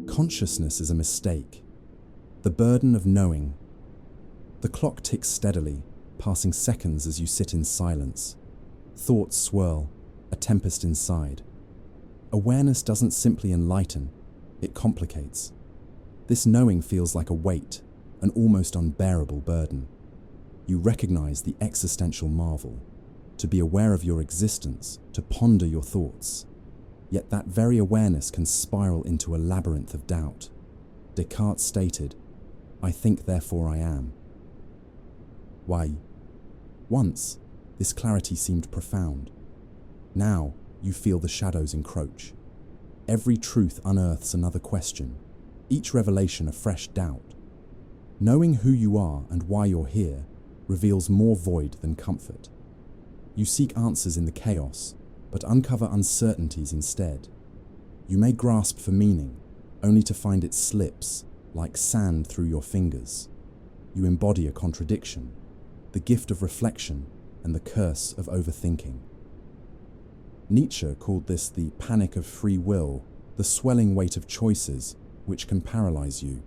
Consciousness is a mistake. The burden of knowing. The clock ticks steadily, passing seconds as you sit in silence. Thoughts swirl, a tempest inside. Awareness doesn't simply enlighten, it complicates. This knowing feels like a weight, an almost unbearable burden. You recognize the existential marvel, to be aware of your existence, to ponder your thoughts. Yet that very awareness can spiral into a labyrinth of doubt. Descartes stated, "I think, therefore I am." Why? Once, this clarity seemed profound. Now, you feel the shadows encroach. Every truth unearths another question, each revelation a fresh doubt. Knowing who you are and why you're here reveals more void than comfort. You seek answers in the chaos, but uncover uncertainties instead. You may grasp for meaning, only to find it slips, like sand through your fingers. You embody a contradiction, the gift of reflection and the curse of overthinking. Nietzsche called this the panic of free will, the swelling weight of choices which can paralyze you.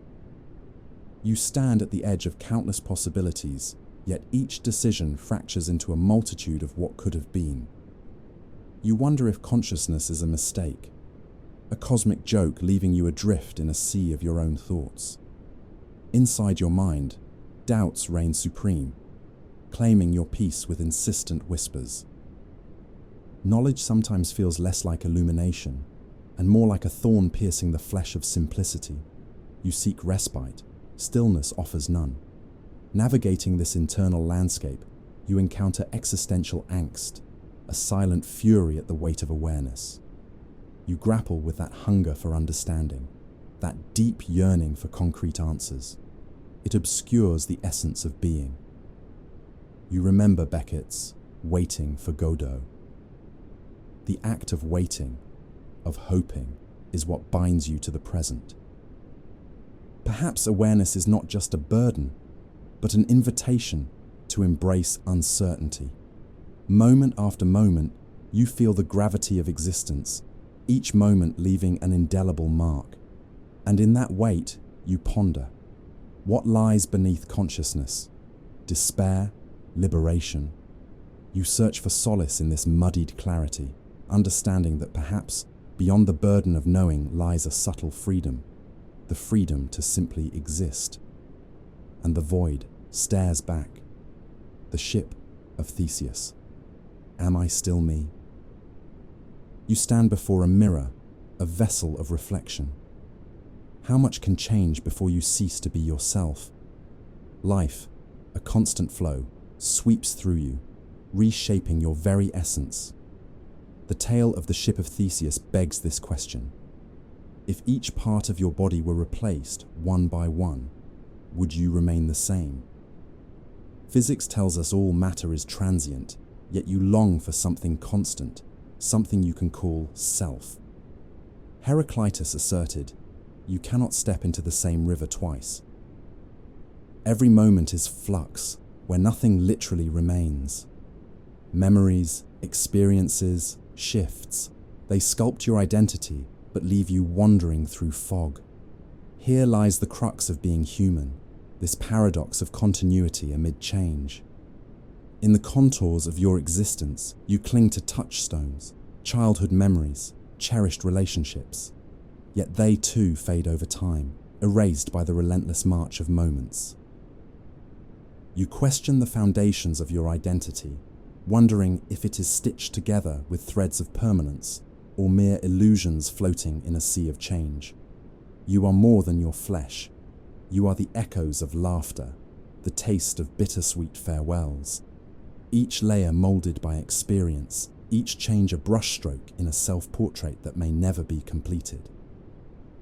You stand at the edge of countless possibilities, yet each decision fractures into a multitude of what could have been. You wonder if consciousness is a mistake, a cosmic joke leaving you adrift in a sea of your own thoughts. Inside your mind, doubts reign supreme, claiming your peace with insistent whispers. Knowledge sometimes feels less like illumination and more like a thorn piercing the flesh of simplicity. You seek respite, stillness offers none. Navigating this internal landscape, you encounter existential angst, a silent fury at the weight of awareness. You grapple with that hunger for understanding, that deep yearning for concrete answers. It obscures the essence of being. You remember Beckett's Waiting for Godot. The act of waiting, of hoping, is what binds you to the present. Perhaps awareness is not just a burden, but an invitation to embrace uncertainty. Moment after moment, you feel the gravity of existence, each moment leaving an indelible mark. And in that wait, you ponder. What lies beneath consciousness? Despair? Liberation? You search for solace in this muddied clarity, understanding that perhaps beyond the burden of knowing lies a subtle freedom, the freedom to simply exist. And the void stares back. The ship of Theseus. Am I still me? You stand before a mirror, a vessel of reflection. How much can change before you cease to be yourself? Life, a constant flow, sweeps through you, reshaping your very essence. The tale of the ship of Theseus begs this question. If each part of your body were replaced one by one, would you remain the same? Physics tells us all matter is transient, yet you long for something constant, something you can call self. Heraclitus asserted, "You cannot step into the same river twice." Every moment is flux, where nothing literally remains. Memories, experiences, shifts, they sculpt your identity, but leave you wandering through fog. Here lies the crux of being human, this paradox of continuity amid change. In the contours of your existence, you cling to touchstones, childhood memories, cherished relationships. Yet they too fade over time, erased by the relentless march of moments. You question the foundations of your identity, wondering if it is stitched together with threads of permanence or mere illusions floating in a sea of change. You are more than your flesh. You are the echoes of laughter, the taste of bittersweet farewells. Each layer molded by experience, each change a brushstroke in a self-portrait that may never be completed.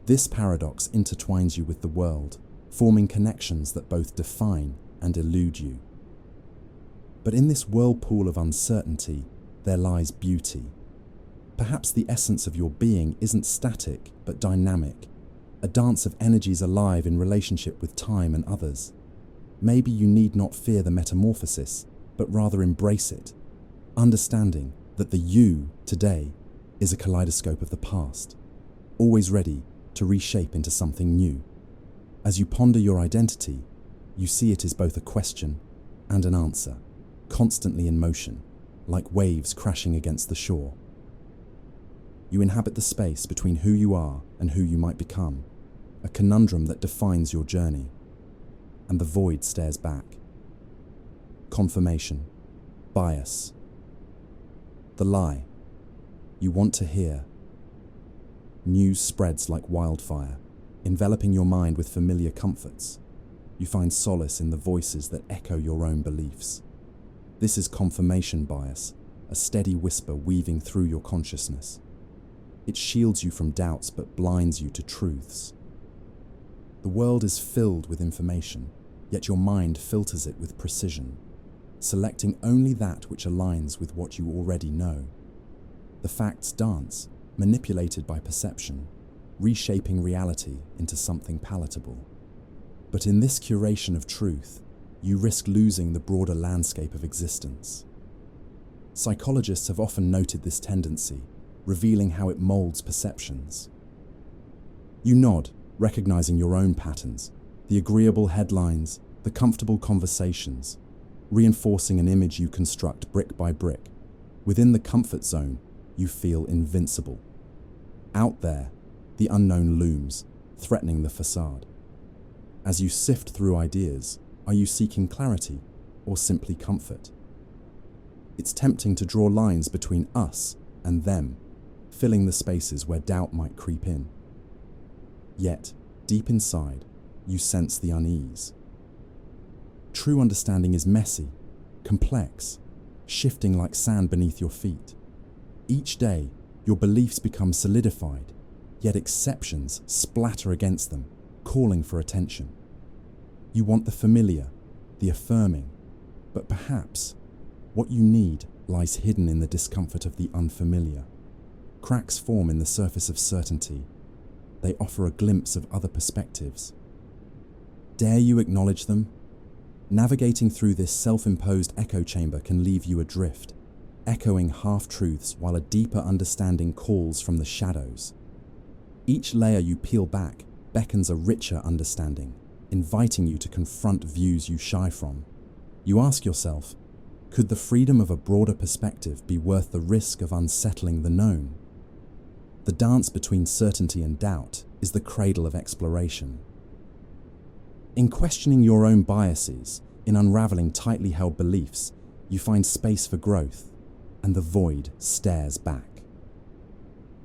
This paradox intertwines you with the world, forming connections that both define and elude you. But in this whirlpool of uncertainty, there lies beauty. Perhaps the essence of your being isn't static, but dynamic, a dance of energies alive in relationship with time and others. Maybe you need not fear the metamorphosis, but rather embrace it, understanding that the you today is a kaleidoscope of the past, always ready to reshape into something new. As you ponder your identity, you see it as both a question and an answer, constantly in motion, like waves crashing against the shore. You inhabit the space between who you are and who you might become, a conundrum that defines your journey. And the void stares back. Confirmation, bias, the lie you want to hear. News spreads like wildfire, enveloping your mind with familiar comforts. You find solace in the voices that echo your own beliefs. This is confirmation bias, a steady whisper weaving through your consciousness. It shields you from doubts but blinds you to truths. The world is filled with information, yet your mind filters it with precision, selecting only that which aligns with what you already know. The facts dance, manipulated by perception, reshaping reality into something palatable. But in this curation of truth, you risk losing the broader landscape of existence. Psychologists have often noted this tendency, revealing how it molds perceptions. You nod, recognizing your own patterns, the agreeable headlines, the comfortable conversations, reinforcing an image you construct brick by brick. Within the comfort zone, you feel invincible. Out there, the unknown looms, threatening the facade. As you sift through ideas, are you seeking clarity or simply comfort? It's tempting to draw lines between us and them, filling the spaces where doubt might creep in. Yet, deep inside, you sense the unease. True understanding is messy, complex, shifting like sand beneath your feet. Each day, your beliefs become solidified, yet exceptions splatter against them, calling for attention. You want the familiar, the affirming, but perhaps what you need lies hidden in the discomfort of the unfamiliar. Cracks form in the surface of certainty. They offer a glimpse of other perspectives. Dare you acknowledge them? Navigating through this self-imposed echo chamber can leave you adrift, echoing half-truths while a deeper understanding calls from the shadows. Each layer you peel back beckons a richer understanding, inviting you to confront views you shy from. You ask yourself, could the freedom of a broader perspective be worth the risk of unsettling the known? The dance between certainty and doubt is the cradle of exploration. In questioning your own biases, in unraveling tightly held beliefs, you find space for growth, and the void stares back.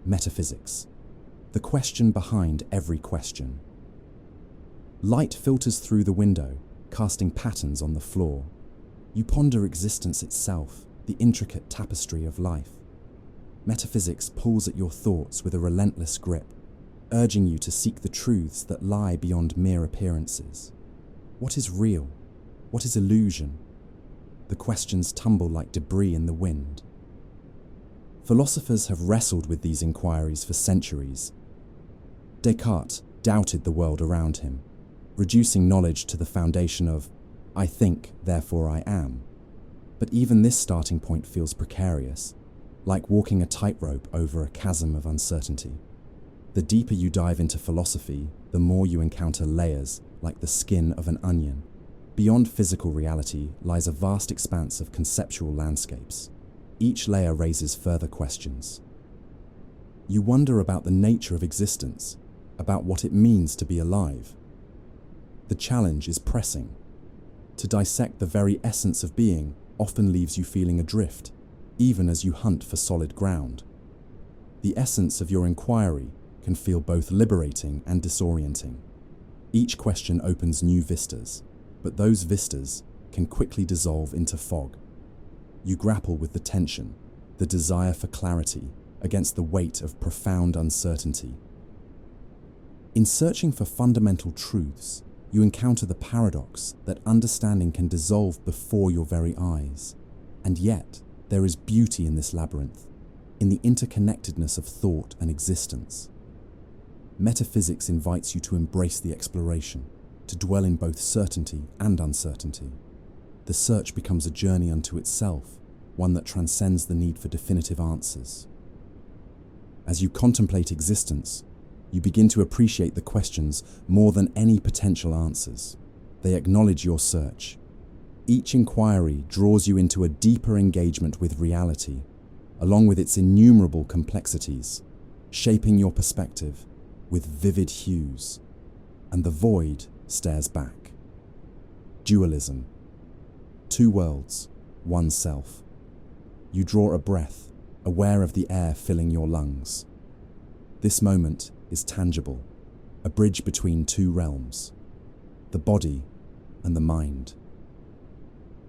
Metaphysics, the question behind every question. Light filters through the window, casting patterns on the floor. You ponder existence itself, the intricate tapestry of life. Metaphysics pulls at your thoughts with a relentless grip, urging you to seek the truths that lie beyond mere appearances. What is real? What is illusion? The questions tumble like debris in the wind. Philosophers have wrestled with these inquiries for centuries. Descartes doubted the world around him, reducing knowledge to the foundation of "I think, therefore I am." But even this starting point feels precarious, like walking a tightrope over a chasm of uncertainty. The deeper you dive into philosophy, the more you encounter layers like the skin of an onion. Beyond physical reality lies a vast expanse of conceptual landscapes. Each layer raises further questions. You wonder about the nature of existence, about what it means to be alive. The challenge is pressing. To dissect the very essence of being often leaves you feeling adrift, even as you hunt for solid ground. The essence of your inquiry can feel both liberating and disorienting. Each question opens new vistas, but those vistas can quickly dissolve into fog. You grapple with the tension, the desire for clarity, against the weight of profound uncertainty. In searching for fundamental truths, you encounter the paradox that understanding can dissolve before your very eyes. And yet, there is beauty in this labyrinth, in the interconnectedness of thought and existence. Metaphysics invites you to embrace the exploration, to dwell in both certainty and uncertainty. The search becomes a journey unto itself, one that transcends the need for definitive answers. As you contemplate existence, you begin to appreciate the questions more than any potential answers. They acknowledge your search. Each inquiry draws you into a deeper engagement with reality, along with its innumerable complexities, shaping your perspective with vivid hues. And the void stares back. Dualism. Two worlds, one self. You draw a breath, aware of the air filling your lungs. This moment is tangible, a bridge between two realms, the body and the mind.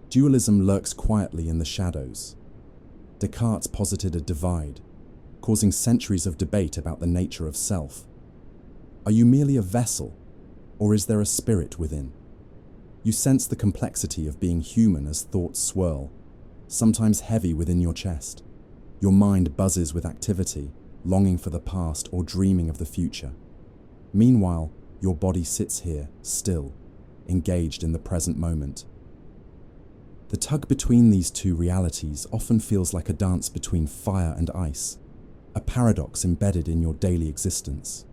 Dualism lurks quietly in the shadows. Descartes posited a divide, causing centuries of debate about the nature of self. Are you merely a vessel, or is there a spirit within? You sense the complexity of being human as thoughts swirl, sometimes heavy within your chest. Your mind buzzes with activity, longing for the past or dreaming of the future. Meanwhile, your body sits here, still, engaged in the present moment. The tug between these two realities often feels like a dance between fire and ice, a paradox embedded in your daily existence.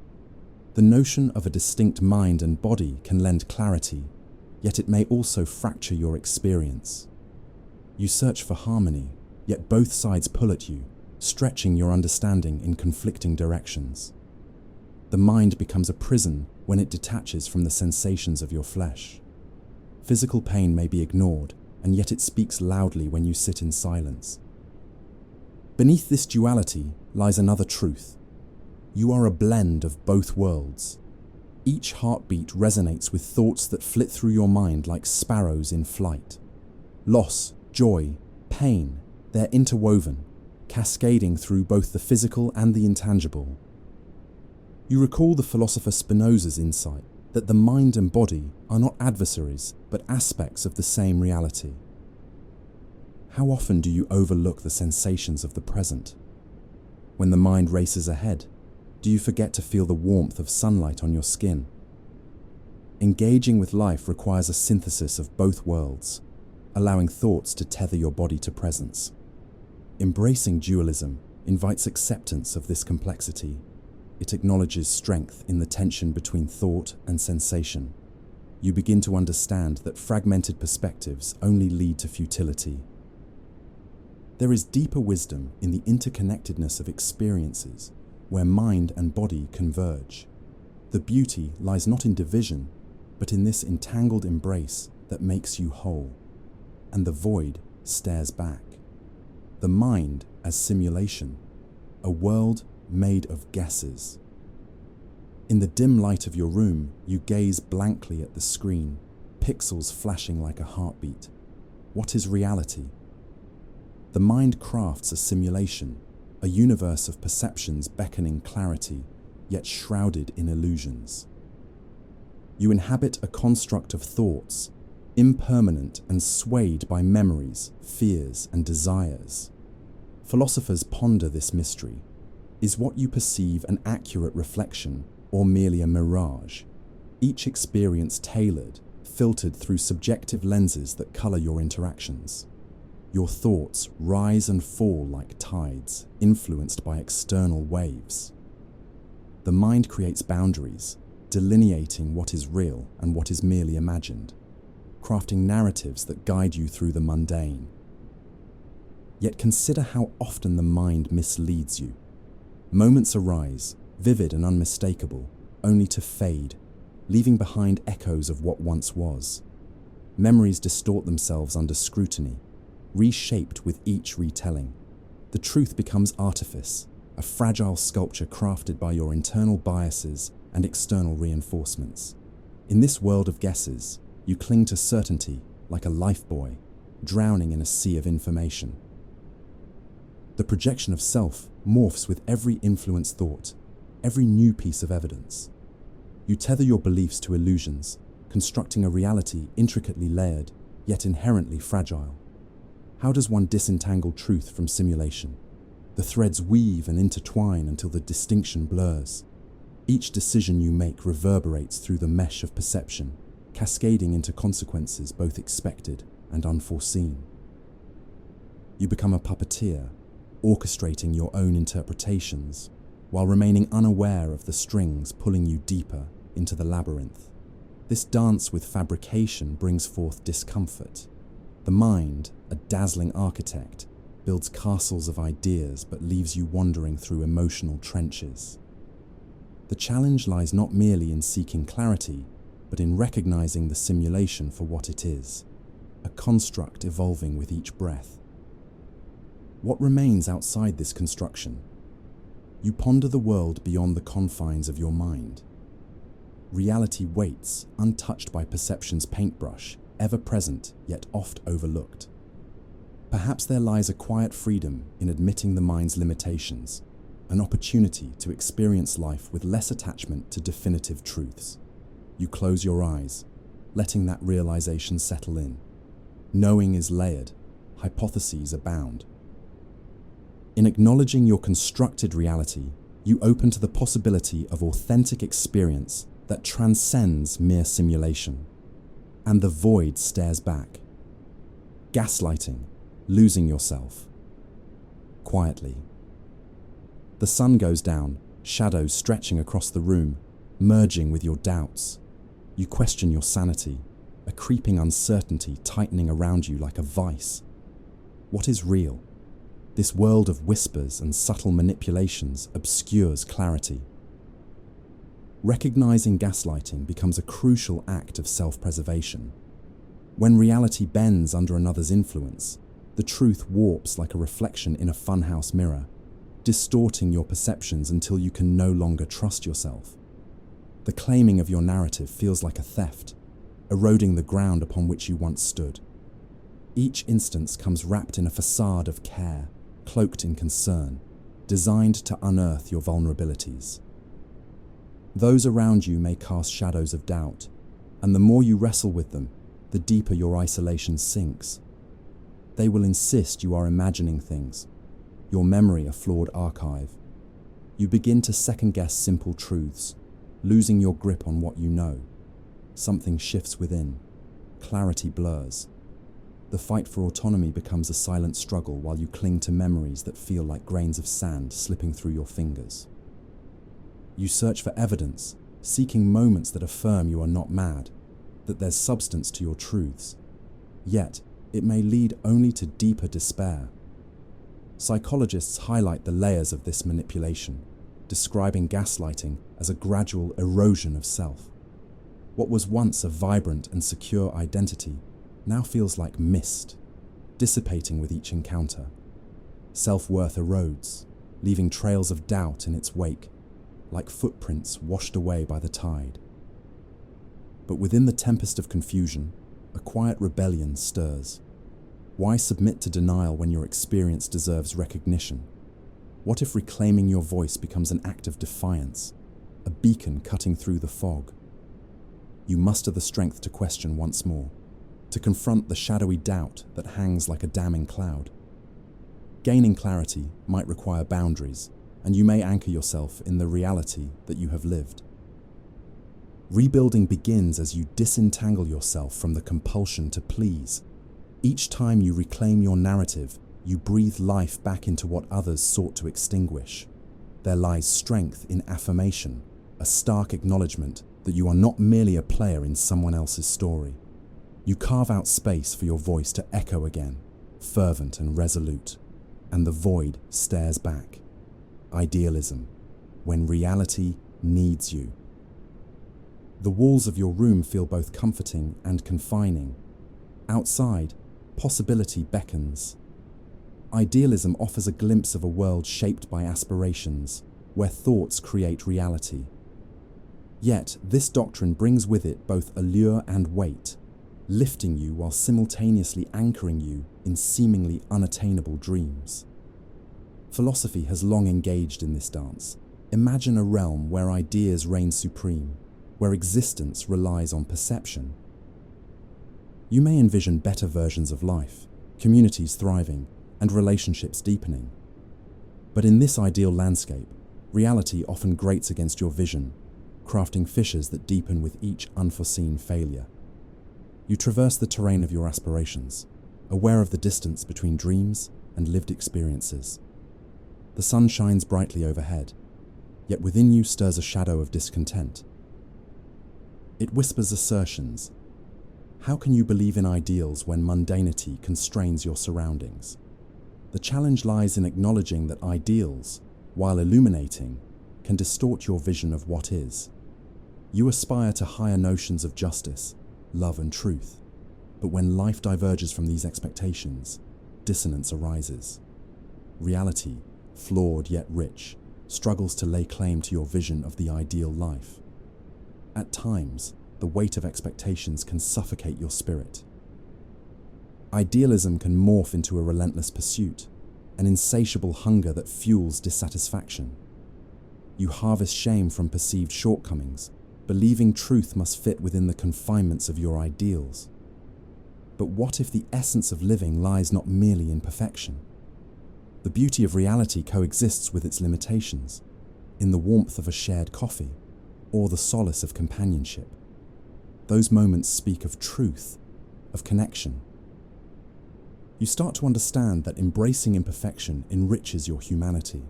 The notion of a distinct mind and body can lend clarity, yet it may also fracture your experience. You search for harmony, yet both sides pull at you, stretching your understanding in conflicting directions. The mind becomes a prison when it detaches from the sensations of your flesh. Physical pain may be ignored, and yet it speaks loudly when you sit in silence. Beneath this duality lies another truth. You are a blend of both worlds. Each heartbeat resonates with thoughts that flit through your mind like sparrows in flight. Loss, joy, pain, they're interwoven, cascading through both the physical and the intangible. You recall the philosopher Spinoza's insight that the mind and body are not adversaries, but aspects of the same reality. How often do you overlook the sensations of the present? When the mind races ahead, do you forget to feel the warmth of sunlight on your skin? Engaging with life requires a synthesis of both worlds, allowing thoughts to tether your body to presence. Embracing dualism invites acceptance of this complexity. It acknowledges strength in the tension between thought and sensation. You begin to understand that fragmented perspectives only lead to futility. There is deeper wisdom in the interconnectedness of experiences, where mind and body converge. The beauty lies not in division, but in this entangled embrace that makes you whole. And the void stares back. The mind as simulation, a world made of guesses. In the dim light of your room, you gaze blankly at the screen, pixels flashing like a heartbeat. What is reality? The mind crafts a simulation, a universe of perceptions beckoning clarity, yet shrouded in illusions. You inhabit a construct of thoughts, impermanent and swayed by memories, fears, and desires. Philosophers ponder this mystery. Is what you perceive an accurate reflection or merely a mirage? Each experience tailored, filtered through subjective lenses that color your interactions. Your thoughts rise and fall like tides, influenced by external waves. The mind creates boundaries, delineating what is real and what is merely imagined, crafting narratives that guide you through the mundane. Yet consider how often the mind misleads you. Moments arise, vivid and unmistakable, only to fade, leaving behind echoes of what once was. Memories distort themselves under scrutiny, reshaped with each retelling. The truth becomes artifice, a fragile sculpture crafted by your internal biases and external reinforcements. In this world of guesses, you cling to certainty like a lifebuoy, drowning in a sea of information. The projection of self morphs with every influenced thought, every new piece of evidence. You tether your beliefs to illusions, constructing a reality intricately layered, yet inherently fragile. How does one disentangle truth from simulation? The threads weave and intertwine until the distinction blurs. Each decision you make reverberates through the mesh of perception, cascading into consequences both expected and unforeseen. You become a puppeteer, orchestrating your own interpretations, while remaining unaware of the strings pulling you deeper into the labyrinth. This dance with fabrication brings forth discomfort. The mind, a dazzling architect, builds castles of ideas but leaves you wandering through emotional trenches. The challenge lies not merely in seeking clarity, but in recognizing the simulation for what it is, a construct evolving with each breath. What remains outside this construction? You ponder the world beyond the confines of your mind. Reality waits, untouched by perception's paintbrush, ever present yet oft overlooked. Perhaps there lies a quiet freedom in admitting the mind's limitations, an opportunity to experience life with less attachment to definitive truths. You close your eyes, letting that realization settle in. Knowing is layered, hypotheses abound. In acknowledging your constructed reality, you open to the possibility of authentic experience that transcends mere simulation. And the void stares back. Gaslighting, losing yourself. Quietly. The sun goes down, shadows stretching across the room, merging with your doubts. You question your sanity, a creeping uncertainty tightening around you like a vice. What is real? This world of whispers and subtle manipulations obscures clarity. Recognizing gaslighting becomes a crucial act of self-preservation. When reality bends under another's influence, the truth warps like a reflection in a funhouse mirror, distorting your perceptions until you can no longer trust yourself. The claiming of your narrative feels like a theft, eroding the ground upon which you once stood. Each instance comes wrapped in a facade of care, cloaked in concern, designed to unearth your vulnerabilities. Those around you may cast shadows of doubt, and the more you wrestle with them, the deeper your isolation sinks. They will insist you are imagining things, your memory a flawed archive. You begin to second-guess simple truths, losing your grip on what you know. Something shifts within. Clarity blurs. The fight for autonomy becomes a silent struggle while you cling to memories that feel like grains of sand slipping through your fingers. You search for evidence, seeking moments that affirm you are not mad, that there's substance to your truths. Yet, it may lead only to deeper despair. Psychologists highlight the layers of this manipulation, describing gaslighting as a gradual erosion of self. What was once a vibrant and secure identity now feels like mist, dissipating with each encounter. Self-worth erodes, leaving trails of doubt in its wake, like footprints washed away by the tide. But within the tempest of confusion, a quiet rebellion stirs. Why submit to denial when your experience deserves recognition? What if reclaiming your voice becomes an act of defiance, a beacon cutting through the fog? You muster the strength to question once more, to confront the shadowy doubt that hangs like a damning cloud. Gaining clarity might require boundaries, and you may anchor yourself in the reality that you have lived. Rebuilding begins as you disentangle yourself from the compulsion to please. Each time you reclaim your narrative, you breathe life back into what others sought to extinguish. There lies strength in affirmation, a stark acknowledgement that you are not merely a player in someone else's story. You carve out space for your voice to echo again, fervent and resolute, and the void stares back. Idealism, when reality needs you. The walls of your room feel both comforting and confining. Outside, possibility beckons. Idealism offers a glimpse of a world shaped by aspirations, where thoughts create reality. Yet, this doctrine brings with it both allure and weight, lifting you while simultaneously anchoring you in seemingly unattainable dreams. Philosophy has long engaged in this dance. Imagine a realm where ideas reign supreme, where existence relies on perception. You may envision better versions of life, communities thriving, and relationships deepening. But in this ideal landscape, reality often grates against your vision, crafting fissures that deepen with each unforeseen failure. You traverse the terrain of your aspirations, aware of the distance between dreams and lived experiences. The sun shines brightly overhead, yet within you stirs a shadow of discontent. It whispers assertions. How can you believe in ideals when mundanity constrains your surroundings? The challenge lies in acknowledging that ideals, while illuminating, can distort your vision of what is. You aspire to higher notions of justice, love, and truth, but when life diverges from these expectations, dissonance arises. Reality, flawed yet rich, struggles to lay claim to your vision of the ideal life. At times, the weight of expectations can suffocate your spirit. Idealism can morph into a relentless pursuit, an insatiable hunger that fuels dissatisfaction. You harvest shame from perceived shortcomings, believing truth must fit within the confinements of your ideals. But what if the essence of living lies not merely in perfection? The beauty of reality coexists with its limitations, in the warmth of a shared coffee, or the solace of companionship. Those moments speak of truth, of connection. You start to understand that embracing imperfection enriches your humanity.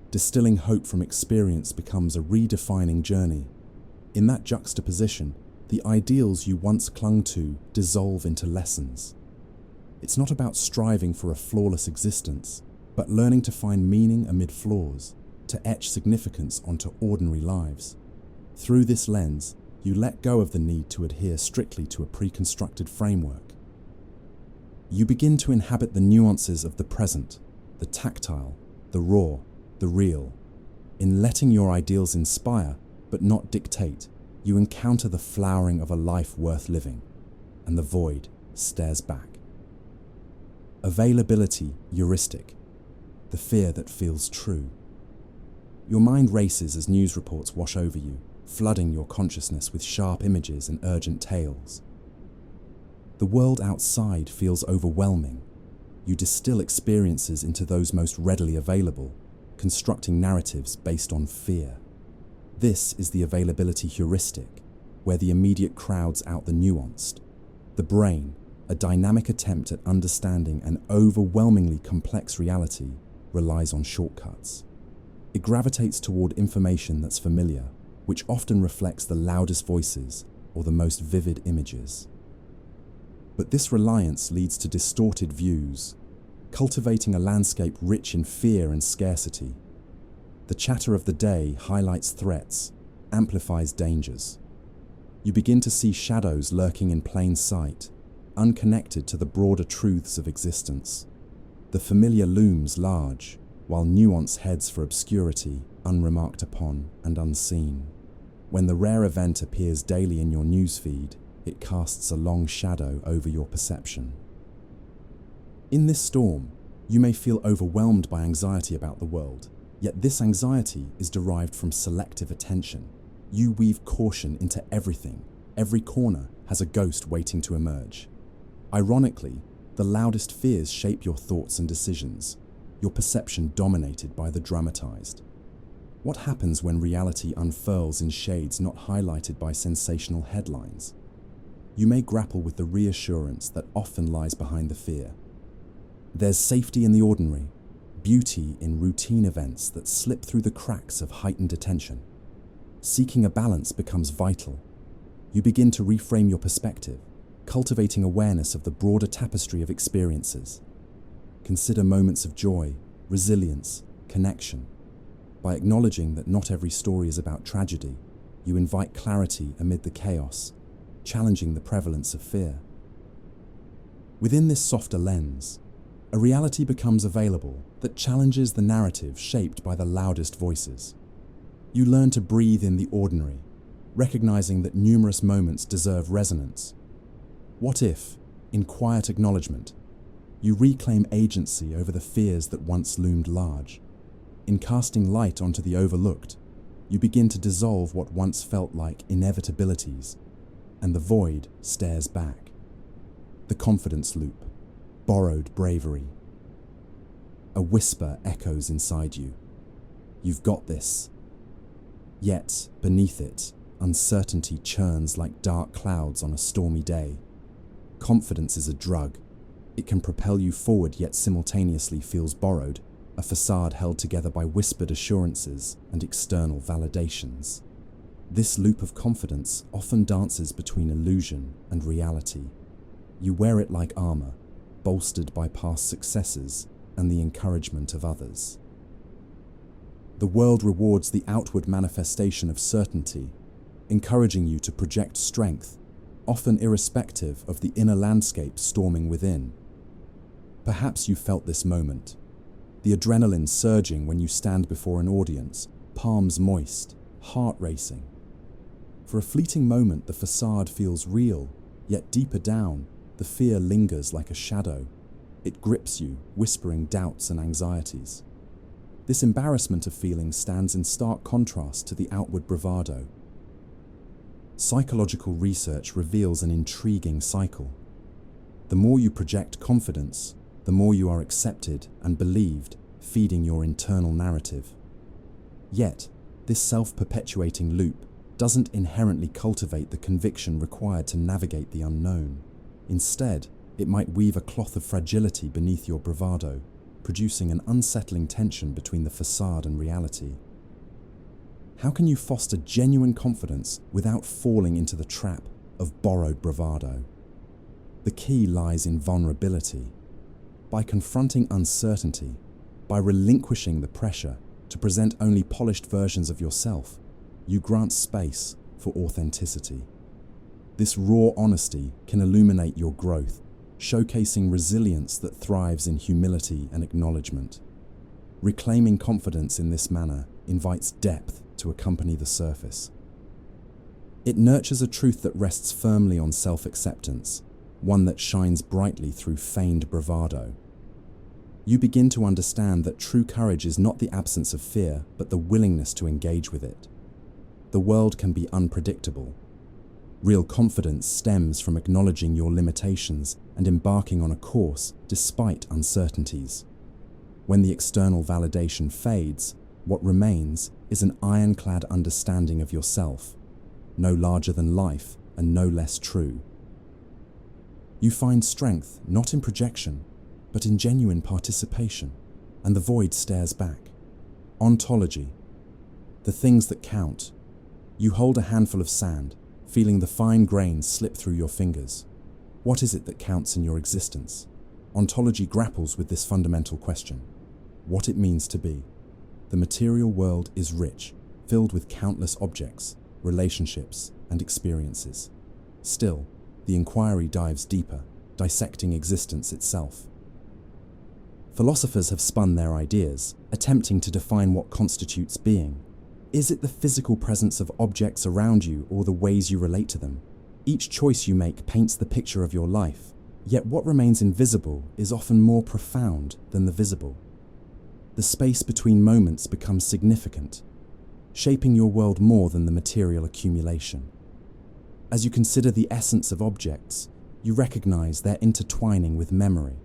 Distilling hope from experience becomes a redefining journey. In that juxtaposition, the ideals you once clung to dissolve into lessons. It's not about striving for a flawless existence, but learning to find meaning amid flaws, to etch significance onto ordinary lives. Through this lens, you let go of the need to adhere strictly to a pre-constructed framework. You begin to inhabit the nuances of the present, the tactile, the raw, the real. In letting your ideals inspire, but not dictate, you encounter the flowering of a life worth living, and the void stares back. Availability heuristic, the fear that feels true. Your mind races as news reports wash over you, flooding your consciousness with sharp images and urgent tales. The world outside feels overwhelming. You distill experiences into those most readily available, constructing narratives based on fear. This is the availability heuristic, where the immediate crowds out the nuanced. The brain, a dynamic attempt at understanding an overwhelmingly complex reality, relies on shortcuts. It gravitates toward information that's familiar, which often reflects the loudest voices or the most vivid images. But this reliance leads to distorted views, cultivating a landscape rich in fear and scarcity. The chatter of the day highlights threats, amplifies dangers. You begin to see shadows lurking in plain sight, unconnected to the broader truths of existence. The familiar looms large, while nuance heads for obscurity, unremarked upon and unseen. When the rare event appears daily in your newsfeed, it casts a long shadow over your perception. In this storm, you may feel overwhelmed by anxiety about the world, yet this anxiety is derived from selective attention. You weave caution into everything. Every corner has a ghost waiting to emerge. Ironically, the loudest fears shape your thoughts and decisions, your perception dominated by the dramatized. What happens when reality unfurls in shades not highlighted by sensational headlines? You may grapple with the reassurance that often lies behind the fear. There's safety in the ordinary, beauty in routine events that slip through the cracks of heightened attention. Seeking a balance becomes vital. You begin to reframe your perspective, cultivating awareness of the broader tapestry of experiences. Consider moments of joy, resilience, connection. By acknowledging that not every story is about tragedy, you invite clarity amid the chaos, challenging the prevalence of fear. Within this softer lens, a reality becomes available that challenges the narrative shaped by the loudest voices. You learn to breathe in the ordinary, recognizing that numerous moments deserve resonance. What if, in quiet acknowledgement, you reclaim agency over the fears that once loomed large? In casting light onto the overlooked, you begin to dissolve what once felt like inevitabilities, and the void stares back. The confidence loop, borrowed bravery. A whisper echoes inside you. You've got this. Yet, beneath it, uncertainty churns like dark clouds on a stormy day. Confidence is a drug. It can propel you forward yet simultaneously feels borrowed, a facade held together by whispered assurances and external validations. This loop of confidence often dances between illusion and reality. You wear it like armor, bolstered by past successes and the encouragement of others. The world rewards the outward manifestation of certainty, encouraging you to project strength, often irrespective of the inner landscape storming within. Perhaps you felt this moment, the adrenaline surging when you stand before an audience, palms moist, heart racing. For a fleeting moment, the facade feels real, yet deeper down, the fear lingers like a shadow. It grips you, whispering doubts and anxieties. This embarrassment of feeling stands in stark contrast to the outward bravado. Psychological research reveals an intriguing cycle. The more you project confidence, the more you are accepted and believed, feeding your internal narrative. Yet, this self-perpetuating loop doesn't inherently cultivate the conviction required to navigate the unknown. Instead, it might weave a cloth of fragility beneath your bravado, producing an unsettling tension between the facade and reality. How can you foster genuine confidence without falling into the trap of borrowed bravado? The key lies in vulnerability. By confronting uncertainty, by relinquishing the pressure to present only polished versions of yourself, you grant space for authenticity. This raw honesty can illuminate your growth, showcasing resilience that thrives in humility and acknowledgement. Reclaiming confidence in this manner invites depth to accompany the surface. It nurtures a truth that rests firmly on self-acceptance, one that shines brightly through feigned bravado. You begin to understand that true courage is not the absence of fear, but the willingness to engage with it. The world can be unpredictable. Real confidence stems from acknowledging your limitations and embarking on a course despite uncertainties. When the external validation fades, what remains is an ironclad understanding of yourself, no larger than life and no less true. You find strength not in projection, but in genuine participation, and the void stares back. Ontology, the things that count. You hold a handful of sand, feeling the fine grains slip through your fingers. What is it that counts in your existence? Ontology grapples with this fundamental question: what it means to be. The material world is rich, filled with countless objects, relationships, and experiences. Still, the inquiry dives deeper, dissecting existence itself. Philosophers have spun their ideas, attempting to define what constitutes being. Is it the physical presence of objects around you or the ways you relate to them? Each choice you make paints the picture of your life, yet what remains invisible is often more profound than the visible. The space between moments becomes significant, shaping your world more than the material accumulation. As you consider the essence of objects, you recognize their intertwining with memory.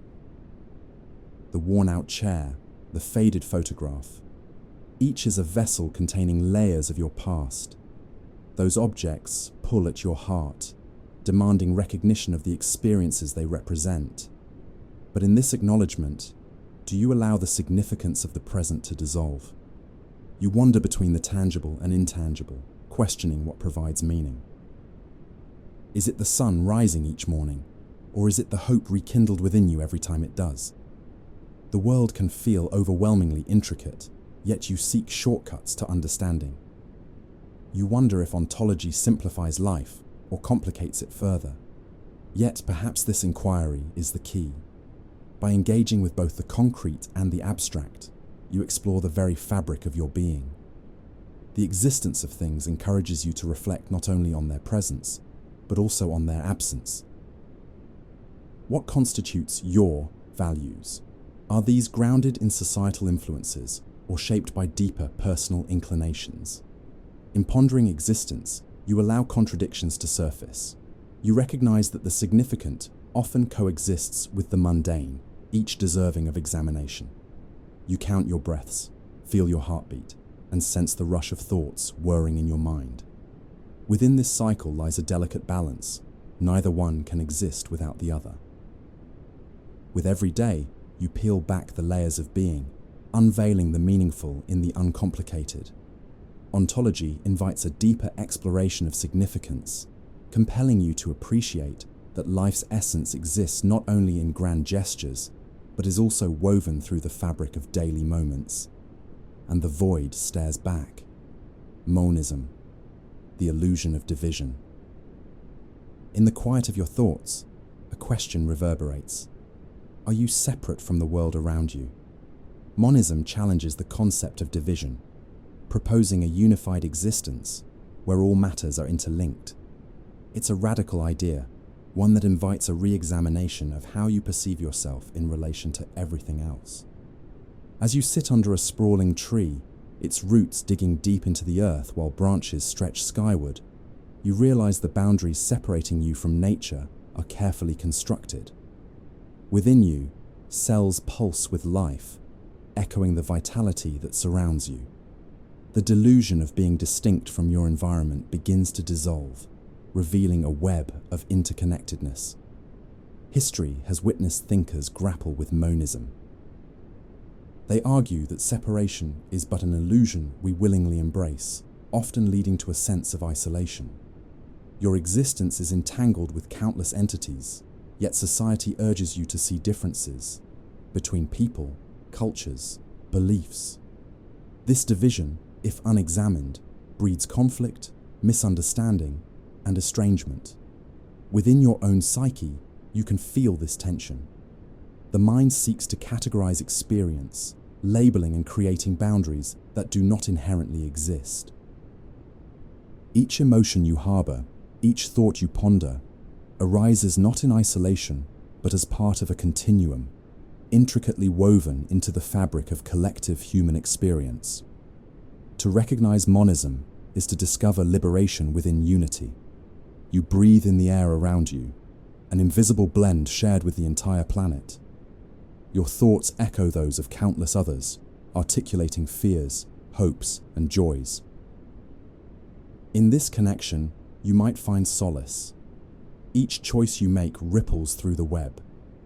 The worn-out chair, the faded photograph. Each is a vessel containing layers of your past. Those objects pull at your heart, demanding recognition of the experiences they represent. But in this acknowledgement, do you allow the significance of the present to dissolve? You wander between the tangible and intangible, questioning what provides meaning. Is it the sun rising each morning, or is it the hope rekindled within you every time it does? The world can feel overwhelmingly intricate, yet you seek shortcuts to understanding. You wonder if ontology simplifies life or complicates it further. Yet perhaps this inquiry is the key. By engaging with both the concrete and the abstract, you explore the very fabric of your being. The existence of things encourages you to reflect not only on their presence, but also on their absence. What constitutes your values? Are these grounded in societal influences or shaped by deeper personal inclinations? In pondering existence, you allow contradictions to surface. You recognize that the significant often coexists with the mundane, each deserving of examination. You count your breaths, feel your heartbeat, and sense the rush of thoughts whirring in your mind. Within this cycle lies a delicate balance. Neither one can exist without the other. With every day, you peel back the layers of being, unveiling the meaningful in the uncomplicated. Ontology invites a deeper exploration of significance, compelling you to appreciate that life's essence exists not only in grand gestures, but is also woven through the fabric of daily moments. And the void stares back. Monism, the illusion of division. In the quiet of your thoughts, a question reverberates. Are you separate from the world around you? Monism challenges the concept of division, proposing a unified existence where all matters are interlinked. It's a radical idea, one that invites a re-examination of how you perceive yourself in relation to everything else. As you sit under a sprawling tree, its roots digging deep into the earth while branches stretch skyward, you realize the boundaries separating you from nature are carefully constructed. Within you, cells pulse with life, echoing the vitality that surrounds you. The delusion of being distinct from your environment begins to dissolve, revealing a web of interconnectedness. History has witnessed thinkers grapple with monism. They argue that separation is but an illusion we willingly embrace, often leading to a sense of isolation. Your existence is entangled with countless entities, yet society urges you to see differences between people, cultures, beliefs. This division, if unexamined, breeds conflict, misunderstanding, and estrangement. Within your own psyche, you can feel this tension. The mind seeks to categorize experience, labeling and creating boundaries that do not inherently exist. Each emotion you harbor, each thought you ponder, arises not in isolation, but as part of a continuum, intricately woven into the fabric of collective human experience. To recognize monism is to discover liberation within unity. You breathe in the air around you, an invisible blend shared with the entire planet. Your thoughts echo those of countless others, articulating fears, hopes, and joys. In this connection, you might find solace. Each choice you make ripples through the web,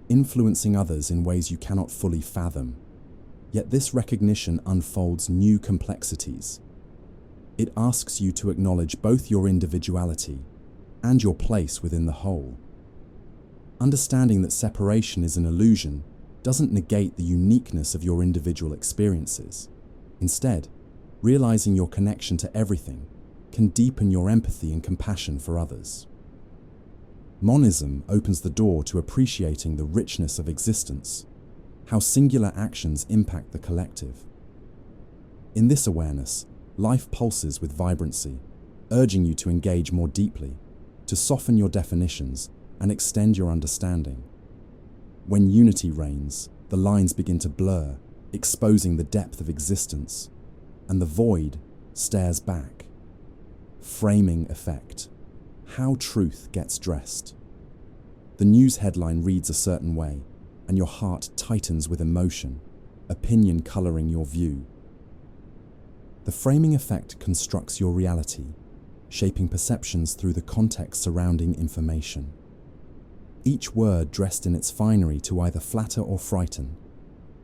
influencing others in ways you cannot fully fathom. Yet this recognition unfolds new complexities. It asks you to acknowledge both your individuality and your place within the whole. Understanding that separation is an illusion doesn't negate the uniqueness of your individual experiences. Instead, realizing your connection to everything can deepen your empathy and compassion for others. Monism opens the door to appreciating the richness of existence, how singular actions impact the collective. In this awareness, life pulses with vibrancy, urging you to engage more deeply, to soften your definitions and extend your understanding. When unity reigns, the lines begin to blur, exposing the depth of existence, and the void stares back. Framing effect. How truth gets dressed. The news headline reads a certain way, and your heart tightens with emotion, opinion coloring your view. The framing effect constructs your reality, shaping perceptions through the context surrounding information. Each word dressed in its finery to either flatter or frighten,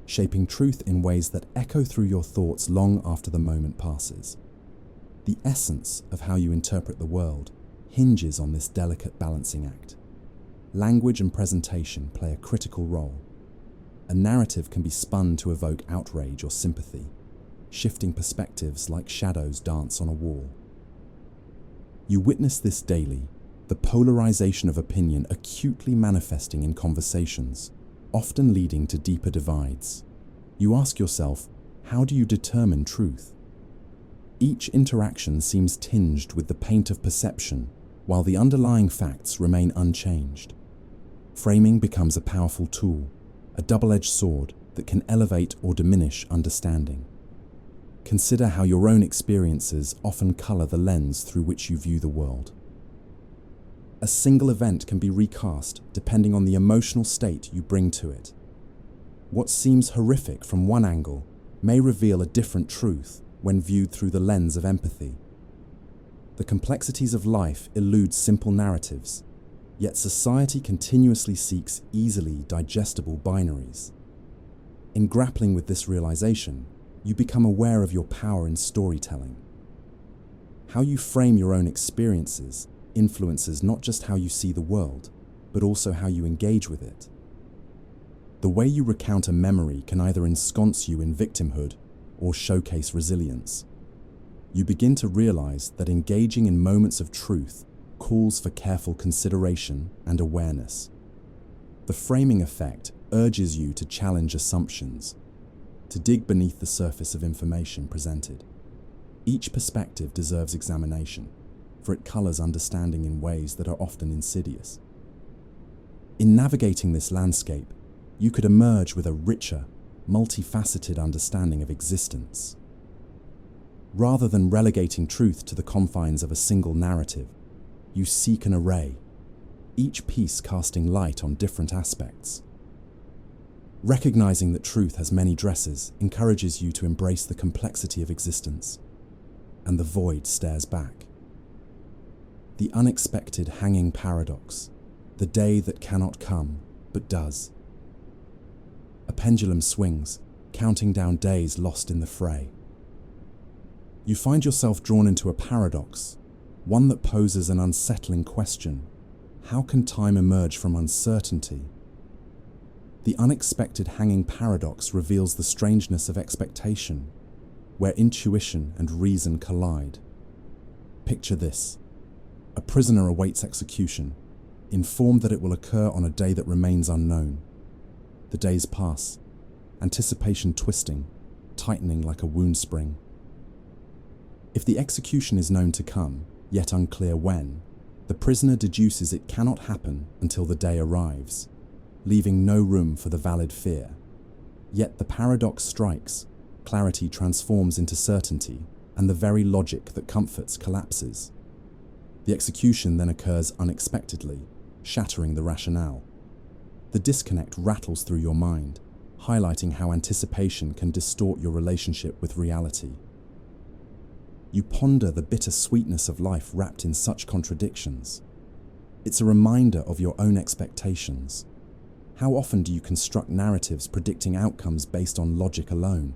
shaping truth in ways that echo through your thoughts long after the moment passes. The essence of how you interpret the world hinges on this delicate balancing act. Language and presentation play a critical role. A narrative can be spun to evoke outrage or sympathy, shifting perspectives like shadows dance on a wall. You witness this daily, the polarization of opinion acutely manifesting in conversations, often leading to deeper divides. You ask yourself, how do you determine truth? Each interaction seems tinged with the paint of perception, while the underlying facts remain unchanged. Framing becomes a powerful tool, a double-edged sword that can elevate or diminish understanding. Consider how your own experiences often color the lens through which you view the world. A single event can be recast depending on the emotional state you bring to it. What seems horrific from one angle may reveal a different truth when viewed through the lens of empathy. The complexities of life elude simple narratives, yet society continuously seeks easily digestible binaries. In grappling with this realization, you become aware of your power in storytelling. How you frame your own experiences influences not just how you see the world, but also how you engage with it. The way you recount a memory can either ensconce you in victimhood or showcase resilience. You begin to realize that engaging in moments of truth calls for careful consideration and awareness. The framing effect urges you to challenge assumptions, to dig beneath the surface of information presented. Each perspective deserves examination, for it colors understanding in ways that are often insidious. In navigating this landscape, you could emerge with a richer, multifaceted understanding of existence. Rather than relegating truth to the confines of a single narrative, you seek an array, each piece casting light on different aspects. Recognizing that truth has many dresses encourages you to embrace the complexity of existence, and the void stares back. The unexpected hanging paradox, the day that cannot come, but does. A pendulum swings, counting down days lost in the fray. You find yourself drawn into a paradox, one that poses an unsettling question. How can time emerge from uncertainty? The unexpected hanging paradox reveals the strangeness of expectation, where intuition and reason collide. Picture this. A prisoner awaits execution, informed that it will occur on a day that remains unknown. The days pass, anticipation twisting, tightening like a wound spring. If the execution is known to come, yet unclear when, the prisoner deduces it cannot happen until the day arrives, leaving no room for the valid fear. Yet the paradox strikes, clarity transforms into certainty, and the very logic that comforts collapses. The execution then occurs unexpectedly, shattering the rationale. The disconnect rattles through your mind, highlighting how anticipation can distort your relationship with reality. You ponder the bitter sweetness of life wrapped in such contradictions. It's a reminder of your own expectations. How often do you construct narratives predicting outcomes based on logic alone?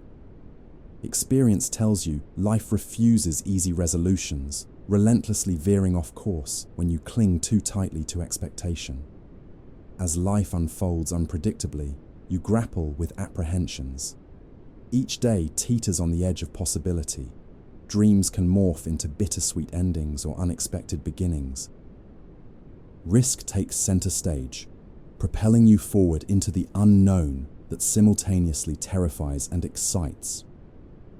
Experience tells you life refuses easy resolutions, relentlessly veering off course when you cling too tightly to expectation. As life unfolds unpredictably, you grapple with apprehensions. Each day teeters on the edge of possibility. Dreams can morph into bittersweet endings or unexpected beginnings. Risk takes center stage, propelling you forward into the unknown that simultaneously terrifies and excites.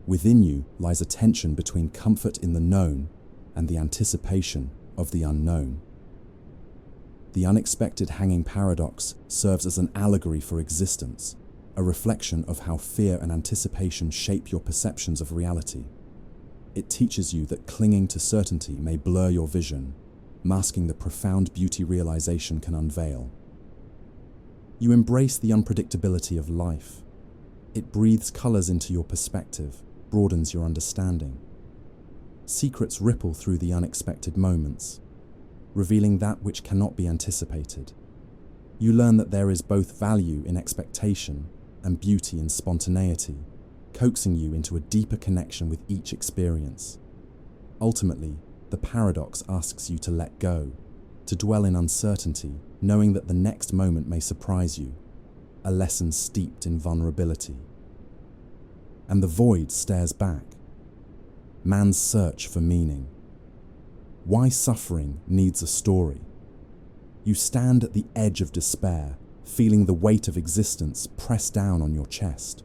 Within you lies a tension between comfort in the known and the anticipation of the unknown. The unexpected hanging paradox serves as an allegory for existence, a reflection of how fear and anticipation shape your perceptions of reality. It teaches you that clinging to certainty may blur your vision, masking the profound beauty realization can unveil. You embrace the unpredictability of life. It breathes colors into your perspective, broadens your understanding. Secrets ripple through the unexpected moments, revealing that which cannot be anticipated. You learn that there is both value in expectation and beauty in spontaneity, coaxing you into a deeper connection with each experience. Ultimately, the paradox asks you to let go, to dwell in uncertainty, knowing that the next moment may surprise you, a lesson steeped in vulnerability. And the void stares back. Man's search for meaning. Why suffering needs a story. You stand at the edge of despair, feeling the weight of existence press down on your chest.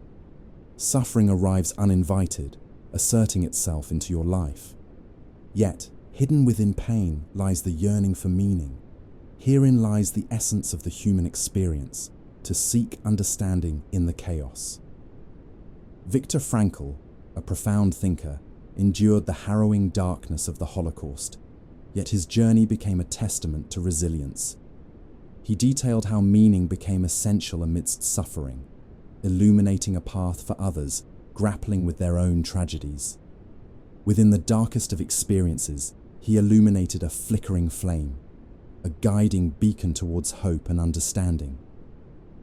Suffering arrives uninvited, asserting itself into your life. Yet, hidden within pain lies the yearning for meaning. Herein lies the essence of the human experience, to seek understanding in the chaos. Viktor Frankl, a profound thinker, endured the harrowing darkness of the Holocaust, yet his journey became a testament to resilience. He detailed how meaning became essential amidst suffering, illuminating a path for others grappling with their own tragedies. Within the darkest of experiences, he illuminated a flickering flame, a guiding beacon towards hope and understanding.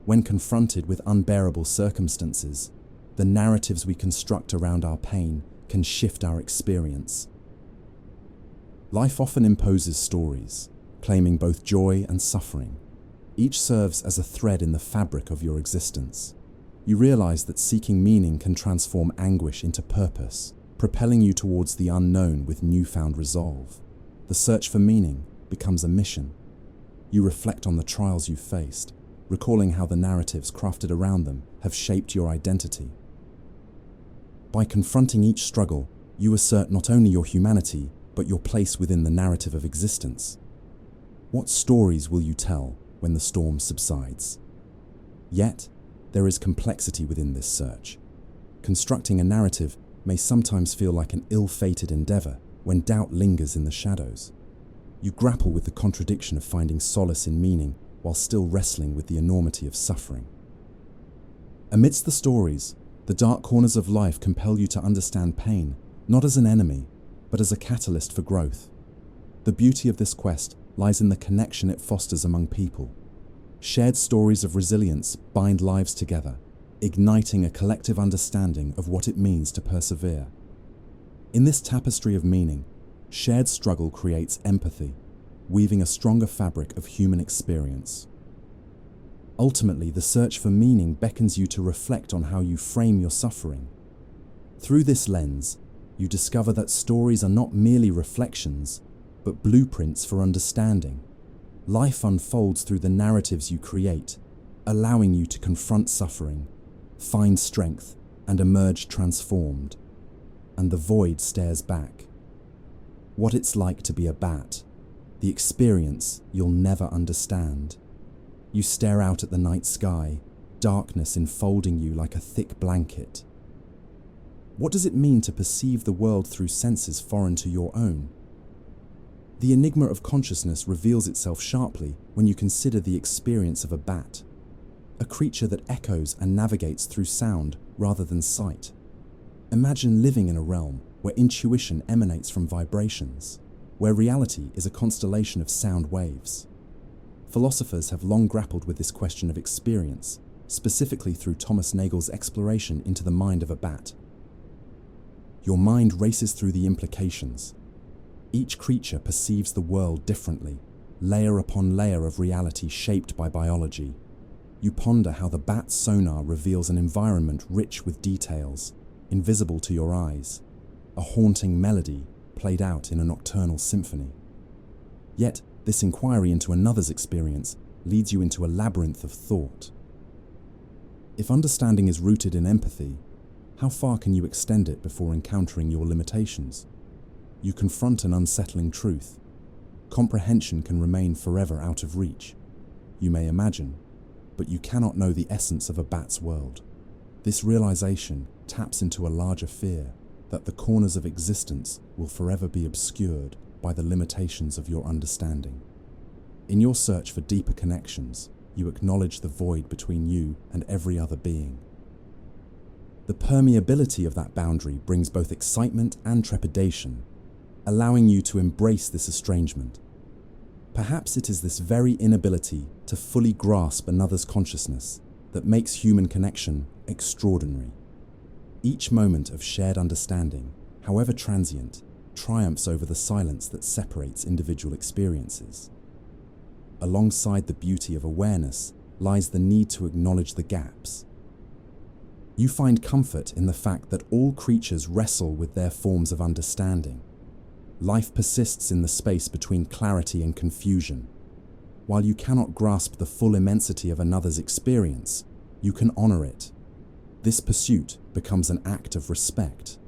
When confronted with unbearable circumstances, the narratives we construct around our pain can shift our experience. Life often imposes stories, claiming both joy and suffering. Each serves as a thread in the fabric of your existence. You realize that seeking meaning can transform anguish into purpose, propelling you towards the unknown with newfound resolve. The search for meaning becomes a mission. You reflect on the trials you've faced, recalling how the narratives crafted around them have shaped your identity. By confronting each struggle, you assert not only your humanity, but your place within the narrative of existence. What stories will you tell when the storm subsides? Yet, there is complexity within this search. Constructing a narrative may sometimes feel like an ill-fated endeavor when doubt lingers in the shadows. You grapple with the contradiction of finding solace in meaning while still wrestling with the enormity of suffering. Amidst the stories, the dark corners of life compel you to understand pain, not as an enemy, but as a catalyst for growth. The beauty of this quest lies in the connection it fosters among people. Shared stories of resilience bind lives together, igniting a collective understanding of what it means to persevere. In this tapestry of meaning, shared struggle creates empathy, weaving a stronger fabric of human experience. Ultimately, the search for meaning beckons you to reflect on how you frame your suffering. Through this lens, you discover that stories are not merely reflections, but blueprints for understanding. Life unfolds through the narratives you create, allowing you to confront suffering, find strength, and emerge transformed. And the void stares back. What it's like to be a bat, the experience you'll never understand. You stare out at the night sky, darkness enfolding you like a thick blanket. What does it mean to perceive the world through senses foreign to your own? The enigma of consciousness reveals itself sharply when you consider the experience of a bat, a creature that echoes and navigates through sound rather than sight. Imagine living in a realm where intuition emanates from vibrations, where reality is a constellation of sound waves. Philosophers have long grappled with this question of experience, specifically through Thomas Nagel's exploration into the mind of a bat. Your mind races through the implications. Each creature perceives the world differently, layer upon layer of reality shaped by biology. You ponder how the bat's sonar reveals an environment rich with details, invisible to your eyes, a haunting melody played out in a nocturnal symphony. Yet, this inquiry into another's experience leads you into a labyrinth of thought. If understanding is rooted in empathy, how far can you extend it before encountering your limitations? You confront an unsettling truth. Comprehension can remain forever out of reach. You may imagine, but you cannot know the essence of a bat's world. This realization taps into a larger fear that the corners of existence will forever be obscured by the limitations of your understanding. In your search for deeper connections, you acknowledge the void between you and every other being. The permeability of that boundary brings both excitement and trepidation, allowing you to embrace this estrangement. Perhaps it is this very inability to fully grasp another's consciousness that makes human connection extraordinary. Each moment of shared understanding, however transient, triumphs over the silence that separates individual experiences. Alongside the beauty of awareness lies the need to acknowledge the gaps. You find comfort in the fact that all creatures wrestle with their forms of understanding. Life persists in the space between clarity and confusion. While you cannot grasp the full immensity of another's experience, you can honor it. This pursuit becomes an act of respect,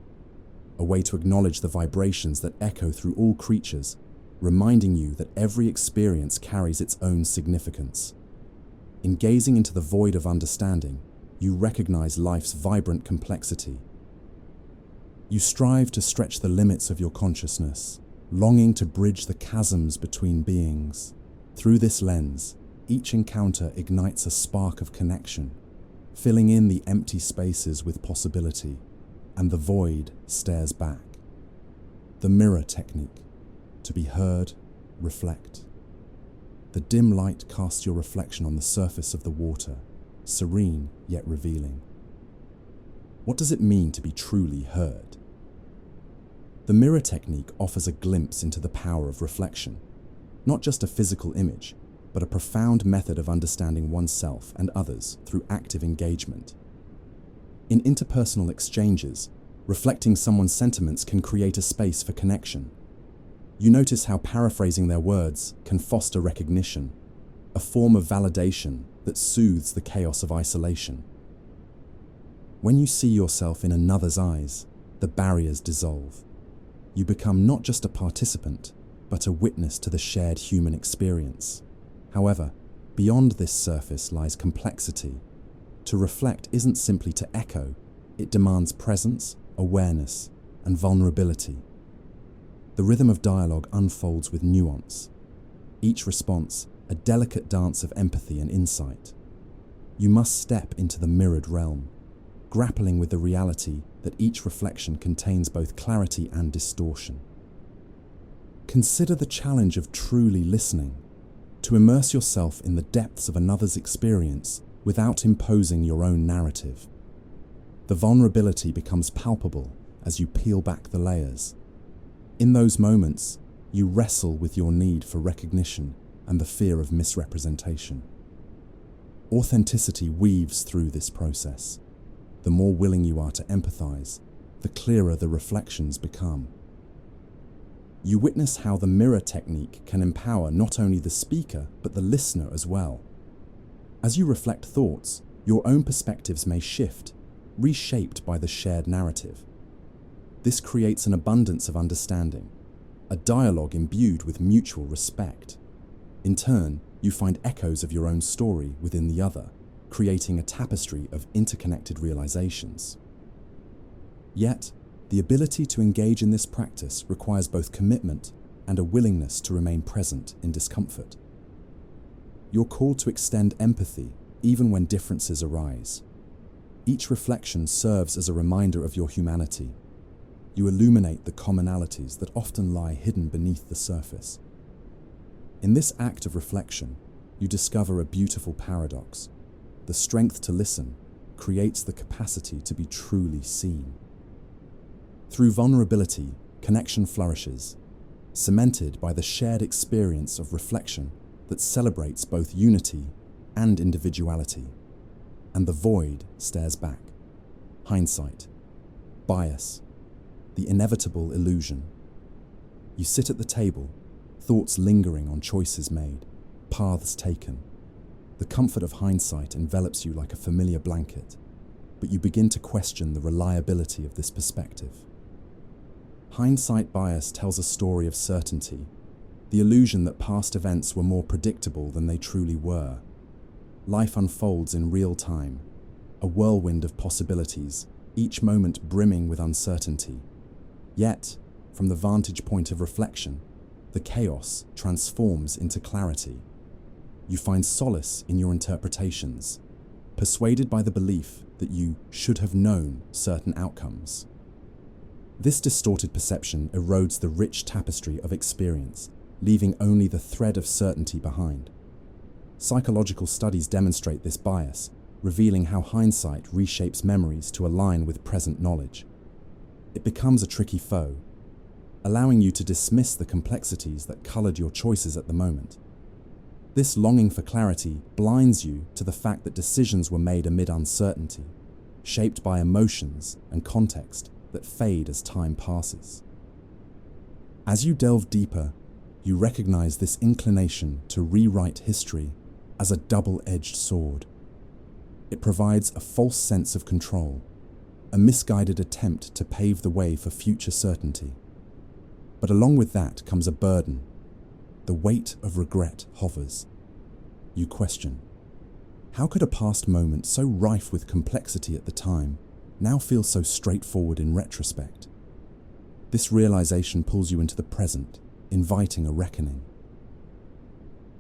a way to acknowledge the vibrations that echo through all creatures, reminding you that every experience carries its own significance. In gazing into the void of understanding, you recognize life's vibrant complexity. You strive to stretch the limits of your consciousness, longing to bridge the chasms between beings. Through this lens, each encounter ignites a spark of connection, filling in the empty spaces with possibility, and the void stares back. The mirror technique: to be heard, reflect. The dim light casts your reflection on the surface of the water, serene yet revealing. What does it mean to be truly heard? The mirror technique offers a glimpse into the power of reflection, not just a physical image, but a profound method of understanding oneself and others through active engagement. In interpersonal exchanges, reflecting someone's sentiments can create a space for connection. You notice how paraphrasing their words can foster recognition, a form of validation that soothes the chaos of isolation. When you see yourself in another's eyes, the barriers dissolve. You become not just a participant, but a witness to the shared human experience. However, beyond this surface lies complexity. To reflect isn't simply to echo, it demands presence, awareness, and vulnerability. The rhythm of dialogue unfolds with nuance, each response a delicate dance of empathy and insight. You must step into the mirrored realm, grappling with the reality that each reflection contains both clarity and distortion. Consider the challenge of truly listening, to immerse yourself in the depths of another's experience without imposing your own narrative. The vulnerability becomes palpable as you peel back the layers. In those moments, you wrestle with your need for recognition and the fear of misrepresentation. Authenticity weaves through this process. The more willing you are to empathize, the clearer the reflections become. You witness how the mirror technique can empower not only the speaker, but the listener as well. As you reflect thoughts, your own perspectives may shift, reshaped by the shared narrative. This creates an abundance of understanding, a dialogue imbued with mutual respect. In turn, you find echoes of your own story within the other, creating a tapestry of interconnected realizations. Yet, the ability to engage in this practice requires both commitment and a willingness to remain present in discomfort. You're called to extend empathy even when differences arise. Each reflection serves as a reminder of your humanity. You illuminate the commonalities that often lie hidden beneath the surface. In this act of reflection, you discover a beautiful paradox. The strength to listen creates the capacity to be truly seen. Through vulnerability, connection flourishes, cemented by the shared experience of reflection that celebrates both unity and individuality. And the void stares back. Hindsight, bias, the inevitable illusion. You sit at the table, thoughts lingering on choices made, paths taken. The comfort of hindsight envelops you like a familiar blanket, but you begin to question the reliability of this perspective. Hindsight bias tells a story of certainty, the illusion that past events were more predictable than they truly were. Life unfolds in real time, a whirlwind of possibilities, each moment brimming with uncertainty. Yet, from the vantage point of reflection, the chaos transforms into clarity. You find solace in your interpretations, persuaded by the belief that you should have known certain outcomes. This distorted perception erodes the rich tapestry of experience, leaving only the thread of certainty behind. Psychological studies demonstrate this bias, revealing how hindsight reshapes memories to align with present knowledge. It becomes a tricky foe, allowing you to dismiss the complexities that colored your choices at the moment. This longing for clarity blinds you to the fact that decisions were made amid uncertainty, shaped by emotions and context that fade as time passes. As you delve deeper, you recognize this inclination to rewrite history as a double-edged sword. It provides a false sense of control, a misguided attempt to pave the way for future certainty. But along with that comes a burden. The weight of regret hovers. You question, how could a past moment so rife with complexity at the time now feel so straightforward in retrospect? This realization pulls you into the present, inviting a reckoning.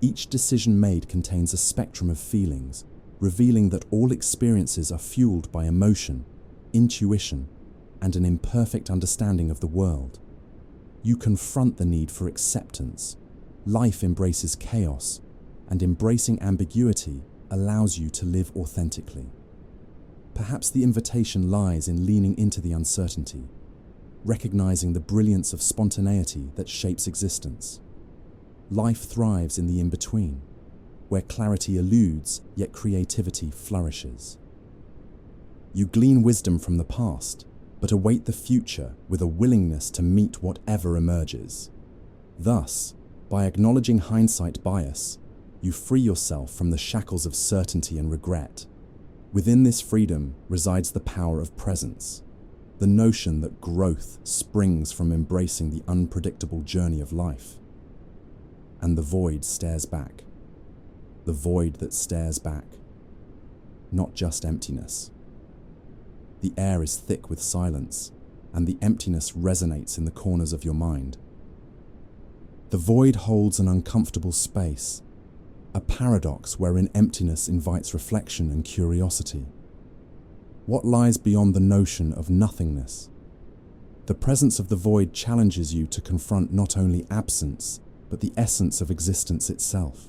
Each decision made contains a spectrum of feelings, revealing that all experiences are fueled by emotion, intuition, and an imperfect understanding of the world. You confront the need for acceptance. Life embraces chaos, and embracing ambiguity allows you to live authentically. Perhaps the invitation lies in leaning into the uncertainty, recognizing the brilliance of spontaneity that shapes existence. Life thrives in the in-between, where clarity eludes, yet creativity flourishes. You glean wisdom from the past, but await the future with a willingness to meet whatever emerges. Thus, by acknowledging hindsight bias, you free yourself from the shackles of certainty and regret. Within this freedom resides the power of presence, the notion that growth springs from embracing the unpredictable journey of life. And the void stares back. The void that stares back. Not just emptiness. The air is thick with silence, and the emptiness resonates in the corners of your mind. The void holds an uncomfortable space, a paradox wherein emptiness invites reflection and curiosity. What lies beyond the notion of nothingness? The presence of the void challenges you to confront not only absence, but the essence of existence itself.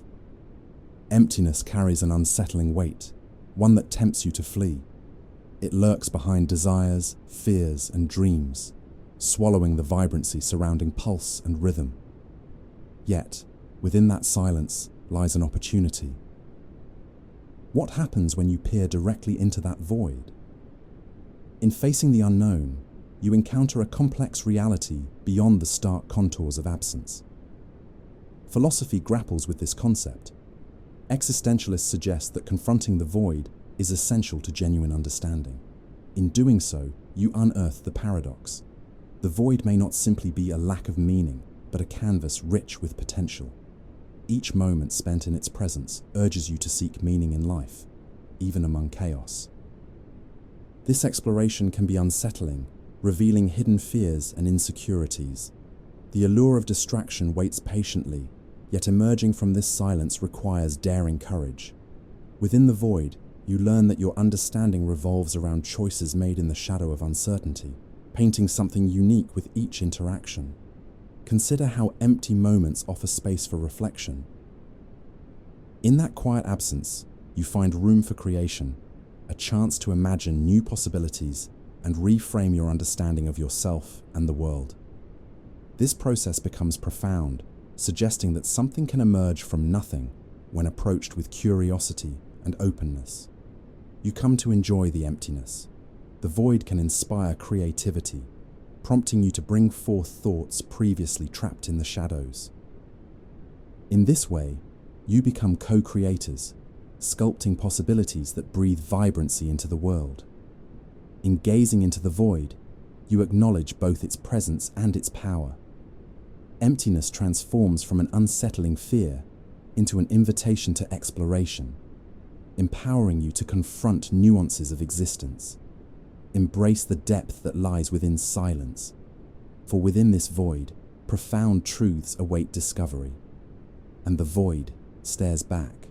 Emptiness carries an unsettling weight, one that tempts you to flee. It lurks behind desires, fears, and dreams, swallowing the vibrancy surrounding pulse and rhythm. Yet, within that silence lies an opportunity. What happens when you peer directly into that void? In facing the unknown, you encounter a complex reality beyond the stark contours of absence. Philosophy grapples with this concept. Existentialists suggest that confronting the void is essential to genuine understanding. In doing so, you unearth the paradox. The void may not simply be a lack of meaning, but a canvas rich with potential. Each moment spent in its presence urges you to seek meaning in life, even among chaos. This exploration can be unsettling, revealing hidden fears and insecurities. The allure of distraction waits patiently, yet emerging from this silence requires daring courage. Within the void, you learn that your understanding revolves around choices made in the shadow of uncertainty, painting something unique with each interaction. Consider how empty moments offer space for reflection. In that quiet absence, you find room for creation, a chance to imagine new possibilities and reframe your understanding of yourself and the world. This process becomes profound, suggesting that something can emerge from nothing when approached with curiosity and openness. You come to enjoy the emptiness. The void can inspire creativity, prompting you to bring forth thoughts previously trapped in the shadows. In this way, you become co-creators, sculpting possibilities that breathe vibrancy into the world. In gazing into the void, you acknowledge both its presence and its power. Emptiness transforms from an unsettling fear into an invitation to exploration, empowering you to confront nuances of existence. Embrace the depth that lies within silence, for within this void, profound truths await discovery, and the void stares back.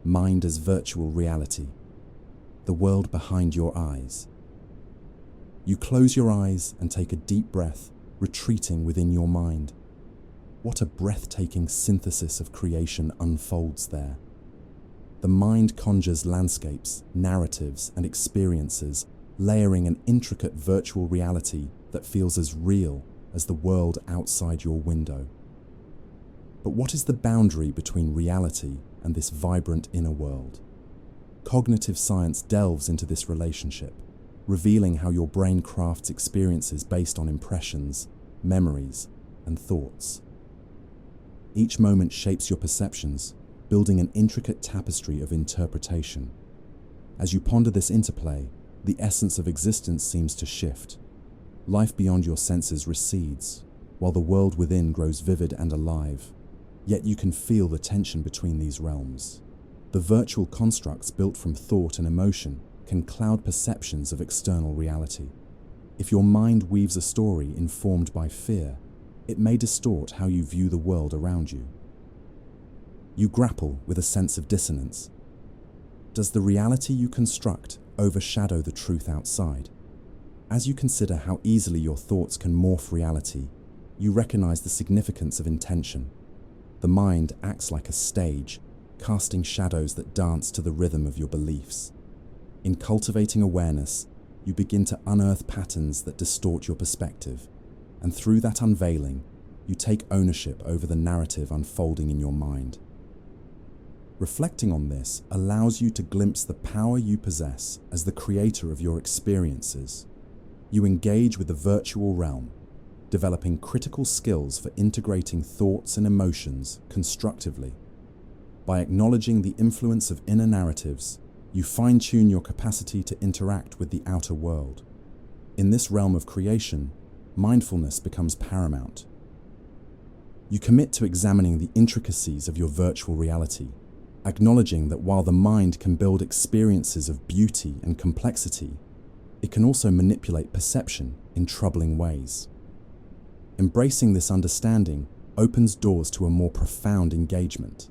Mind as virtual reality, the world behind your eyes. You close your eyes and take a deep breath, retreating within your mind. What a breathtaking synthesis of creation unfolds there. The mind conjures landscapes, narratives, and experiences, layering an intricate virtual reality that feels as real as the world outside your window. But what is the boundary between reality and this vibrant inner world? Cognitive science delves into this relationship, revealing how your brain crafts experiences based on impressions, memories, and thoughts. Each moment shapes your perceptions, building an intricate tapestry of interpretation. As you ponder this interplay, the essence of existence seems to shift. Life beyond your senses recedes, while the world within grows vivid and alive. Yet you can feel the tension between these realms. The virtual constructs built from thought and emotion can cloud perceptions of external reality. If your mind weaves a story informed by fear, it may distort how you view the world around you. You grapple with a sense of dissonance. Does the reality you construct overshadow the truth outside? As you consider how easily your thoughts can morph reality, you recognize the significance of intention. The mind acts like a stage, casting shadows that dance to the rhythm of your beliefs. In cultivating awareness, you begin to unearth patterns that distort your perspective, and through that unveiling, you take ownership over the narrative unfolding in your mind. Reflecting on this allows you to glimpse the power you possess as the creator of your experiences. You engage with the virtual realm, developing critical skills for integrating thoughts and emotions constructively. By acknowledging the influence of inner narratives, you fine-tune your capacity to interact with the outer world. In this realm of creation, mindfulness becomes paramount. You commit to examining the intricacies of your virtual reality, acknowledging that while the mind can build experiences of beauty and complexity, it can also manipulate perception in troubling ways. Embracing this understanding opens doors to a more profound engagement.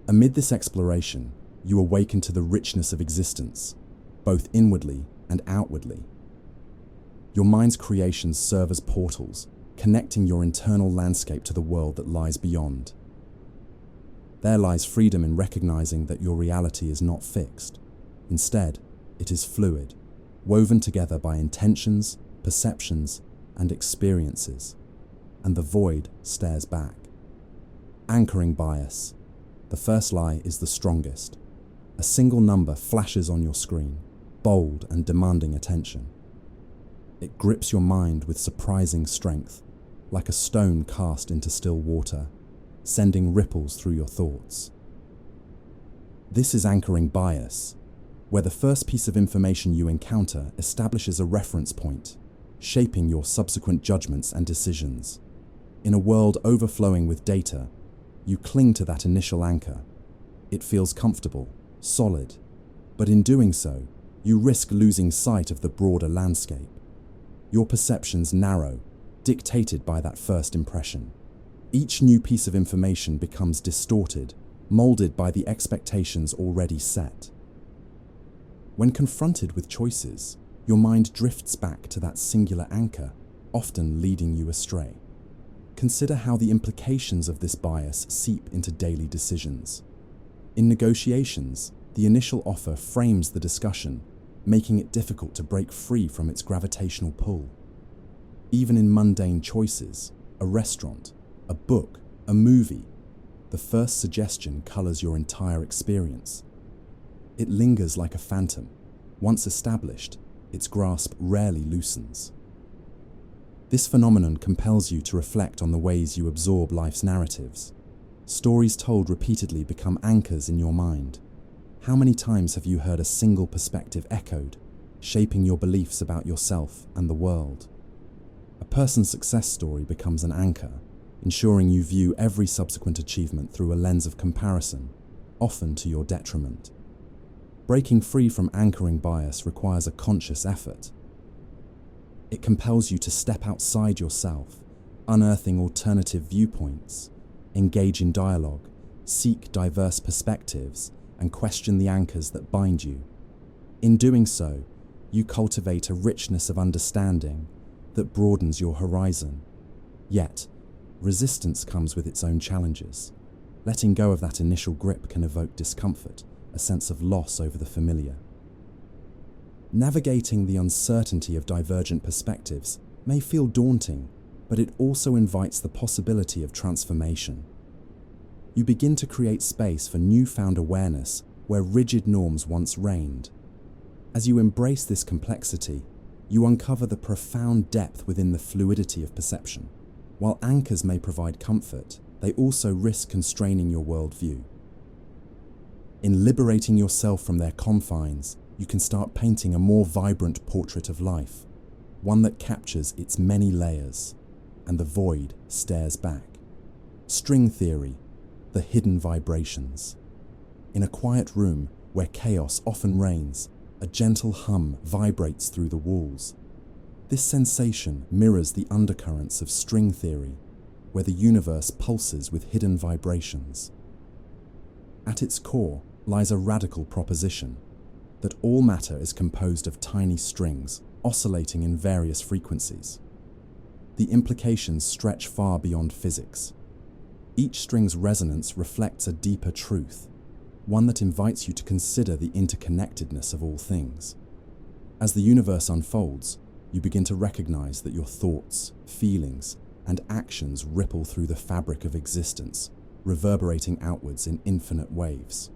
Amid this exploration, you awaken to the richness of existence, both inwardly and outwardly. Your mind's creations serve as portals, connecting your internal landscape to the world that lies beyond. There lies freedom in recognizing that your reality is not fixed. Instead, it is fluid, woven together by intentions, perceptions, and experiences, and the void stares back. Anchoring bias. The first lie is the strongest. A single number flashes on your screen, bold and demanding attention. It grips your mind with surprising strength, like a stone cast into still water, sending ripples through your thoughts. This is anchoring bias, where the first piece of information you encounter establishes a reference point, shaping your subsequent judgments and decisions. In a world overflowing with data, you cling to that initial anchor. It feels comfortable, solid, but in doing so, you risk losing sight of the broader landscape. Your perceptions narrow, dictated by that first impression. Each new piece of information becomes distorted, molded by the expectations already set. When confronted with choices, your mind drifts back to that singular anchor, often leading you astray. Consider how the implications of this bias seep into daily decisions. In negotiations, the initial offer frames the discussion, making it difficult to break free from its gravitational pull. Even in mundane choices, a restaurant, a book, a movie, the first suggestion colors your entire experience. It lingers like a phantom. Once established, its grasp rarely loosens. This phenomenon compels you to reflect on the ways you absorb life's narratives. Stories told repeatedly become anchors in your mind. How many times have you heard a single perspective echoed, shaping your beliefs about yourself and the world? A person's success story becomes an anchor, ensuring you view every subsequent achievement through a lens of comparison, often to your detriment. Breaking free from anchoring bias requires a conscious effort. It compels you to step outside yourself, unearthing alternative viewpoints, engage in dialogue, seek diverse perspectives, and question the anchors that bind you. In doing so, you cultivate a richness of understanding that broadens your horizon. Yet, resistance comes with its own challenges. Letting go of that initial grip can evoke discomfort, a sense of loss over the familiar. Navigating the uncertainty of divergent perspectives may feel daunting, but it also invites the possibility of transformation. You begin to create space for newfound awareness where rigid norms once reigned. As you embrace this complexity, you uncover the profound depth within the fluidity of perception. While anchors may provide comfort, they also risk constraining your worldview. In liberating yourself from their confines, you can start painting a more vibrant portrait of life, one that captures its many layers, and the void stares back. String theory, the hidden vibrations. In a quiet room where chaos often reigns, a gentle hum vibrates through the walls. This sensation mirrors the undercurrents of string theory, where the universe pulses with hidden vibrations. At its core lies a radical proposition that all matter is composed of tiny strings oscillating in various frequencies. The implications stretch far beyond physics. Each string's resonance reflects a deeper truth, one that invites you to consider the interconnectedness of all things. As the universe unfolds, you begin to recognize that your thoughts, feelings, and actions ripple through the fabric of existence, reverberating outwards in infinite waves.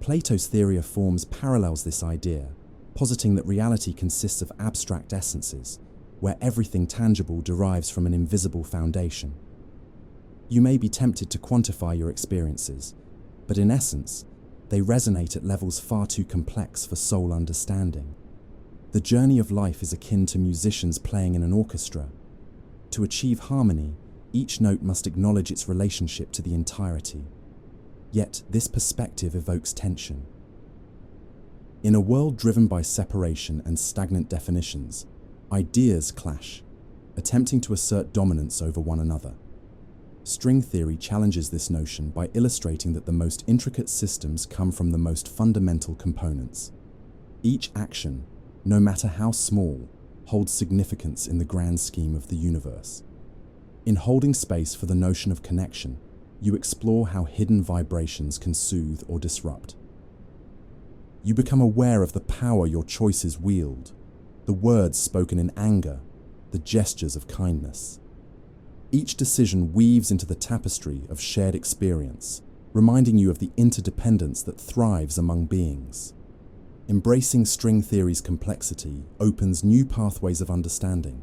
Plato's theory of forms parallels this idea, positing that reality consists of abstract essences, where everything tangible derives from an invisible foundation. You may be tempted to quantify your experiences, but in essence, they resonate at levels far too complex for soul understanding. The journey of life is akin to musicians playing in an orchestra. To achieve harmony, each note must acknowledge its relationship to the entirety. Yet, this perspective evokes tension. In a world driven by separation and stagnant definitions, ideas clash, attempting to assert dominance over one another. String theory challenges this notion by illustrating that the most intricate systems come from the most fundamental components. Each action, no matter how small, holds significance in the grand scheme of the universe. In holding space for the notion of connection, you explore how hidden vibrations can soothe or disrupt. You become aware of the power your choices wield, the words spoken in anger, the gestures of kindness. Each decision weaves into the tapestry of shared experience, reminding you of the interdependence that thrives among beings. Embracing string theory's complexity opens new pathways of understanding.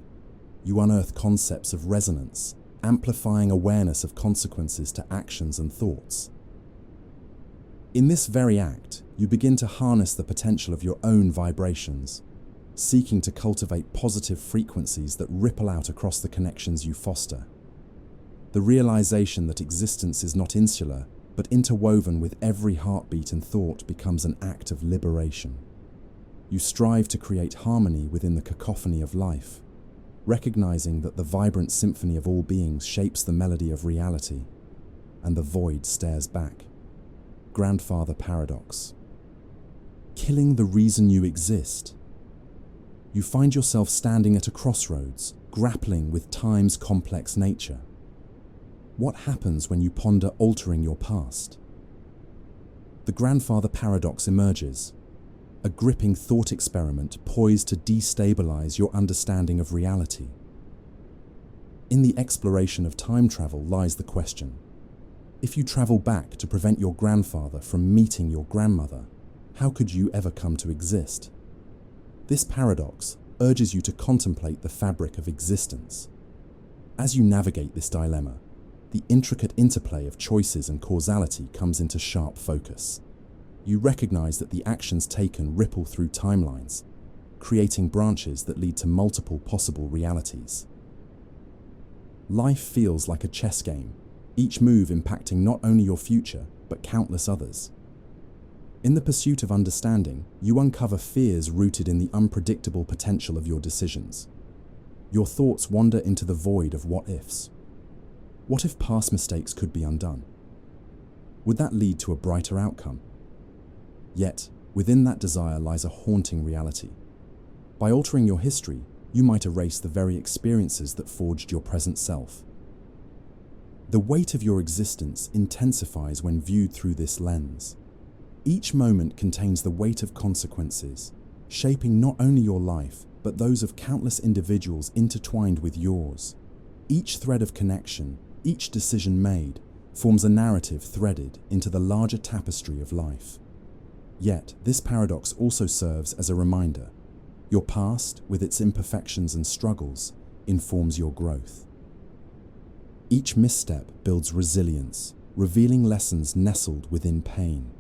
You unearth concepts of resonance, amplifying awareness of consequences to actions and thoughts. In this very act, you begin to harness the potential of your own vibrations, seeking to cultivate positive frequencies that ripple out across the connections you foster. The realization that existence is not insular, but interwoven with every heartbeat and thought becomes an act of liberation. You strive to create harmony within the cacophony of life, recognizing that the vibrant symphony of all beings shapes the melody of reality, and the void stares back. Grandfather paradox. Killing the reason you exist. You find yourself standing at a crossroads, grappling with time's complex nature. What happens when you ponder altering your past? The grandfather paradox emerges, a gripping thought experiment poised to destabilize your understanding of reality. In the exploration of time travel lies the question: if you travel back to prevent your grandfather from meeting your grandmother, how could you ever come to exist? This paradox urges you to contemplate the fabric of existence. As you navigate this dilemma, the intricate interplay of choices and causality comes into sharp focus. You recognize that the actions taken ripple through timelines, creating branches that lead to multiple possible realities. Life feels like a chess game, each move impacting not only your future, but countless others. In the pursuit of understanding, you uncover fears rooted in the unpredictable potential of your decisions. Your thoughts wander into the void of what-ifs. What if past mistakes could be undone? Would that lead to a brighter outcome? Yet, within that desire lies a haunting reality. By altering your history, you might erase the very experiences that forged your present self. The weight of your existence intensifies when viewed through this lens. Each moment contains the weight of consequences, shaping not only your life, but those of countless individuals intertwined with yours. Each thread of connection, each decision made, forms a narrative threaded into the larger tapestry of life. Yet, this paradox also serves as a reminder. Your past, with its imperfections and struggles, informs your growth. Each misstep builds resilience, revealing lessons nestled within pain.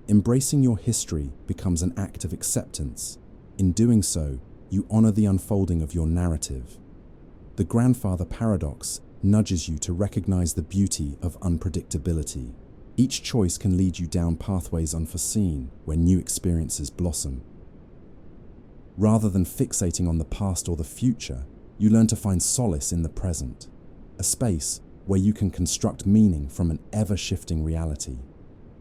Embracing your history becomes an act of acceptance. In doing so, you honor the unfolding of your narrative. The grandfather paradox nudges you to recognize the beauty of unpredictability. Each choice can lead you down pathways unforeseen where new experiences blossom. Rather than fixating on the past or the future, you learn to find solace in the present, a space where you can construct meaning from an ever-shifting reality.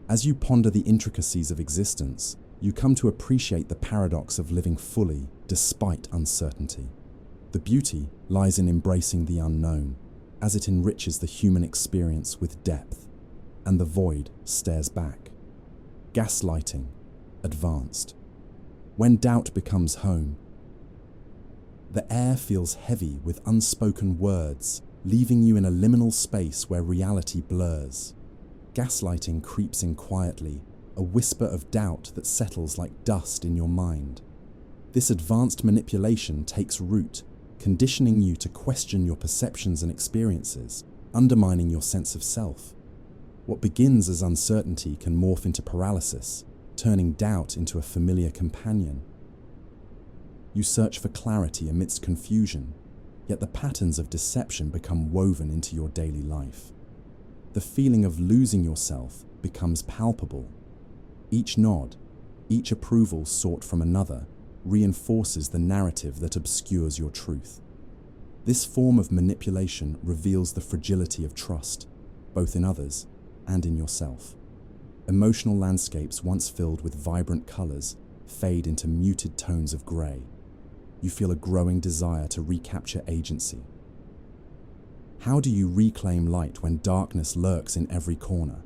As you ponder the intricacies of existence, you come to appreciate the paradox of living fully despite uncertainty. The beauty lies in embracing the unknown. as it enriches the human experience with depth, and the void stares back. Gaslighting, advanced. When doubt becomes home, the air feels heavy with unspoken words, leaving you in a liminal space where reality blurs. Gaslighting creeps in quietly, a whisper of doubt that settles like dust in your mind. This advanced manipulation takes root, conditioning you to question your perceptions and experiences, undermining your sense of self. What begins as uncertainty can morph into paralysis, turning doubt into a familiar companion. You search for clarity amidst confusion, yet the patterns of deception become woven into your daily life. The feeling of losing yourself becomes palpable. Each nod, each approval sought from another, reinforces the narrative that obscures your truth. This form of manipulation reveals the fragility of trust, both in others and in yourself. Emotional landscapes once filled with vibrant colors fade into muted tones of gray. You feel a growing desire to recapture agency. How do you reclaim light when darkness lurks in every corner?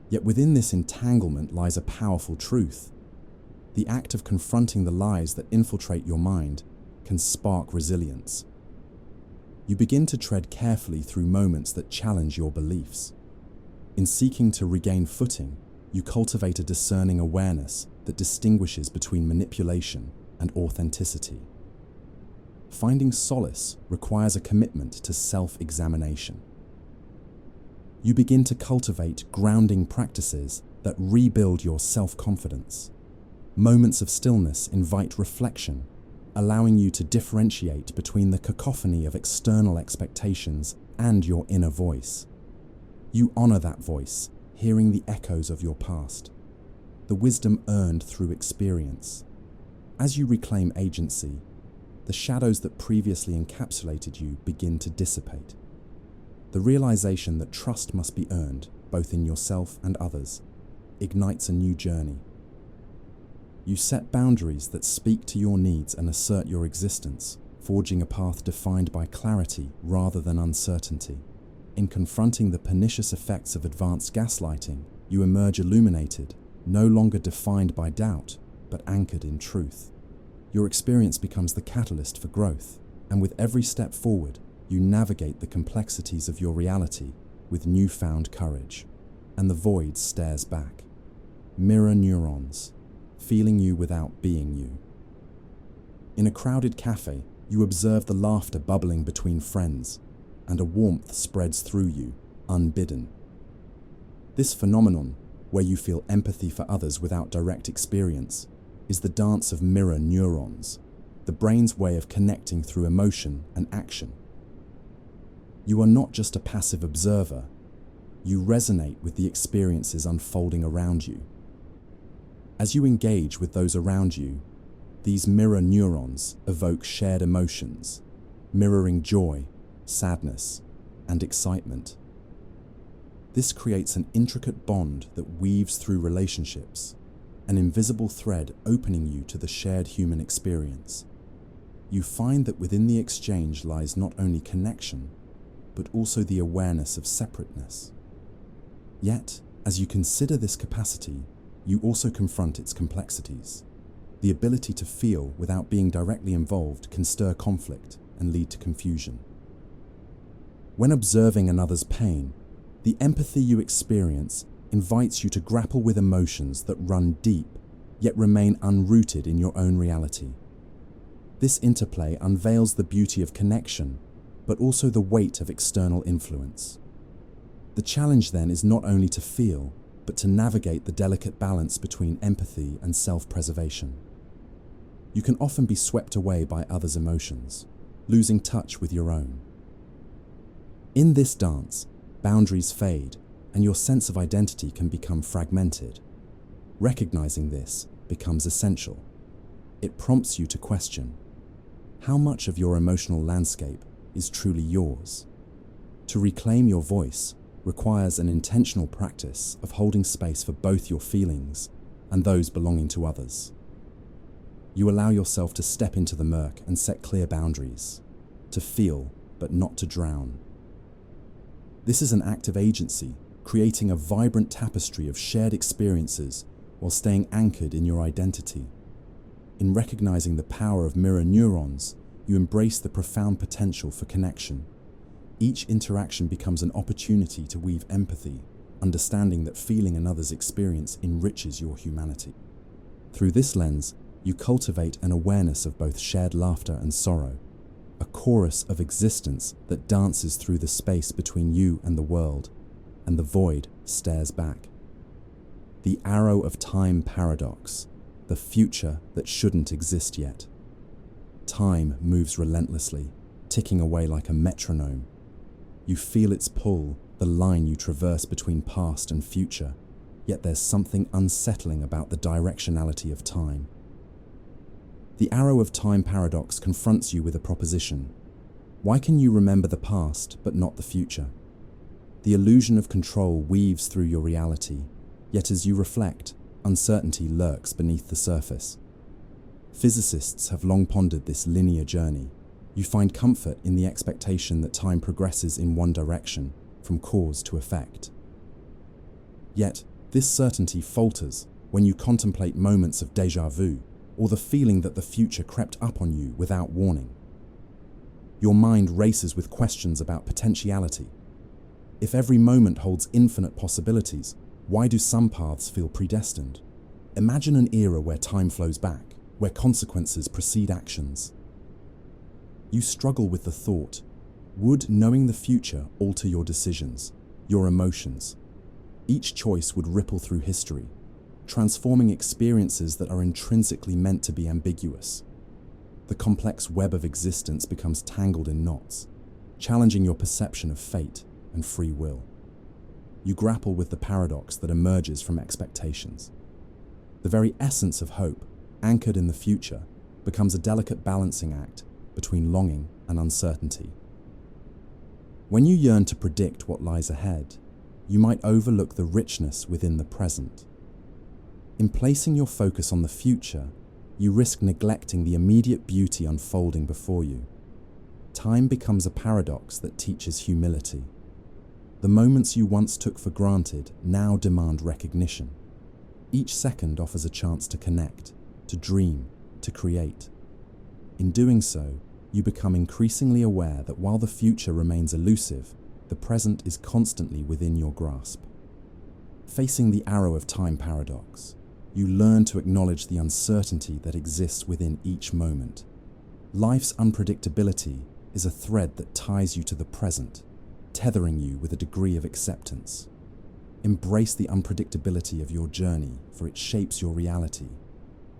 Yet within this entanglement lies a powerful truth. The act of confronting the lies that infiltrate your mind can spark resilience. You begin to tread carefully through moments that challenge your beliefs. In seeking to regain footing, you cultivate a discerning awareness that distinguishes between manipulation and authenticity. Finding solace requires a commitment to self-examination. You begin to cultivate grounding practices that rebuild your self-confidence. Moments of stillness invite reflection, allowing you to differentiate between the cacophony of external expectations and your inner voice. You honor that voice, hearing the echoes of your past, the wisdom earned through experience. As you reclaim agency, the shadows that previously encapsulated you begin to dissipate. The realization that trust must be earned, both in yourself and others, ignites a new journey. You set boundaries that speak to your needs and assert your existence, forging a path defined by clarity rather than uncertainty. In confronting the pernicious effects of advanced gaslighting, you emerge illuminated, no longer defined by doubt, but anchored in truth. Your experience becomes the catalyst for growth, and with every step forward, you navigate the complexities of your reality with newfound courage. And the void stares back. Mirror neurons, feeling you without being you. In a crowded cafe, you observe the laughter bubbling between friends, and a warmth spreads through you, unbidden. This phenomenon, where you feel empathy for others without direct experience, is the dance of mirror neurons, the brain's way of connecting through emotion and action. You are not just a passive observer, you resonate with the experiences unfolding around you. As you engage with those around you, these mirror neurons evoke shared emotions, mirroring joy, sadness, and excitement. This creates an intricate bond that weaves through relationships, an invisible thread opening you to the shared human experience. You find that within the exchange lies not only connection, but also the awareness of separateness. Yet, as you consider this capacity, you also confront its complexities. The ability to feel without being directly involved can stir conflict and lead to confusion. When observing another's pain, the empathy you experience invites you to grapple with emotions that run deep, yet remain unrooted in your own reality. This interplay unveils the beauty of connection, but also the weight of external influence. The challenge then is not only to feel, but to navigate the delicate balance between empathy and self-preservation. You can often be swept away by others' emotions, losing touch with your own. In this dance, boundaries fade, and your sense of identity can become fragmented. Recognizing this becomes essential. It prompts you to question, how much of your emotional landscape is truly yours? To reclaim your voice requires an intentional practice of holding space for both your feelings and those belonging to others. You allow yourself to step into the murk and set clear boundaries, to feel but not to drown. This is an act of agency, creating a vibrant tapestry of shared experiences while staying anchored in your identity. In recognizing the power of mirror neurons, you embrace the profound potential for connection. Each interaction becomes an opportunity to weave empathy, understanding that feeling another's experience enriches your humanity. Through this lens, you cultivate an awareness of both shared laughter and sorrow, a chorus of existence that dances through the space between you and the world, and the void stares back. The arrow of time paradox, the future that shouldn't exist yet. Time moves relentlessly, ticking away like a metronome. You feel its pull, the line you traverse between past and future, yet there's something unsettling about the directionality of time. The arrow of time paradox confronts you with a proposition. Why can you remember the past but not the future? The illusion of control weaves through your reality, yet as you reflect, uncertainty lurks beneath the surface. Physicists have long pondered this linear journey. You find comfort in the expectation that time progresses in one direction, from cause to effect. Yet, this certainty falters when you contemplate moments of déjà vu, or the feeling that the future crept up on you without warning. Your mind races with questions about potentiality. If every moment holds infinite possibilities, why do some paths feel predestined? Imagine an era where time flows back, where consequences precede actions. You struggle with the thought, would knowing the future alter your decisions, your emotions? Each choice would ripple through history, transforming experiences that are intrinsically meant to be ambiguous. The complex web of existence becomes tangled in knots, challenging your perception of fate and free will. You grapple with the paradox that emerges from expectations. The very essence of hope, anchored in the future, becomes a delicate balancing act between longing and uncertainty. When you yearn to predict what lies ahead, you might overlook the richness within the present. In placing your focus on the future, you risk neglecting the immediate beauty unfolding before you. Time becomes a paradox that teaches humility. The moments you once took for granted now demand recognition. Each second offers a chance to connect, to dream, to create. In doing so, you become increasingly aware that while the future remains elusive, the present is constantly within your grasp. Facing the arrow of time paradox, you learn to acknowledge the uncertainty that exists within each moment. Life's unpredictability is a thread that ties you to the present, tethering you with a degree of acceptance. Embrace the unpredictability of your journey, for it shapes your reality.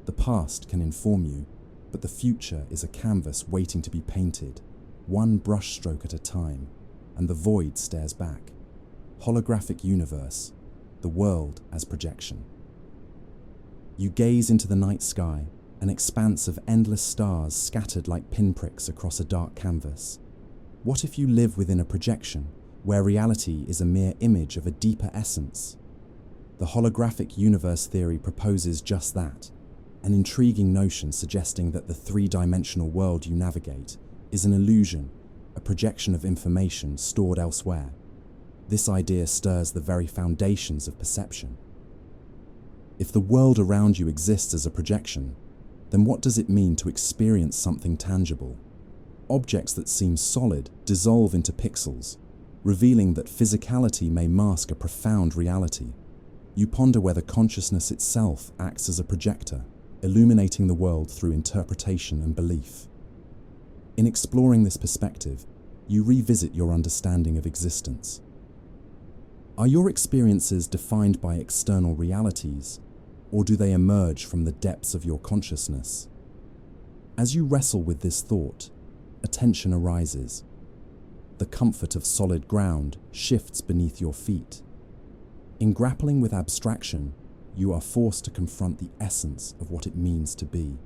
The past can inform you, but the future is a canvas waiting to be painted, one brushstroke at a time, and the void stares back. Holographic universe, the world as projection. You gaze into the night sky, an expanse of endless stars scattered like pinpricks across a dark canvas. What if you live within a projection, where reality is a mere image of a deeper essence? The holographic universe theory proposes just that, an intriguing notion suggesting that the three-dimensional world you navigate is an illusion, a projection of information stored elsewhere. This idea stirs the very foundations of perception. If the world around you exists as a projection, then what does it mean to experience something tangible? Objects that seem solid dissolve into pixels, revealing that physicality may mask a profound reality. You ponder whether consciousness itself acts as a projector, illuminating the world through interpretation and belief. In exploring this perspective, you revisit your understanding of existence. Are your experiences defined by external realities, or do they emerge from the depths of your consciousness? As you wrestle with this thought, a tension arises. The comfort of solid ground shifts beneath your feet. In grappling with abstraction, you are forced to confront the essence of what it means to be.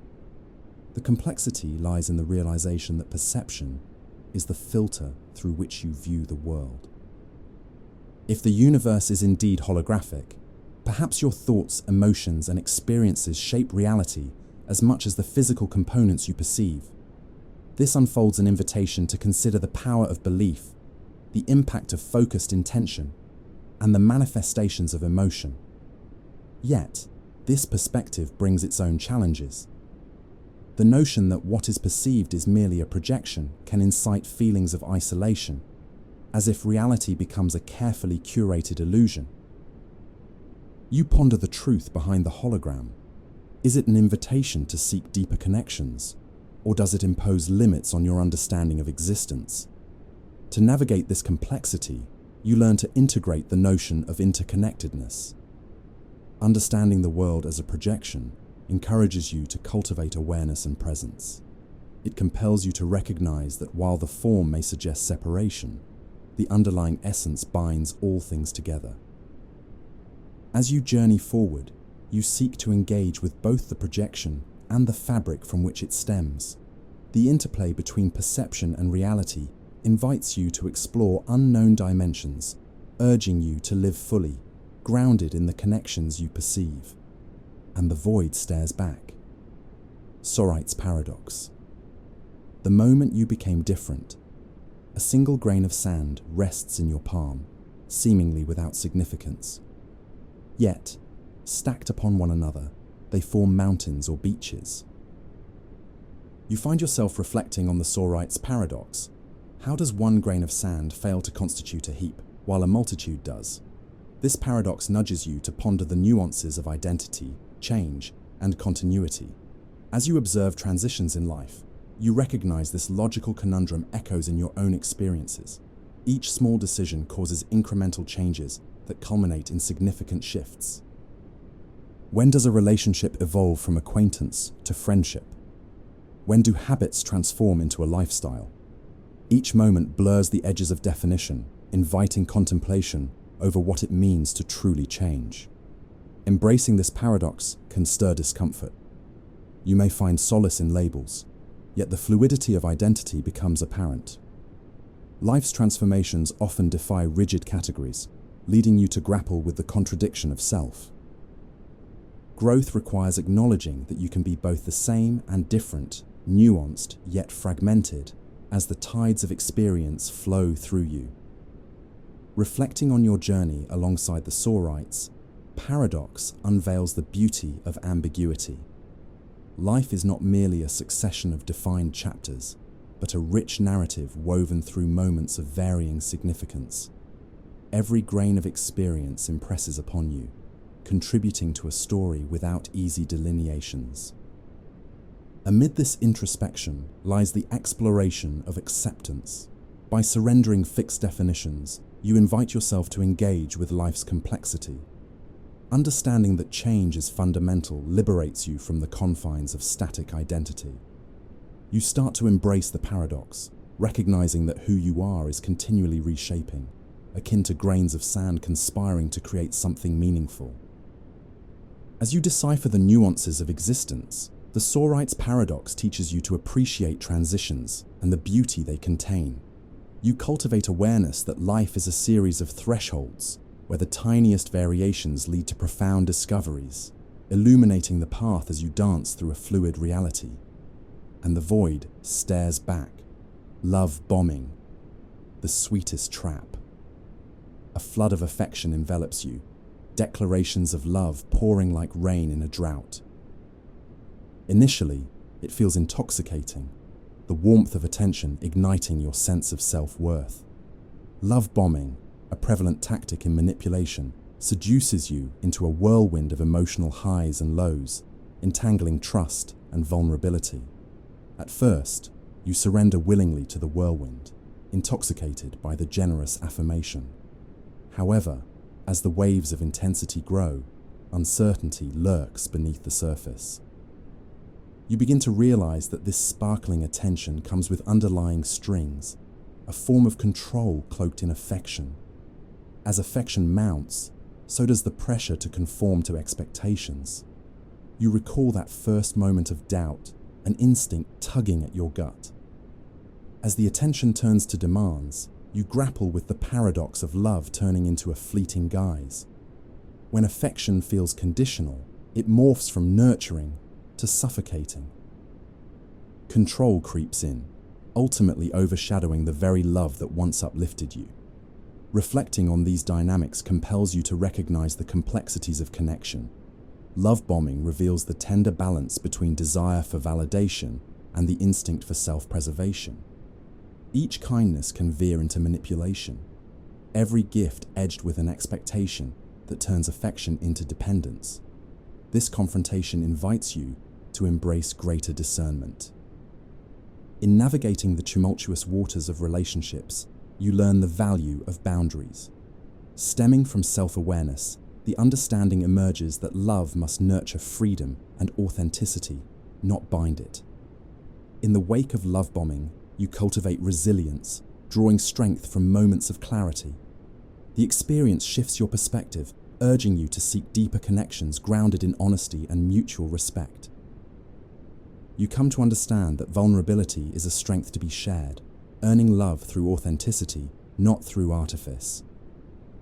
The complexity lies in the realization that perception is the filter through which you view the world. If the universe is indeed holographic, perhaps your thoughts, emotions, and experiences shape reality as much as the physical components you perceive. This unfolds an invitation to consider the power of belief, the impact of focused intention, and the manifestations of emotion. Yet, this perspective brings its own challenges. The notion that what is perceived is merely a projection can incite feelings of isolation, as if reality becomes a carefully curated illusion. You ponder the truth behind the hologram. Is it an invitation to seek deeper connections, or does it impose limits on your understanding of existence? To navigate this complexity, you learn to integrate the notion of interconnectedness. Understanding the world as a projection encourages you to cultivate awareness and presence. It compels you to recognize that while the form may suggest separation, the underlying essence binds all things together. As you journey forward, you seek to engage with both the projection and the fabric from which it stems. The interplay between perception and reality invites you to explore unknown dimensions, urging you to live fully, grounded in the connections you perceive. And the void stares back. Sorite's paradox. The moment you became different, a single grain of sand rests in your palm, seemingly without significance. Yet, stacked upon one another, they form mountains or beaches. You find yourself reflecting on the Sorite's paradox. How does one grain of sand fail to constitute a heap, while a multitude does? This paradox nudges you to ponder the nuances of identity, change, and continuity. As you observe transitions in life, you recognize this logical conundrum echoes in your own experiences. Each small decision causes incremental changes that culminate in significant shifts. When does a relationship evolve from acquaintance to friendship? When do habits transform into a lifestyle? Each moment blurs the edges of definition, inviting contemplation over what it means to truly change. Embracing this paradox can stir discomfort. You may find solace in labels, yet the fluidity of identity becomes apparent. Life's transformations often defy rigid categories, leading you to grapple with the contradiction of self. Growth requires acknowledging that you can be both the same and different, nuanced yet fragmented, as the tides of experience flow through you. Reflecting on your journey alongside the Sorite's paradox unveils the beauty of ambiguity. Life is not merely a succession of defined chapters, but a rich narrative woven through moments of varying significance. Every grain of experience impresses upon you, contributing to a story without easy delineations. Amid this introspection lies the exploration of acceptance. By surrendering fixed definitions, you invite yourself to engage with life's complexity. Understanding that change is fundamental liberates you from the confines of static identity. You start to embrace the paradox, recognizing that who you are is continually reshaping, akin to grains of sand conspiring to create something meaningful. As you decipher the nuances of existence, the Sorite's paradox teaches you to appreciate transitions and the beauty they contain. You cultivate awareness that life is a series of thresholds, where the tiniest variations lead to profound discoveries, illuminating the path as you dance through a fluid reality. And the void stares back, love bombing, the sweetest trap. A flood of affection envelops you, declarations of love pouring like rain in a drought. Initially, it feels intoxicating, the warmth of attention igniting your sense of self-worth. Love bombing, a prevalent tactic in manipulation, seduces you into a whirlwind of emotional highs and lows, entangling trust and vulnerability. At first, you surrender willingly to the whirlwind, intoxicated by the generous affirmation. However, as the waves of intensity grow, uncertainty lurks beneath the surface. You begin to realize that this sparkling attention comes with underlying strings, a form of control cloaked in affection. As affection mounts, so does the pressure to conform to expectations. You recall that first moment of doubt, an instinct tugging at your gut. As the attention turns to demands, you grapple with the paradox of love turning into a fleeting guise. When affection feels conditional, it morphs from nurturing to suffocating. Control creeps in, ultimately overshadowing the very love that once uplifted you. Reflecting on these dynamics compels you to recognize the complexities of connection. Love bombing reveals the tender balance between desire for validation and the instinct for self-preservation. Each kindness can veer into manipulation, every gift edged with an expectation that turns affection into dependence. This confrontation invites you to embrace greater discernment. In navigating the tumultuous waters of relationships, you learn the value of boundaries. Stemming from self-awareness, the understanding emerges that love must nurture freedom and authenticity, not bind it. In the wake of love bombing, you cultivate resilience, drawing strength from moments of clarity. The experience shifts your perspective, urging you to seek deeper connections grounded in honesty and mutual respect. You come to understand that vulnerability is a strength to be shared, earning love through authenticity, not through artifice.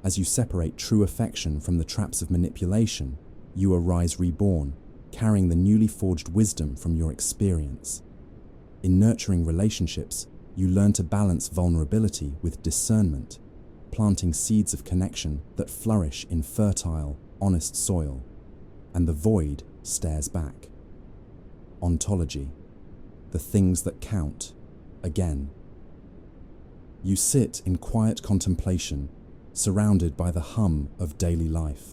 As you separate true affection from the traps of manipulation, you arise reborn, carrying the newly forged wisdom from your experience. In nurturing relationships, you learn to balance vulnerability with discernment, planting seeds of connection that flourish in fertile, honest soil. And the void stares back. Ontology. The things that count. Again. You sit in quiet contemplation, surrounded by the hum of daily life.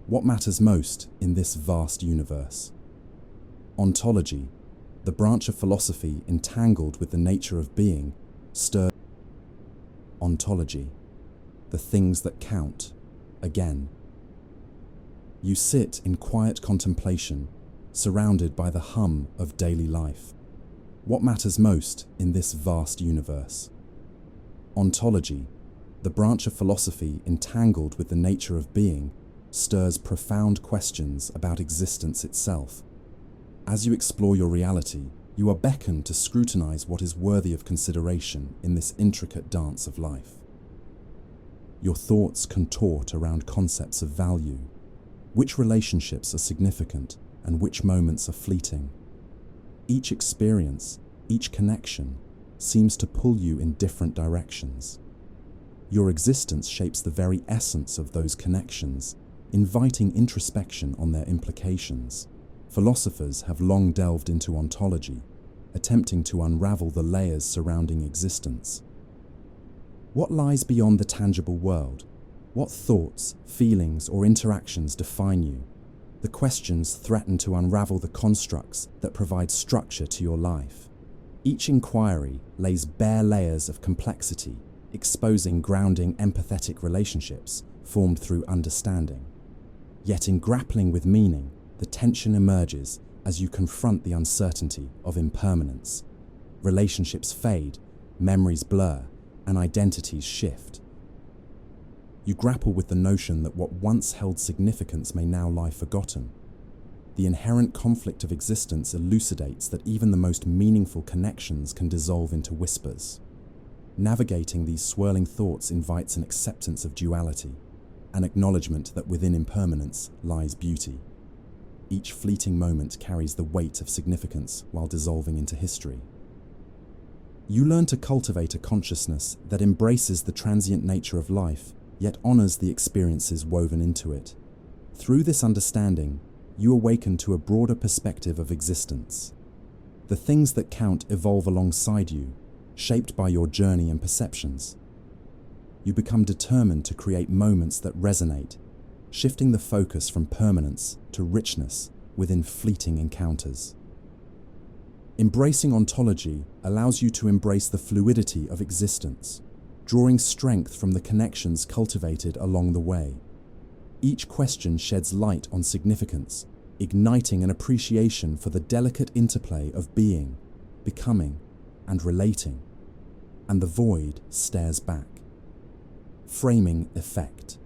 What matters most in this vast universe? Ontology, the branch of philosophy entangled with the nature of being, stirs. Ontology, the things that count. Again. You sit in quiet contemplation, surrounded by the hum of daily life. What matters most in this vast universe? Ontology, the branch of philosophy entangled with the nature of being, stirs profound questions about existence itself. As you explore your reality, you are beckoned to scrutinize what is worthy of consideration in this intricate dance of life. Your thoughts contort around concepts of value. Which relationships are significant and which moments are fleeting? Each experience, each connection, seems to pull you in different directions. Your existence shapes the very essence of those connections, inviting introspection on their implications. Philosophers have long delved into ontology, attempting to unravel the layers surrounding existence. What lies beyond the tangible world? What thoughts, feelings, or interactions define you? The questions threaten to unravel the constructs that provide structure to your life. Each inquiry lays bare layers of complexity, exposing grounding empathetic relationships formed through understanding. Yet in grappling with meaning, the tension emerges as you confront the uncertainty of impermanence. Relationships fade, memories blur, and identities shift. You grapple with the notion that what once held significance may now lie forgotten. The inherent conflict of existence elucidates that even the most meaningful connections can dissolve into whispers. Navigating these swirling thoughts invites an acceptance of duality, an acknowledgement that within impermanence lies beauty. Each fleeting moment carries the weight of significance while dissolving into history. You learn to cultivate a consciousness that embraces the transient nature of life, yet honors the experiences woven into it. Through this understanding, you awaken to a broader perspective of existence. The things that count evolve alongside you, shaped by your journey and perceptions. You become determined to create moments that resonate, shifting the focus from permanence to richness within fleeting encounters. Embracing ontology allows you to embrace the fluidity of existence, drawing strength from the connections cultivated along the way. Each question sheds light on significance, igniting an appreciation for the delicate interplay of being, becoming, and relating. And the void stares back. Framing effect.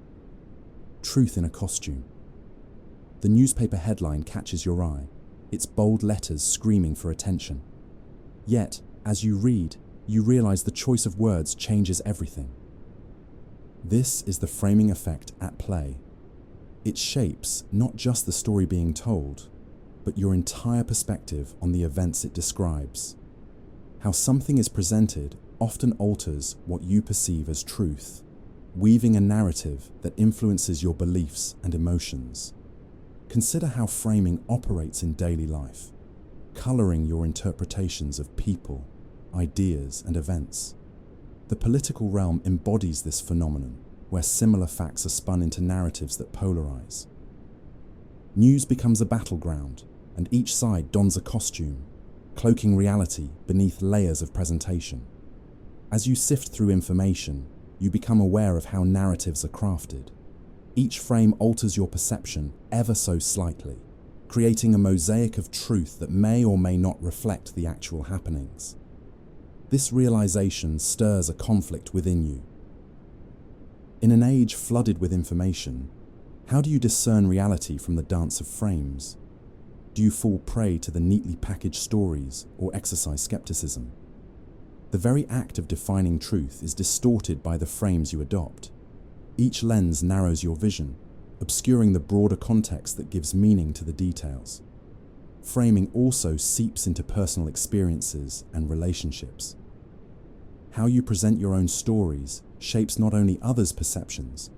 Truth in a costume. The newspaper headline catches your eye, its bold letters screaming for attention. Yet, as you read, you realize the choice of words changes everything. This is the framing effect at play. It shapes not just the story being told, but your entire perspective on the events it describes. How something is presented often alters what you perceive as truth. weaving a narrative that influences your beliefs and emotions. Consider how framing operates in daily life, coloring your interpretations of people, ideas, and events. The political realm embodies this phenomenon, where similar facts are spun into narratives that polarize. News becomes a battleground, and each side dons a costume, cloaking reality beneath layers of presentation. As you sift through information, you become aware of how narratives are crafted. Each frame alters your perception ever so slightly, creating a mosaic of truth that may or may not reflect the actual happenings. This realization stirs a conflict within you. In an age flooded with information, how do you discern reality from the dance of frames? Do you fall prey to the neatly packaged stories or exercise skepticism? The very act of defining truth is distorted by the frames you adopt. Each lens narrows your vision, obscuring the broader context that gives meaning to the details. Framing also seeps into personal experiences and relationships. How you present your own stories shapes not only others' perceptions,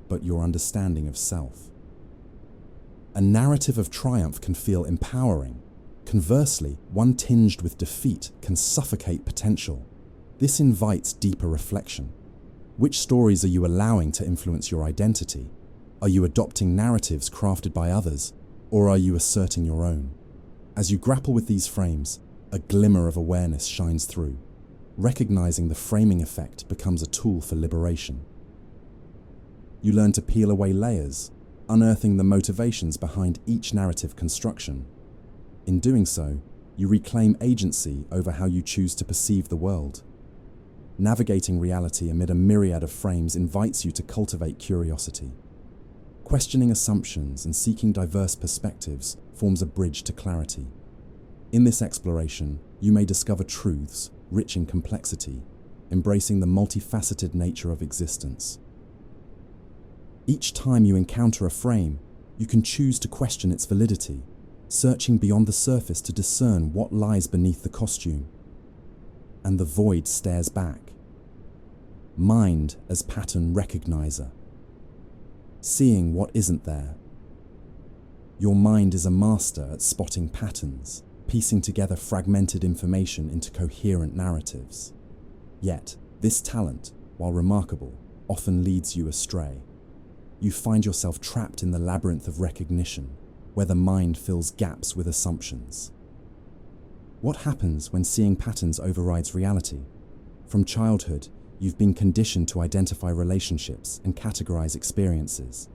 but your understanding of self. A narrative of triumph can feel empowering. Conversely, one tinged with defeat can suffocate potential. This invites deeper reflection. Which stories are you allowing to influence your identity? Are you adopting narratives crafted by others, or are you asserting your own? As you grapple with these frames, a glimmer of awareness shines through. Recognizing the framing effect becomes a tool for liberation. You learn to peel away layers, unearthing the motivations behind each narrative construction. In doing so, you reclaim agency over how you choose to perceive the world. Navigating reality amid a myriad of frames invites you to cultivate curiosity. Questioning assumptions and seeking diverse perspectives forms a bridge to clarity. In this exploration, you may discover truths rich in complexity, embracing the multifaceted nature of existence. Each time you encounter a frame, you can choose to question its validity, searching beyond the surface to discern what lies beneath the costume. And the void stares back. Mind as pattern recognizer. Seeing what isn't there. Your mind is a master at spotting patterns, piecing together fragmented information into coherent narratives. Yet, this talent, while remarkable, often leads you astray. You find yourself trapped in the labyrinth of recognition, where the mind fills gaps with assumptions. What happens when seeing patterns overrides reality? From childhood, you've been conditioned to identify relationships and categorize experiences.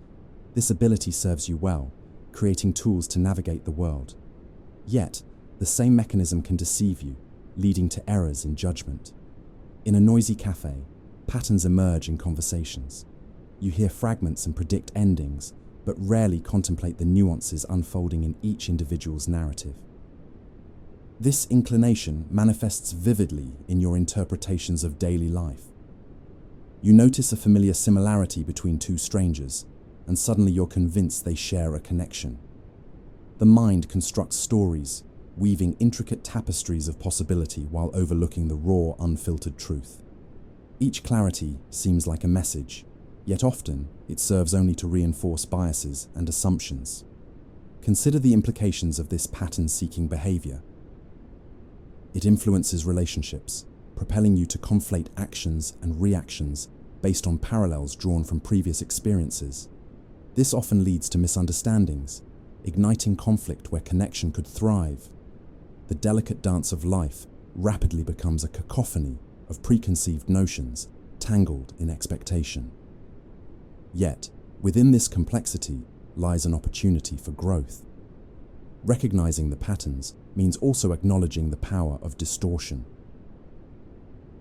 This ability serves you well, creating tools to navigate the world. Yet, the same mechanism can deceive you, leading to errors in judgment. In a noisy cafe, patterns emerge in conversations. You hear fragments and predict endings, but rarely contemplate the nuances unfolding in each individual's narrative. This inclination manifests vividly in your interpretations of daily life. You notice a familiar similarity between two strangers, and suddenly you're convinced they share a connection. The mind constructs stories, weaving intricate tapestries of possibility while overlooking the raw, unfiltered truth. Each clarity seems like a message, yet often it serves only to reinforce biases and assumptions. Consider the implications of this pattern-seeking behavior. It influences relationships, propelling you to conflate actions and reactions based on parallels drawn from previous experiences. This often leads to misunderstandings, igniting conflict where connection could thrive. The delicate dance of life rapidly becomes a cacophony of preconceived notions, tangled in expectation. Yet, within this complexity lies an opportunity for growth. Recognizing the patterns means also acknowledging the power of distortion.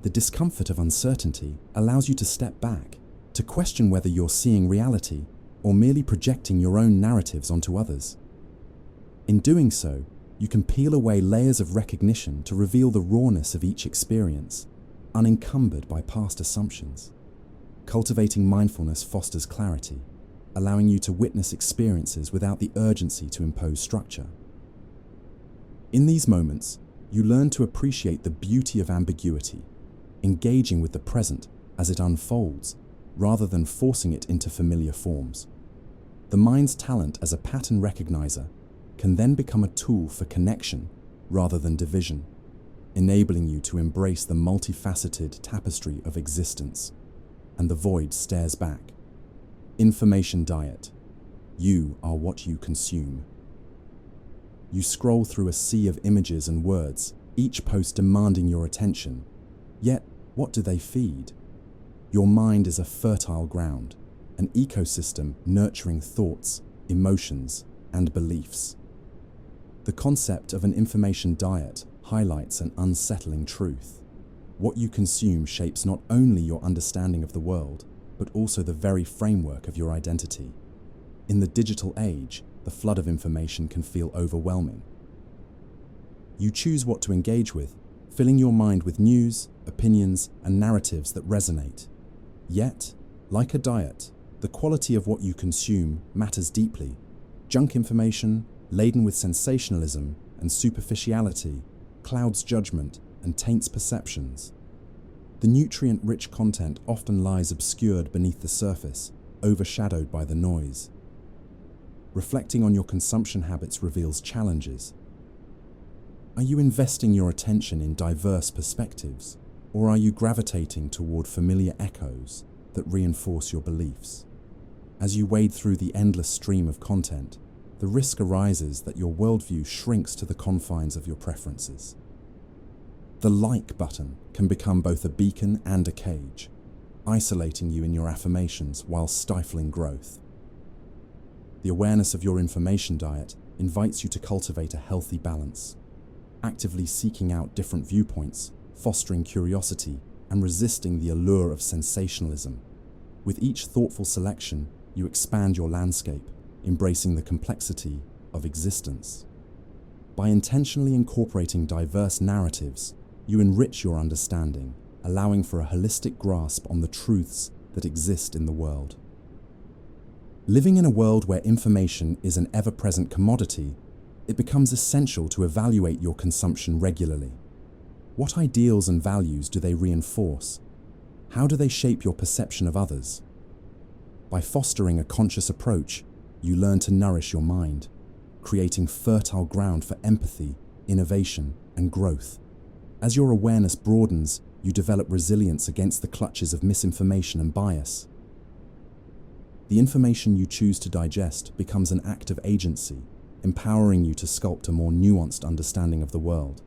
The discomfort of uncertainty allows you to step back, to question whether you're seeing reality or merely projecting your own narratives onto others. In doing so, you can peel away layers of recognition to reveal the rawness of each experience, unencumbered by past assumptions. Cultivating mindfulness fosters clarity, allowing you to witness experiences without the urgency to impose structure. In these moments, you learn to appreciate the beauty of ambiguity, engaging with the present as it unfolds, rather than forcing it into familiar forms. The mind's talent as a pattern recognizer can then become a tool for connection rather than division, enabling you to embrace the multifaceted tapestry of existence. And the void stares back. Information diet. You are what you consume. You scroll through a sea of images and words, each post demanding your attention. Yet, what do they feed? Your mind is a fertile ground, an ecosystem nurturing thoughts, emotions, and beliefs. The concept of an information diet highlights an unsettling truth. What you consume shapes not only your understanding of the world, but also the very framework of your identity. In the digital age, the flood of information can feel overwhelming. You choose what to engage with, filling your mind with news, opinions, and narratives that resonate. Yet, like a diet, the quality of what you consume matters deeply. Junk information, laden with sensationalism and superficiality, clouds judgment and taints perceptions. The nutrient-rich content often lies obscured beneath the surface, overshadowed by the noise. Reflecting on your consumption habits reveals challenges. Are you investing your attention in diverse perspectives, or are you gravitating toward familiar echoes that reinforce your beliefs? As you wade through the endless stream of content, the risk arises that your worldview shrinks to the confines of your preferences. The like button can become both a beacon and a cage, isolating you in your affirmations while stifling growth. The awareness of your information diet invites you to cultivate a healthy balance, actively seeking out different viewpoints, fostering curiosity, and resisting the allure of sensationalism. With each thoughtful selection, you expand your landscape, embracing the complexity of existence. By intentionally incorporating diverse narratives, you enrich your understanding, allowing for a holistic grasp on the truths that exist in the world. Living in a world where information is an ever-present commodity, it becomes essential to evaluate your consumption regularly. What ideals and values do they reinforce? How do they shape your perception of others? By fostering a conscious approach, you learn to nourish your mind, creating fertile ground for empathy, innovation, and growth. As your awareness broadens, you develop resilience against the clutches of misinformation and bias. The information you choose to digest becomes an act of agency, empowering you to sculpt a more nuanced understanding of the world.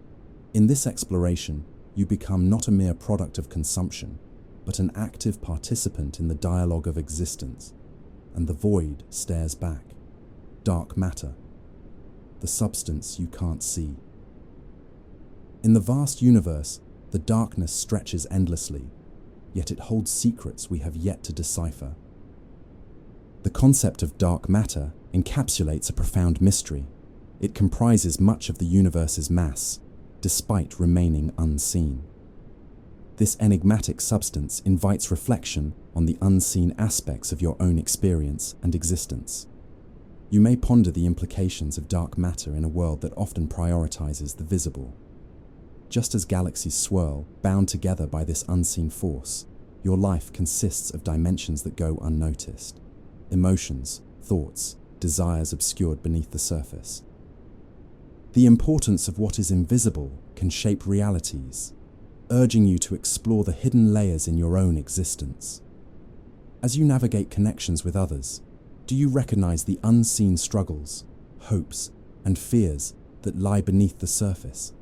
In this exploration, you become not a mere product of consumption, but an active participant in the dialogue of existence. And the void stares back. Dark matter, the substance you can't see. In the vast universe, the darkness stretches endlessly, yet it holds secrets we have yet to decipher. The concept of dark matter encapsulates a profound mystery. It comprises much of the universe's mass, despite remaining unseen. This enigmatic substance invites reflection on the unseen aspects of your own experience and existence. You may ponder the implications of dark matter in a world that often prioritizes the visible. Just as galaxies swirl, bound together by this unseen force, your life consists of dimensions that go unnoticed. Emotions, thoughts, desires obscured beneath the surface. The importance of what is invisible can shape realities, urging you to explore the hidden layers in your own existence. As you navigate connections with others, do you recognize the unseen struggles, hopes, and fears that lie beneath the surface?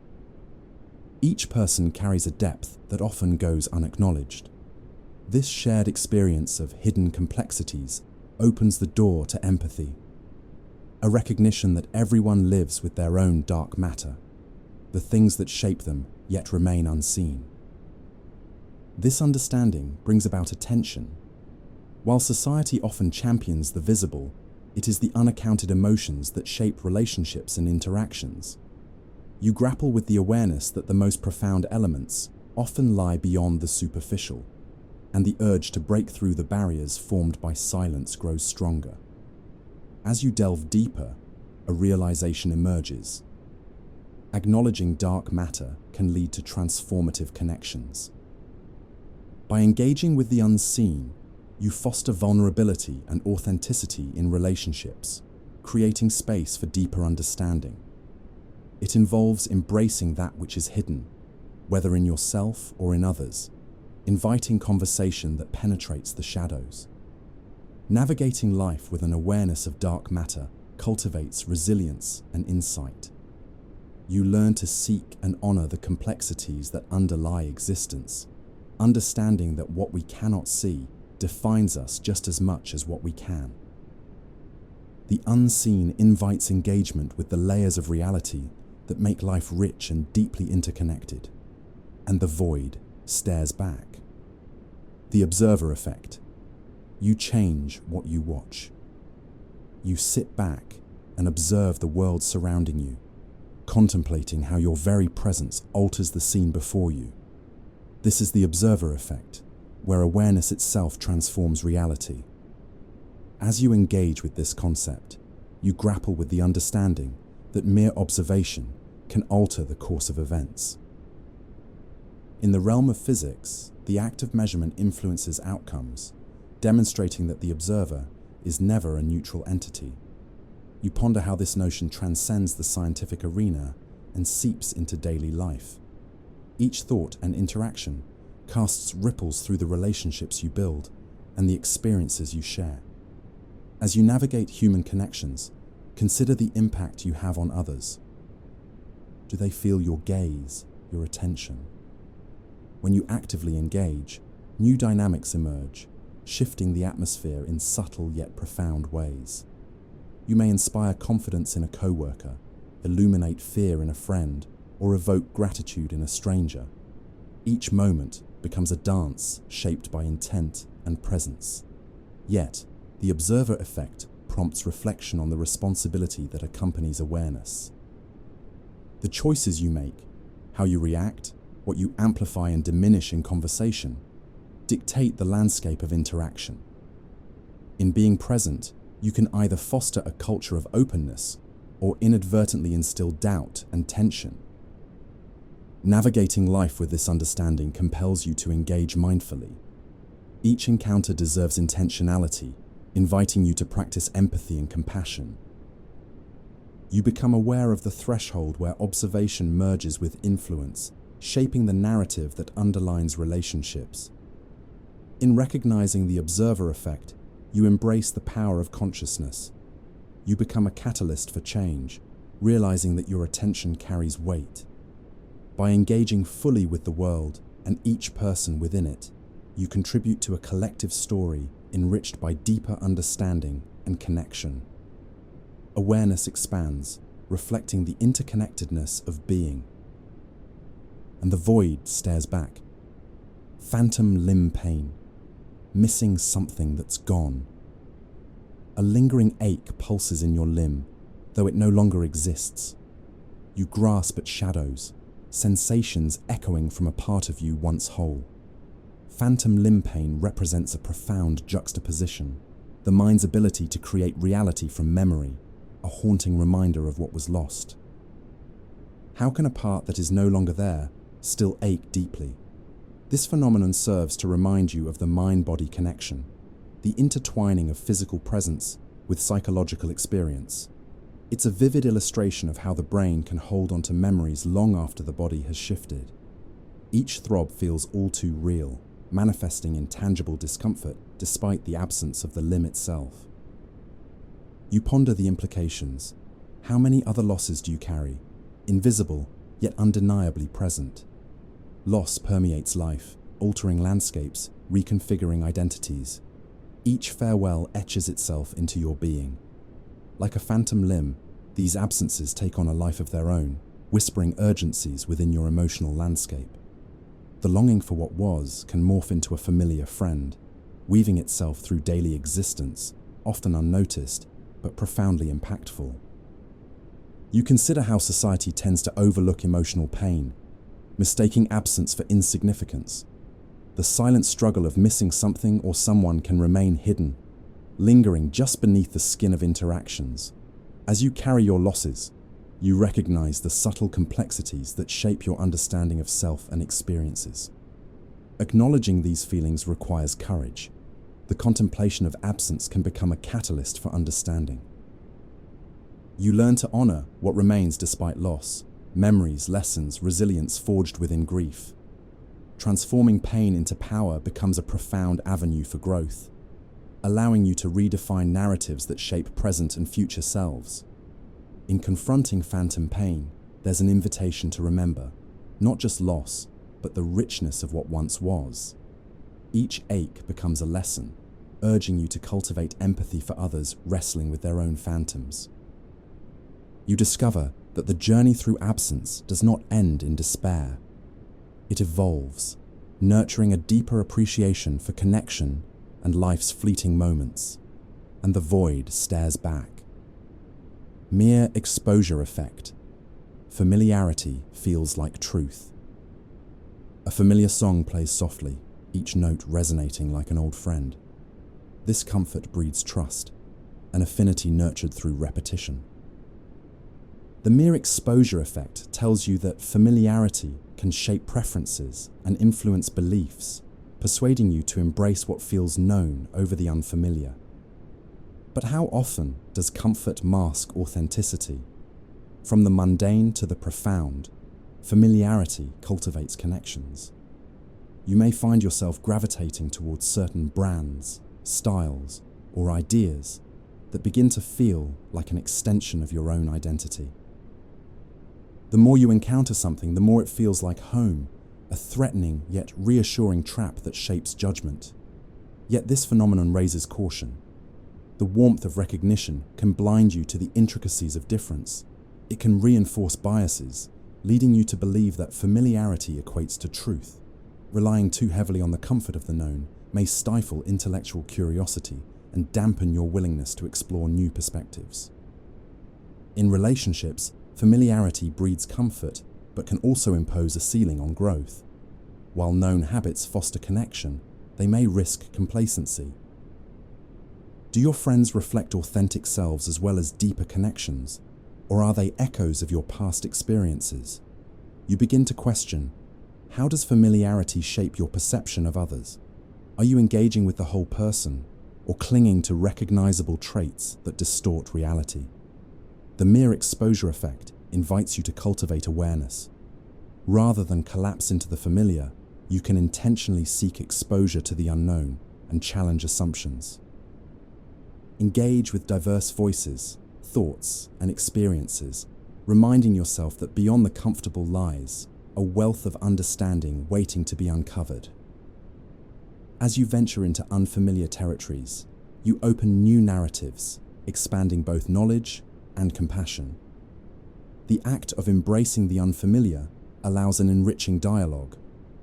Each person carries a depth that often goes unacknowledged. This shared experience of hidden complexities opens the door to empathy, a recognition that everyone lives with their own dark matter, the things that shape them yet remain unseen. This understanding brings about a tension. While society often champions the visible, it is the unaccounted emotions that shape relationships and interactions. You grapple with the awareness that the most profound elements often lie beyond the superficial, and the urge to break through the barriers formed by silence grows stronger. As you delve deeper, a realization emerges. Acknowledging dark matter can lead to transformative connections. By engaging with the unseen, You foster vulnerability and authenticity in relationships, creating space for deeper understanding. It involves embracing that which is hidden, whether in yourself or in others, inviting conversation that penetrates the shadows. Navigating life with an awareness of dark matter cultivates resilience and insight. You learn to seek and honor the complexities that underlie existence, understanding that what we cannot see defines us just as much as what we can. The unseen invites engagement with the layers of reality that make life rich and deeply interconnected, and the void stares back. The observer effect. You change what you watch. You sit back and observe the world surrounding you, contemplating how your very presence alters the scene before you. This is the observer effect, where awareness itself transforms reality. As you engage with this concept, you grapple with the understanding that mere observation can alter the course of events. In the realm of physics, the act of measurement influences outcomes, demonstrating that the observer is never a neutral entity. You ponder how this notion transcends the scientific arena and seeps into daily life. Each thought and interaction casts ripples through the relationships you build and the experiences you share. As you navigate human connections, consider the impact you have on others. Do they feel your gaze, your attention? When you actively engage, new dynamics emerge, shifting the atmosphere in subtle yet profound ways. You may inspire confidence in a coworker, illuminate fear in a friend, or evoke gratitude in a stranger. Each moment becomes a dance shaped by intent and presence. Yet, the observer effect prompts reflection on the responsibility that accompanies awareness. The choices you make, how you react, what you amplify and diminish in conversation, dictate the landscape of interaction. In being present, you can either foster a culture of openness or inadvertently instill doubt and tension. Navigating life with this understanding compels you to engage mindfully. Each encounter deserves intentionality, inviting you to practice empathy and compassion. You become aware of the threshold where observation merges with influence, shaping the narrative that underlines relationships. In recognizing the observer effect, you embrace the power of consciousness. You become a catalyst for change, realizing that your attention carries weight. By engaging fully with the world and each person within it, you contribute to a collective story enriched by deeper understanding and connection. Awareness expands, reflecting the interconnectedness of being. And the void stares back. Phantom limb pain, missing something that's gone. A lingering ache pulses in your limb, though it no longer exists. You grasp at shadows, sensations echoing from a part of you once whole. Phantom limb pain represents a profound juxtaposition, the mind's ability to create reality from memory, a haunting reminder of what was lost. How can a part that is no longer there still ache deeply? This phenomenon serves to remind you of the mind-body connection, the intertwining of physical presence with psychological experience. It's a vivid illustration of how the brain can hold onto memories long after the body has shifted. Each throb feels all too real, manifesting in tangible discomfort despite the absence of the limb itself. You ponder the implications. How many other losses do you carry? Invisible, yet undeniably present. Loss permeates life, altering landscapes, reconfiguring identities. Each farewell etches itself into your being. Like a phantom limb, these absences take on a life of their own, whispering urgencies within your emotional landscape. The longing for what was can morph into a familiar friend, weaving itself through daily existence, often unnoticed, but profoundly impactful. You consider how society tends to overlook emotional pain, mistaking absence for insignificance. The silent struggle of missing something or someone can remain hidden, lingering just beneath the skin of interactions. As you carry your losses, you recognize the subtle complexities that shape your understanding of self and experiences. Acknowledging these feelings requires courage. the contemplation of absence can become a catalyst for understanding. You learn to honor what remains despite loss, memories, lessons, resilience forged within grief. Transforming pain into power becomes a profound avenue for growth, allowing you to redefine narratives that shape present and future selves. In confronting phantom pain, there's an invitation to remember, not just loss, but the richness of what once was. Each ache becomes a lesson, urging you to cultivate empathy for others wrestling with their own phantoms. You discover that the journey through absence does not end in despair. It evolves, nurturing a deeper appreciation for connection and life's fleeting moments, and the void stares back. Mere exposure effect. Familiarity feels like truth. A familiar song plays softly, each note resonating like an old friend. This comfort breeds trust, an affinity nurtured through repetition. The mere exposure effect tells you that familiarity can shape preferences and influence beliefs, persuading you to embrace what feels known over the unfamiliar. But how often does comfort mask authenticity? From the mundane to the profound, familiarity cultivates connections. You may find yourself gravitating towards certain brands, styles, or ideas that begin to feel like an extension of your own identity. The more you encounter something, the more it feels like home, a threatening yet reassuring trap that shapes judgment. Yet this phenomenon raises caution. The warmth of recognition can blind you to the intricacies of difference. It can reinforce biases, leading you to believe that familiarity equates to truth. Relying too heavily on the comfort of the known may stifle intellectual curiosity and dampen your willingness to explore new perspectives. In relationships, familiarity breeds comfort, but can also impose a ceiling on growth. While known habits foster connection, they may risk complacency. Do your friends reflect authentic selves as well as deeper connections, or are they echoes of your past experiences? You begin to question, how does familiarity shape your perception of others? Are you engaging with the whole person, or clinging to recognizable traits that distort reality? The mere exposure effect invites you to cultivate awareness. Rather than collapse into the familiar, you can intentionally seek exposure to the unknown and challenge assumptions. Engage with diverse voices, thoughts, and experiences, reminding yourself that beyond the comfortable lies a wealth of understanding waiting to be uncovered. As you venture into unfamiliar territories, you open new narratives, expanding both knowledge and compassion. The act of embracing the unfamiliar allows an enriching dialogue,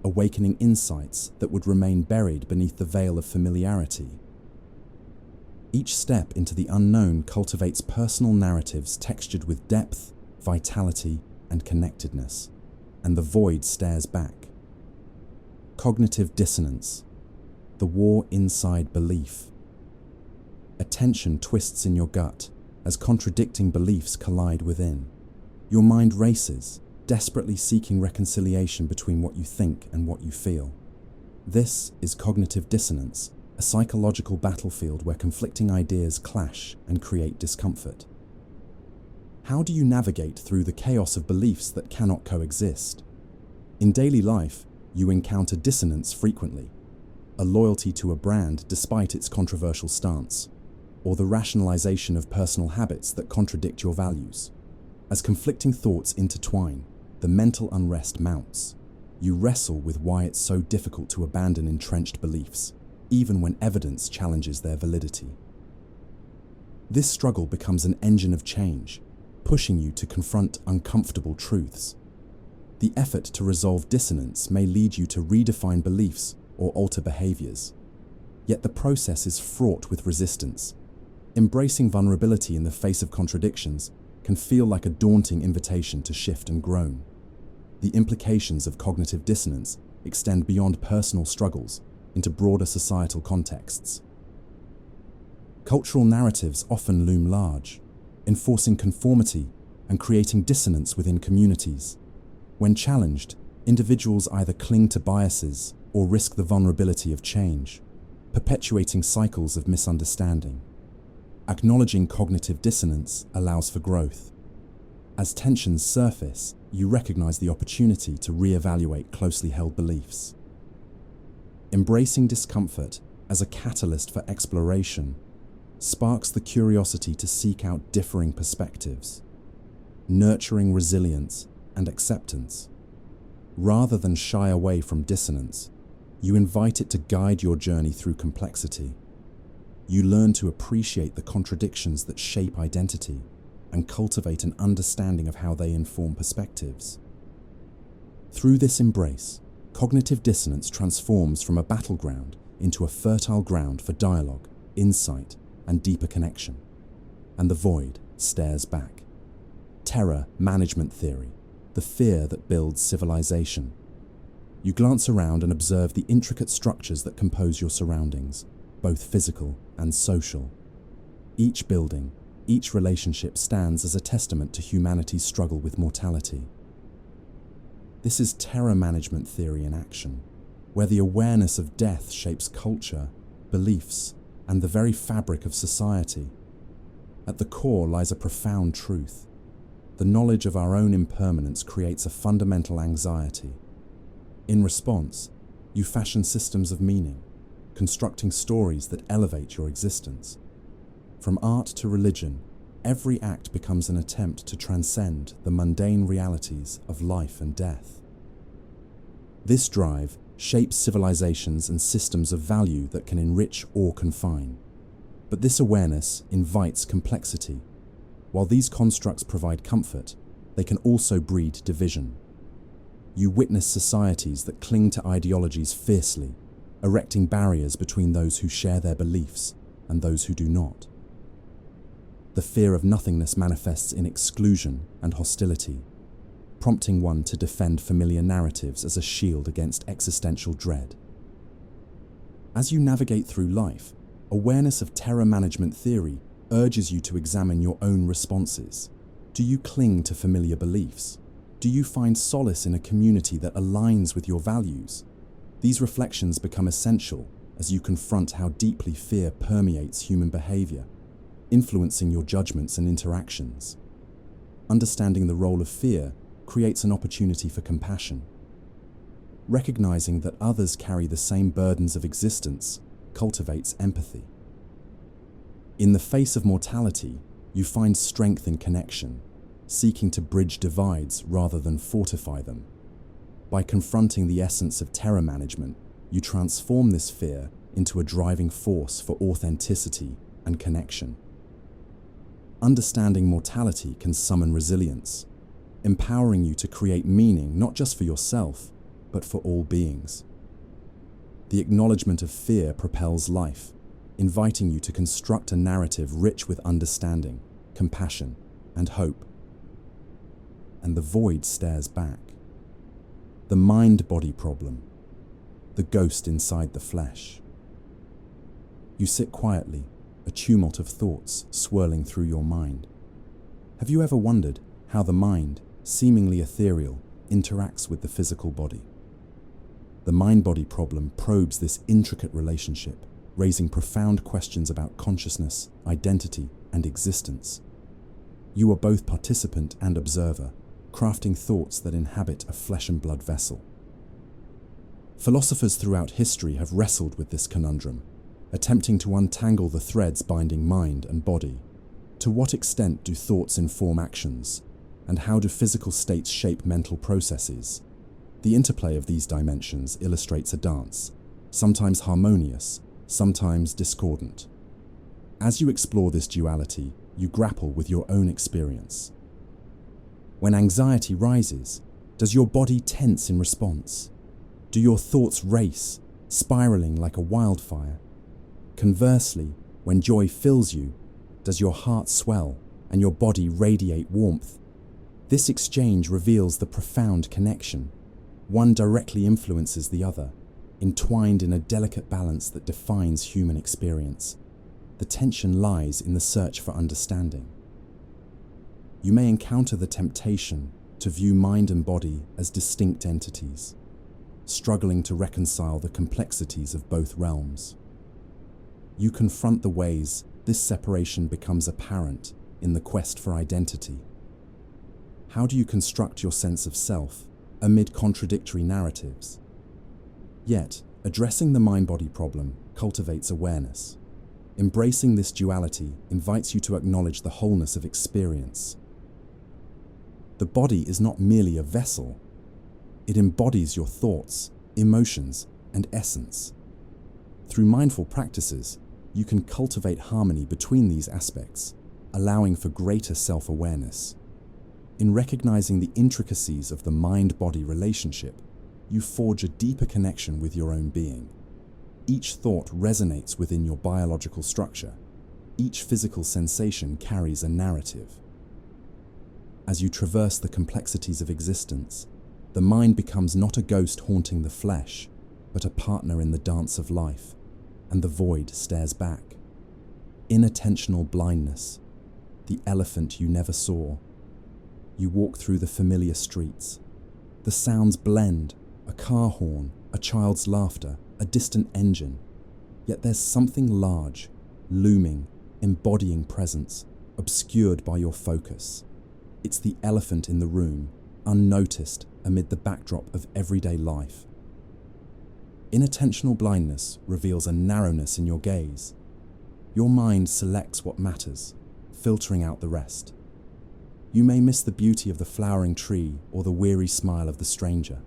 awakening insights that would remain buried beneath the veil of familiarity. Each step into the unknown cultivates personal narratives textured with depth, vitality, and connectedness, and the void stares back. Cognitive dissonance, the war inside belief. Attention twists in your gut as contradicting beliefs collide within. Your mind races, desperately seeking reconciliation between what you think and what you feel. This is cognitive dissonance, a psychological battlefield where conflicting ideas clash and create discomfort. How do you navigate through the chaos of beliefs that cannot coexist? In daily life, you encounter dissonance frequently, a loyalty to a brand despite its controversial stance, or the rationalization of personal habits that contradict your values. As conflicting thoughts intertwine, the mental unrest mounts. You wrestle with why it's so difficult to abandon entrenched beliefs, even when evidence challenges their validity. This struggle becomes an engine of change, pushing you to confront uncomfortable truths. The effort to resolve dissonance may lead you to redefine beliefs or alter behaviors. Yet the process is fraught with resistance. Embracing vulnerability in the face of contradictions can feel like a daunting invitation to shift and grow. The implications of cognitive dissonance extend beyond personal struggles into broader societal contexts. Cultural narratives often loom large, enforcing conformity and creating dissonance within communities. When challenged, individuals either cling to biases or risk the vulnerability of change. perpetuating cycles of misunderstanding. Acknowledging cognitive dissonance allows for growth. As tensions surface, you recognize the opportunity to reevaluate closely held beliefs. Embracing discomfort as a catalyst for exploration sparks the curiosity to seek out differing perspectives, nurturing resilience and acceptance. Rather than shy away from dissonance, you invite it to guide your journey through complexity. You learn to appreciate the contradictions that shape identity and cultivate an understanding of how they inform perspectives. Through this embrace, cognitive dissonance transforms from a battleground into a fertile ground for dialogue, insight, and deeper connection. And the void stares back. Terror management theory, the fear that builds civilization. You glance around and observe the intricate structures that compose your surroundings, both physical and social. Each building, each relationship stands as a testament to humanity's struggle with mortality. This is terror management theory in action, where the awareness of death shapes culture, beliefs, and the very fabric of society. At the core lies a profound truth. The knowledge of our own impermanence creates a fundamental anxiety. In response, you fashion systems of meaning, constructing stories that elevate your existence. From art to religion, every act becomes an attempt to transcend the mundane realities of life and death. This drive shapes civilizations and systems of value that can enrich or confine. But this awareness invites complexity. While these constructs provide comfort, they can also breed division. You witness societies that cling to ideologies fiercely, erecting barriers between those who share their beliefs and those who do not. The fear of nothingness manifests in exclusion and hostility, prompting one to defend familiar narratives as a shield against existential dread. As you navigate through life, awareness of terror management theory urges you to examine your own responses. Do you cling to familiar beliefs? Do you find solace in a community that aligns with your values? These reflections become essential as you confront how deeply fear permeates human behavior, influencing your judgments and interactions. Understanding the role of fear creates an opportunity for compassion. Recognizing that others carry the same burdens of existence cultivates empathy. In the face of mortality, you find strength in connection, seeking to bridge divides rather than fortify them. By confronting the essence of terror management, you transform this fear into a driving force for authenticity and connection. Understanding mortality can summon resilience, empowering you to create meaning not just for yourself, but for all beings. The acknowledgement of fear propels life, inviting you to construct a narrative rich with understanding, compassion, and hope. And the void stares back. The mind-body problem, the ghost inside the flesh. You sit quietly, a tumult of thoughts swirling through your mind. Have you ever wondered how the mind, seemingly ethereal, interacts with the physical body? The mind-body problem probes this intricate relationship, raising profound questions about consciousness, identity, and existence. You are both participant and observer, crafting thoughts that inhabit a flesh and blood vessel. Philosophers throughout history have wrestled with this conundrum, attempting to untangle the threads binding mind and body. To what extent do thoughts inform actions, and how do physical states shape mental processes? The interplay of these dimensions illustrates a dance, sometimes harmonious, sometimes discordant. As you explore this duality, you grapple with your own experience. When anxiety rises, does your body tense in response? Do your thoughts race, spiraling like a wildfire? Conversely, when joy fills you, does your heart swell and your body radiate warmth? This exchange reveals the profound connection. One directly influences the other, entwined in a delicate balance that defines human experience. The tension lies in the search for understanding. You may encounter the temptation to view mind and body as distinct entities, struggling to reconcile the complexities of both realms. you confront the ways this separation becomes apparent in the quest for identity. How do you construct your sense of self amid contradictory narratives? Yet, addressing the mind-body problem cultivates awareness. Embracing this duality invites you to acknowledge the wholeness of experience. The body is not merely a vessel. It embodies your thoughts, emotions, and essence. Through mindful practices, you can cultivate harmony between these aspects, allowing for greater self-awareness. In recognizing the intricacies of the mind-body relationship, you forge a deeper connection with your own being. Each thought resonates within your biological structure. Each physical sensation carries a narrative. As you traverse the complexities of existence, the mind becomes not a ghost haunting the flesh, but a partner in the dance of life, and the void stares back. Inattentional blindness, the elephant you never saw. You walk through the familiar streets. The sounds blend, a car horn, a child's laughter, a distant engine. Yet there's something large, looming, embodying presence, obscured by your focus. It's the elephant in the room, unnoticed amid the backdrop of everyday life. Inattentional blindness reveals a narrowness in your gaze. Your mind selects what matters, filtering out the rest. You may miss the beauty of the flowering tree or the weary smile of the stranger.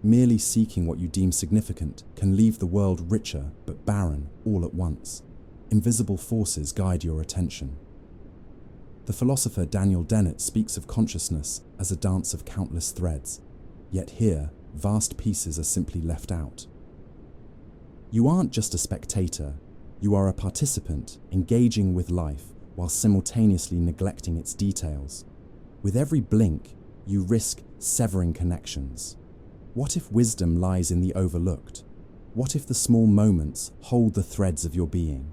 Merely seeking what you deem significant can leave the world richer but barren all at once. Invisible forces guide your attention. The philosopher Daniel Dennett speaks of consciousness as a dance of countless threads, yet here, vast pieces are simply left out. You aren't just a spectator, you are a participant engaging with life while simultaneously neglecting its details. With every blink, you risk severing connections. What if wisdom lies in the overlooked? What if the small moments hold the threads of your being?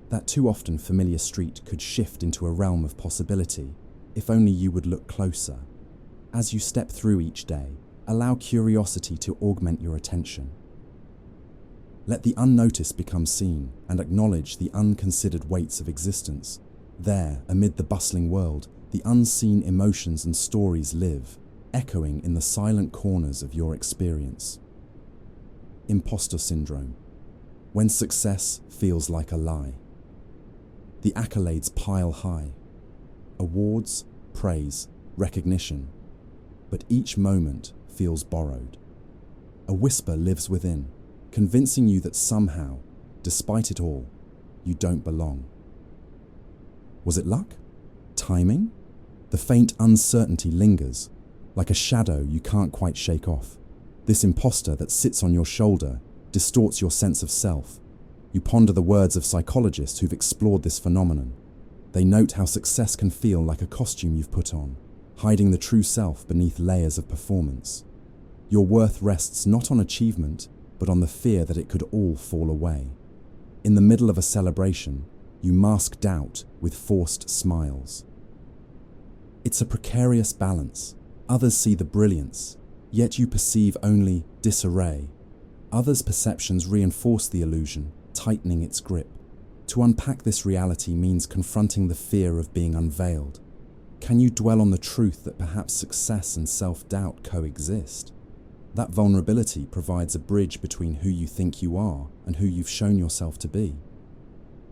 That too often familiar street could shift into a realm of possibility, if only you would look closer. As you step through each day, allow curiosity to augment your attention. Let the unnoticed become seen and acknowledge the unconsidered weights of existence. There, amid the bustling world, the unseen emotions and stories live, echoing in the silent corners of your experience. Imposter syndrome. When success feels like a lie. The accolades pile high. Awards, praise, recognition. But each moment feels borrowed. A whisper lives within, convincing you that somehow, despite it all, you don't belong. Was it luck? Timing? The faint uncertainty lingers, like a shadow you can't quite shake off. This imposter that sits on your shoulder distorts your sense of self. You ponder the words of psychologists who've explored this phenomenon. They note how success can feel like a costume you've put on, hiding the true self beneath layers of performance. Your worth rests not on achievement, but on the fear that it could all fall away. In the middle of a celebration, you mask doubt with forced smiles. It's a precarious balance. Others see the brilliance, yet you perceive only disarray. Others' perceptions reinforce the illusion, tightening its grip. To unpack this reality means confronting the fear of being unveiled. Can you dwell on the truth that perhaps success and self-doubt coexist? That vulnerability provides a bridge between who you think you are and who you've shown yourself to be.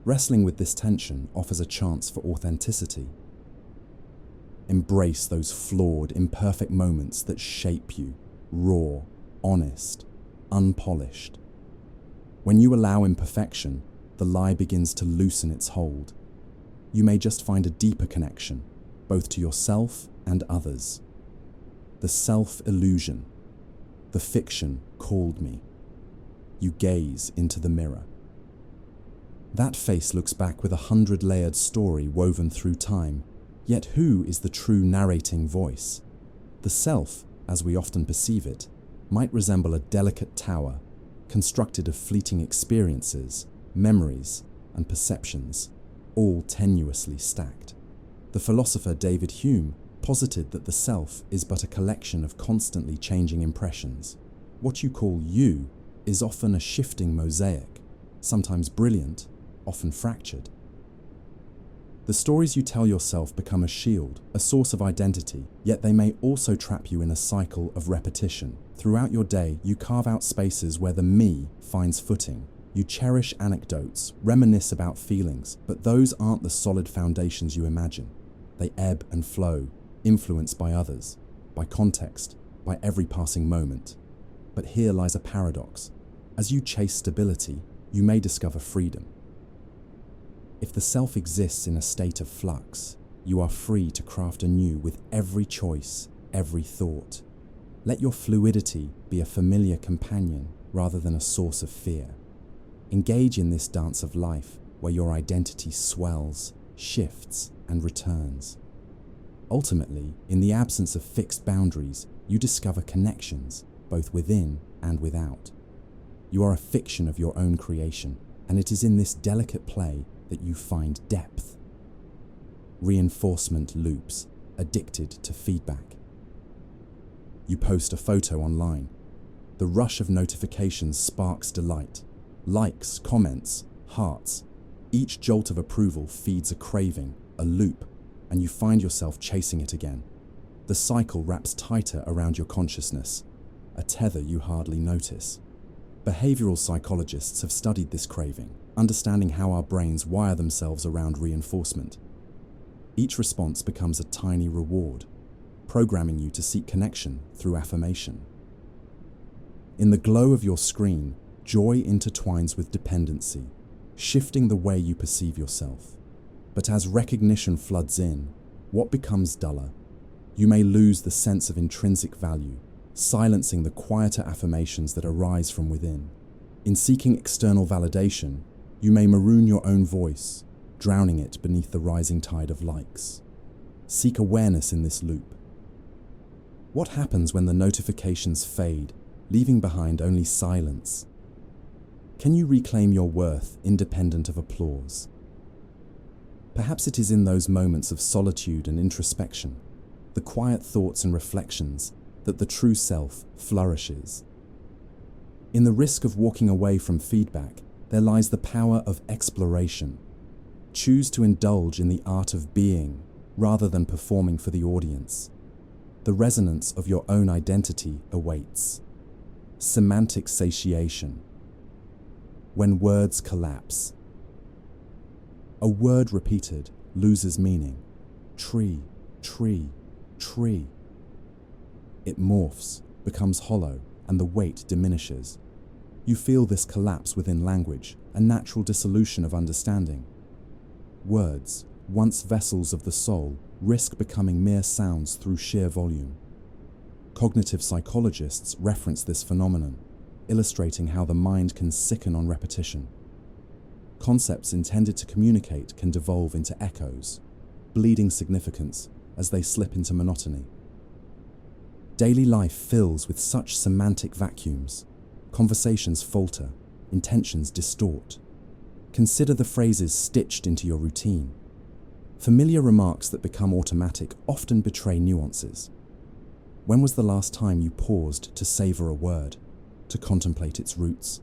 Wrestling with this tension offers a chance for authenticity. Embrace those flawed, imperfect moments that shape you, raw, honest, unpolished. When you allow imperfection, the lie begins to loosen its hold. You may just find a deeper connection, both to yourself and others. The self-illusion. The fiction called me. You gaze into the mirror. That face looks back with a 100-layered story woven through time. Yet who is the true narrating voice? The self, as we often perceive it, might resemble a delicate tower, constructed of fleeting experiences, memories, and perceptions, all tenuously stacked. The philosopher David Hume posited that the self is but a collection of constantly changing impressions. What you call you is often a shifting mosaic, sometimes brilliant, often fractured. The stories you tell yourself become a shield, a source of identity, yet they may also trap you in a cycle of repetition. Throughout your day, you carve out spaces where the me finds footing. You cherish anecdotes, reminisce about feelings, but those aren't the solid foundations you imagine. They ebb and flow, influenced by others, by context, by every passing moment. But here lies a paradox. As you chase stability, you may discover freedom. If the self exists in a state of flux, you are free to craft anew with every choice, every thought. Let your fluidity be a familiar companion rather than a source of fear. Engage in this dance of life where your identity swells, shifts, and returns. Ultimately, in the absence of fixed boundaries, you discover connections, both within and without. You are a fiction of your own creation, and it is in this delicate play that you find depth. Reinforcement loops, addicted to feedback. You post a photo online. The rush of notifications sparks delight. Likes, comments, hearts. Each jolt of approval feeds a craving, a loop, and you find yourself chasing it again. The cycle wraps tighter around your consciousness, a tether you hardly notice. Behavioral psychologists have studied this craving, understanding how our brains wire themselves around reinforcement. Each response becomes a tiny reward, programming you to seek connection through affirmation. In the glow of your screen, joy intertwines with dependency, shifting the way you perceive yourself. But as recognition floods in, what becomes duller? You may lose the sense of intrinsic value, silencing the quieter affirmations that arise from within. In seeking external validation, you may maroon your own voice, drowning it beneath the rising tide of likes. Seek awareness in this loop. What happens when the notifications fade, leaving behind only silence? Can you reclaim your worth independent of applause? Perhaps it is in those moments of solitude and introspection, the quiet thoughts and reflections, that the true self flourishes. In the risk of walking away from feedback, there lies the power of exploration. Choose to indulge in the art of being, rather than performing for the audience. The resonance of your own identity awaits. Semantic satiation. When words collapse. A word repeated loses meaning. Tree, tree, tree. It morphs, becomes hollow, and the weight diminishes. You feel this collapse within language, a natural dissolution of understanding. Words, once vessels of the soul, risk becoming mere sounds through sheer volume. Cognitive psychologists reference this phenomenon, illustrating how the mind can sicken on repetition. Concepts intended to communicate can devolve into echoes, bleeding significance as they slip into monotony. Daily life fills with such semantic vacuums. Conversations falter, intentions distort. Consider the phrases stitched into your routine. Familiar remarks that become automatic often betray nuances. When was the last time you paused to savor a word, to contemplate its roots?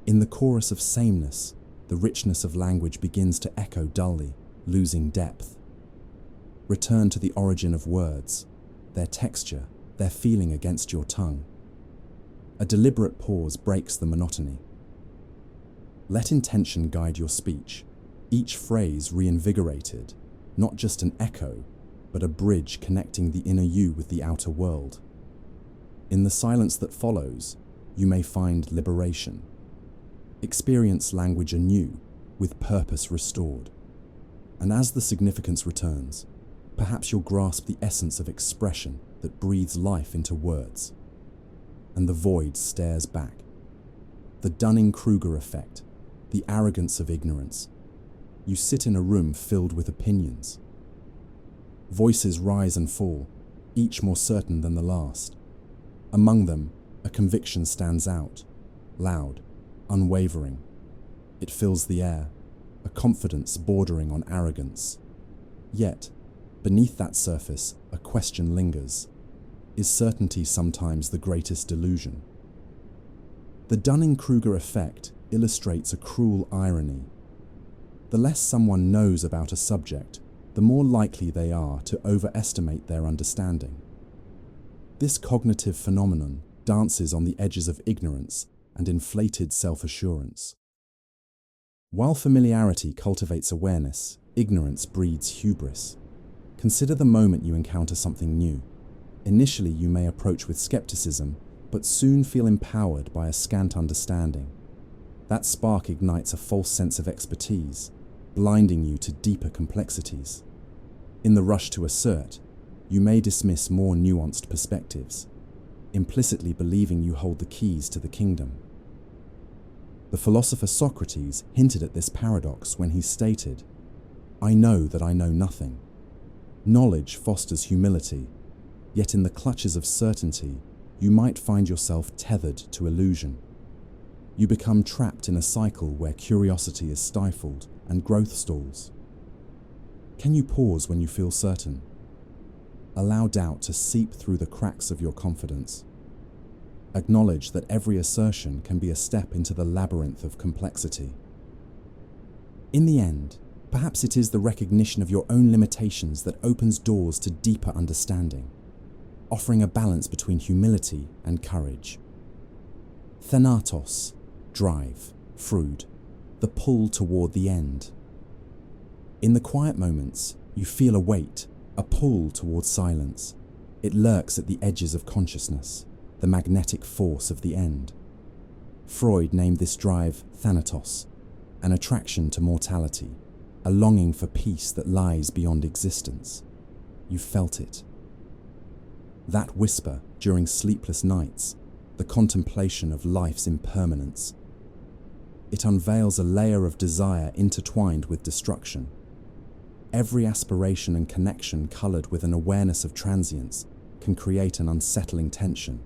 In the chorus of sameness, the richness of language begins to echo dully, losing depth. Return to the origin of words, their texture, their feeling against your tongue. A deliberate pause breaks the monotony. Let intention guide your speech, each phrase reinvigorated, not just an echo, but a bridge connecting the inner you with the outer world. In the silence that follows, you may find liberation. Experience language anew, with purpose restored. And as the significance returns, perhaps you'll grasp the essence of expression that breathes life into words. And the void stares back. The Dunning-Kruger effect, the arrogance of ignorance. You sit in a room filled with opinions. Voices rise and fall, each more certain than the last. Among them, a conviction stands out, loud, unwavering. It fills the air, a confidence bordering on arrogance. Yet, beneath that surface, a question lingers. Is certainty sometimes the greatest delusion? The Dunning-Kruger effect illustrates a cruel irony. The less someone knows about a subject, the more likely they are to overestimate their understanding. This cognitive phenomenon dances on the edges of ignorance and inflated self-assurance. While familiarity cultivates awareness, ignorance breeds hubris. Consider the moment you encounter something new. Initially, you may approach with skepticism, but soon feel empowered by a scant understanding. That spark ignites a false sense of expertise, blinding you to deeper complexities. In the rush to assert, you may dismiss more nuanced perspectives, implicitly believing you hold the keys to the kingdom. The philosopher Socrates hinted at this paradox when he stated, "I know that I know nothing." Knowledge fosters humility, yet in the clutches of certainty, you might find yourself tethered to illusion. You become trapped in a cycle where curiosity is stifled and growth stalls. Can you pause when you feel certain? Allow doubt to seep through the cracks of your confidence. Acknowledge that every assertion can be a step into the labyrinth of complexity. In the end, perhaps it is the recognition of your own limitations that opens doors to deeper understanding, offering a balance between humility and courage. Thanatos, drive, Freud, the pull toward the end. In the quiet moments, you feel a weight, a pull towards silence. It lurks at the edges of consciousness, the magnetic force of the end. Freud named this drive Thanatos, an attraction to mortality, a longing for peace that lies beyond existence. You felt it. That whisper during sleepless nights, the contemplation of life's impermanence. It unveils a layer of desire intertwined with destruction. Every aspiration and connection colored with an awareness of transience can create an unsettling tension.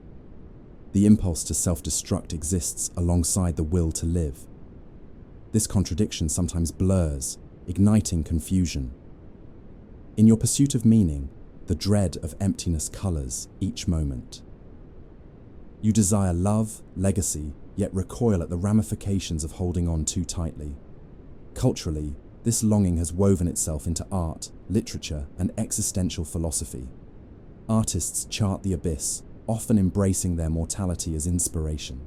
The impulse to self-destruct exists alongside the will to live. This contradiction sometimes blurs, igniting confusion. In your pursuit of meaning, the dread of emptiness colors each moment. You desire love, legacy, yet recoil at the ramifications of holding on too tightly. Culturally, this longing has woven itself into art, literature, and existential philosophy. Artists chart the abyss, often embracing their mortality as inspiration.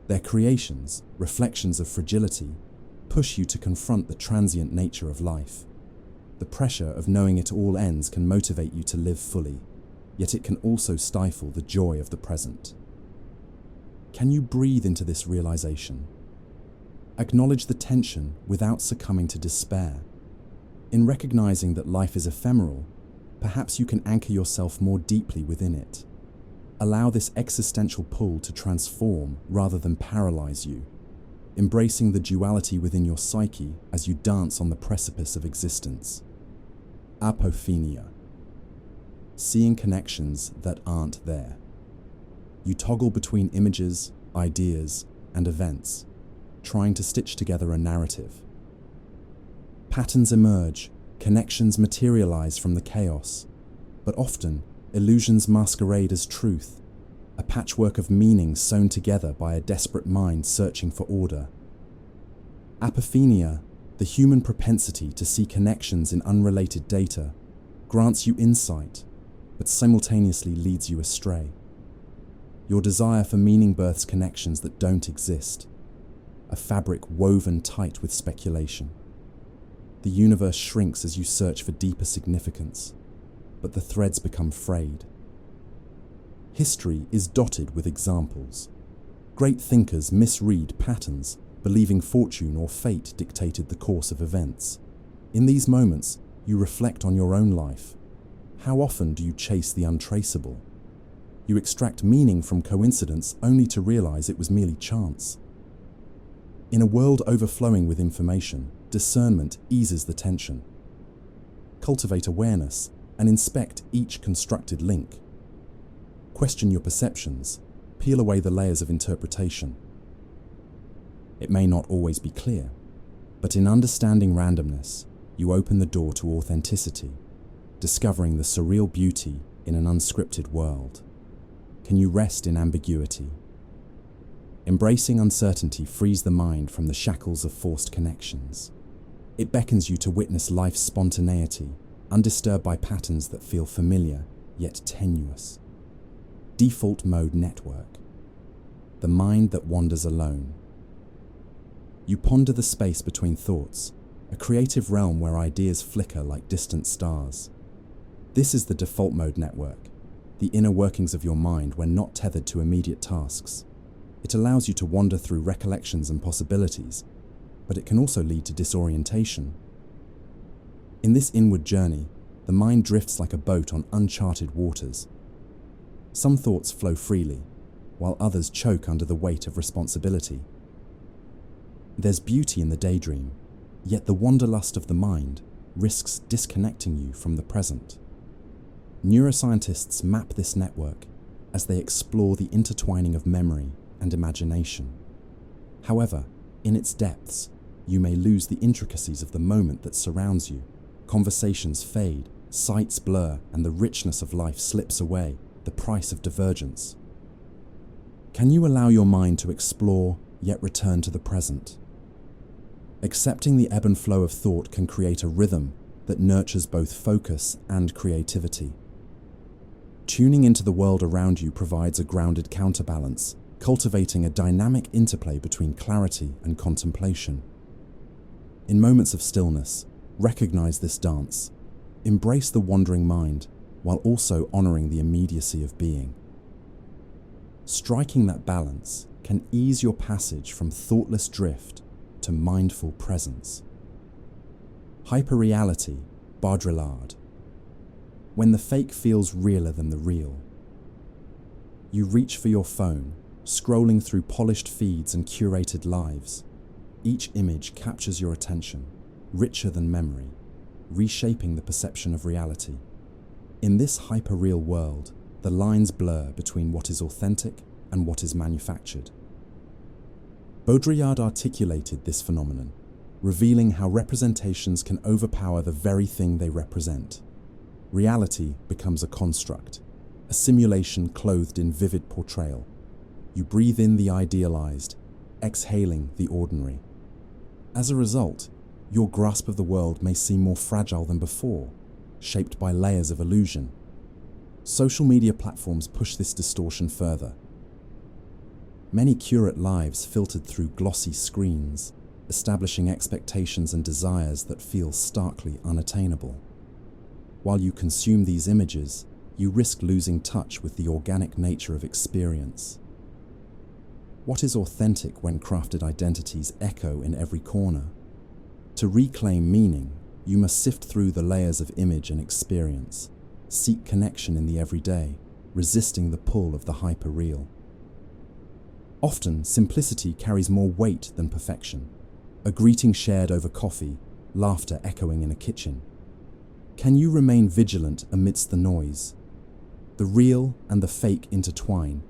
Their creations, reflections of fragility, push you to confront the transient nature of life. The pressure of knowing it all ends can motivate you to live fully, yet it can also stifle the joy of the present. Can you breathe into this realization? Acknowledge the tension without succumbing to despair. In recognizing that life is ephemeral, perhaps you can anchor yourself more deeply within it. Allow this existential pull to transform rather than paralyze you, embracing the duality within your psyche as you dance on the precipice of existence. Apophenia. Seeing connections that aren't there. You toggle between images, ideas, and events, trying to stitch together a narrative. Patterns emerge, connections materialize from the chaos, but often illusions masquerade as truth, a patchwork of meanings sewn together by a desperate mind searching for order. Apophenia, the human propensity to see connections in unrelated data, grants you insight, but simultaneously leads you astray. Your desire for meaning births connections that don't exist, a fabric woven tight with speculation. The universe shrinks as you search for deeper significance, but the threads become frayed. History is dotted with examples. Great thinkers misread patterns, believing fortune or fate dictated the course of events. In these moments, you reflect on your own life. How often do you chase the untraceable? You extract meaning from coincidence only to realize it was merely chance. In a world overflowing with information, discernment eases the tension. Cultivate awareness and inspect each constructed link. Question your perceptions, peel away the layers of interpretation. It may not always be clear, but in understanding randomness, you open the door to authenticity, discovering the surreal beauty in an unscripted world. Can you rest in ambiguity? Embracing uncertainty frees the mind from the shackles of forced connections. It beckons you to witness life's spontaneity, undisturbed by patterns that feel familiar yet tenuous. Default mode network. The mind that wanders alone. You ponder the space between thoughts, a creative realm where ideas flicker like distant stars. This is the default mode network, the inner workings of your mind when not tethered to immediate tasks. It allows you to wander through recollections and possibilities, but it can also lead to disorientation. In this inward journey, the mind drifts like a boat on uncharted waters. Some thoughts flow freely, while others choke under the weight of responsibility. There's beauty in the daydream, yet the wanderlust of the mind risks disconnecting you from the present. Neuroscientists map this network as they explore the intertwining of memory and imagination. However, in its depths, you may lose the intricacies of the moment that surrounds you. Conversations fade, sights blur, and the richness of life slips away, the price of divergence. Can you allow your mind to explore, yet return to the present? Accepting the ebb and flow of thought can create a rhythm that nurtures both focus and creativity. Tuning into the world around you provides a grounded counterbalance, cultivating a dynamic interplay between clarity and contemplation. In moments of stillness, recognize this dance. Embrace the wandering mind, while also honoring the immediacy of being. Striking that balance can ease your passage from thoughtless drift to mindful presence. Hyperreality, Baudrillard. When the fake feels realer than the real. You reach for your phone, scrolling through polished feeds and curated lives. Each image captures your attention, richer than memory, reshaping the perception of reality. In this hyper-real world, the lines blur between what is authentic and what is manufactured. Baudrillard articulated this phenomenon, revealing how representations can overpower the very thing they represent. Reality becomes a construct, a simulation clothed in vivid portrayal. You breathe in the idealized, exhaling the ordinary. As a result, your grasp of the world may seem more fragile than before, shaped by layers of illusion. Social media platforms push this distortion further. Many curate lives filtered through glossy screens, establishing expectations and desires that feel starkly unattainable. While you consume these images, you risk losing touch with the organic nature of experience. What is authentic when crafted identities echo in every corner? To reclaim meaning, you must sift through the layers of image and experience, seek connection in the everyday, resisting the pull of the hyper-real. Often, simplicity carries more weight than perfection. A greeting shared over coffee, laughter echoing in a kitchen. Can you remain vigilant amidst the noise? The real and the fake intertwine,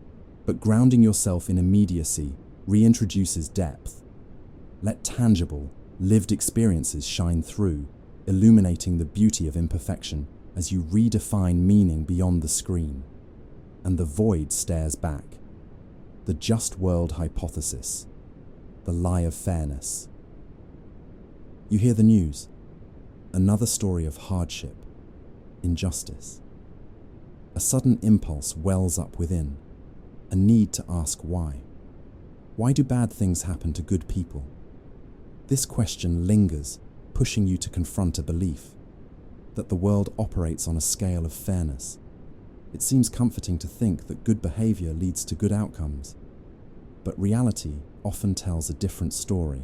but grounding yourself in immediacy reintroduces depth. Let tangible, lived experiences shine through, illuminating the beauty of imperfection as you redefine meaning beyond the screen. And the void stares back. The just world hypothesis. The lie of fairness. You hear the news. Another story of hardship, injustice. A sudden impulse wells up within. A need to ask why. Why do bad things happen to good people? This question lingers, pushing you to confront a belief that the world operates on a scale of fairness. It seems comforting to think that good behavior leads to good outcomes, but reality often tells a different story.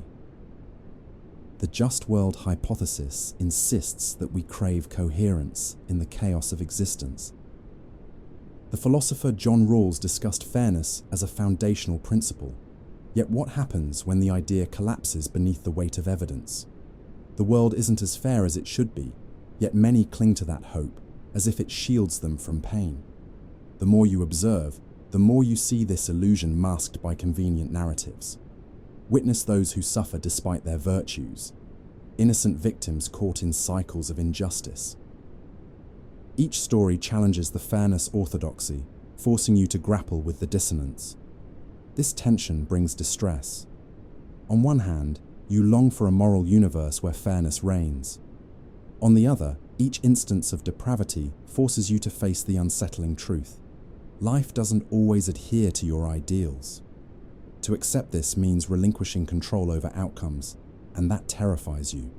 The just world hypothesis insists that we crave coherence in the chaos of existence. The philosopher John Rawls discussed fairness as a foundational principle. Yet what happens when the idea collapses beneath the weight of evidence? The world isn't as fair as it should be, yet many cling to that hope, as if it shields them from pain. The more you observe, the more you see this illusion masked by convenient narratives. Witness those who suffer despite their virtues, innocent victims caught in cycles of injustice. Each story challenges the fairness orthodoxy, forcing you to grapple with the dissonance. This tension brings distress. On one hand, you long for a moral universe where fairness reigns. On the other, each instance of depravity forces you to face the unsettling truth. Life doesn't always adhere to your ideals. To accept this means relinquishing control over outcomes, and that terrifies you.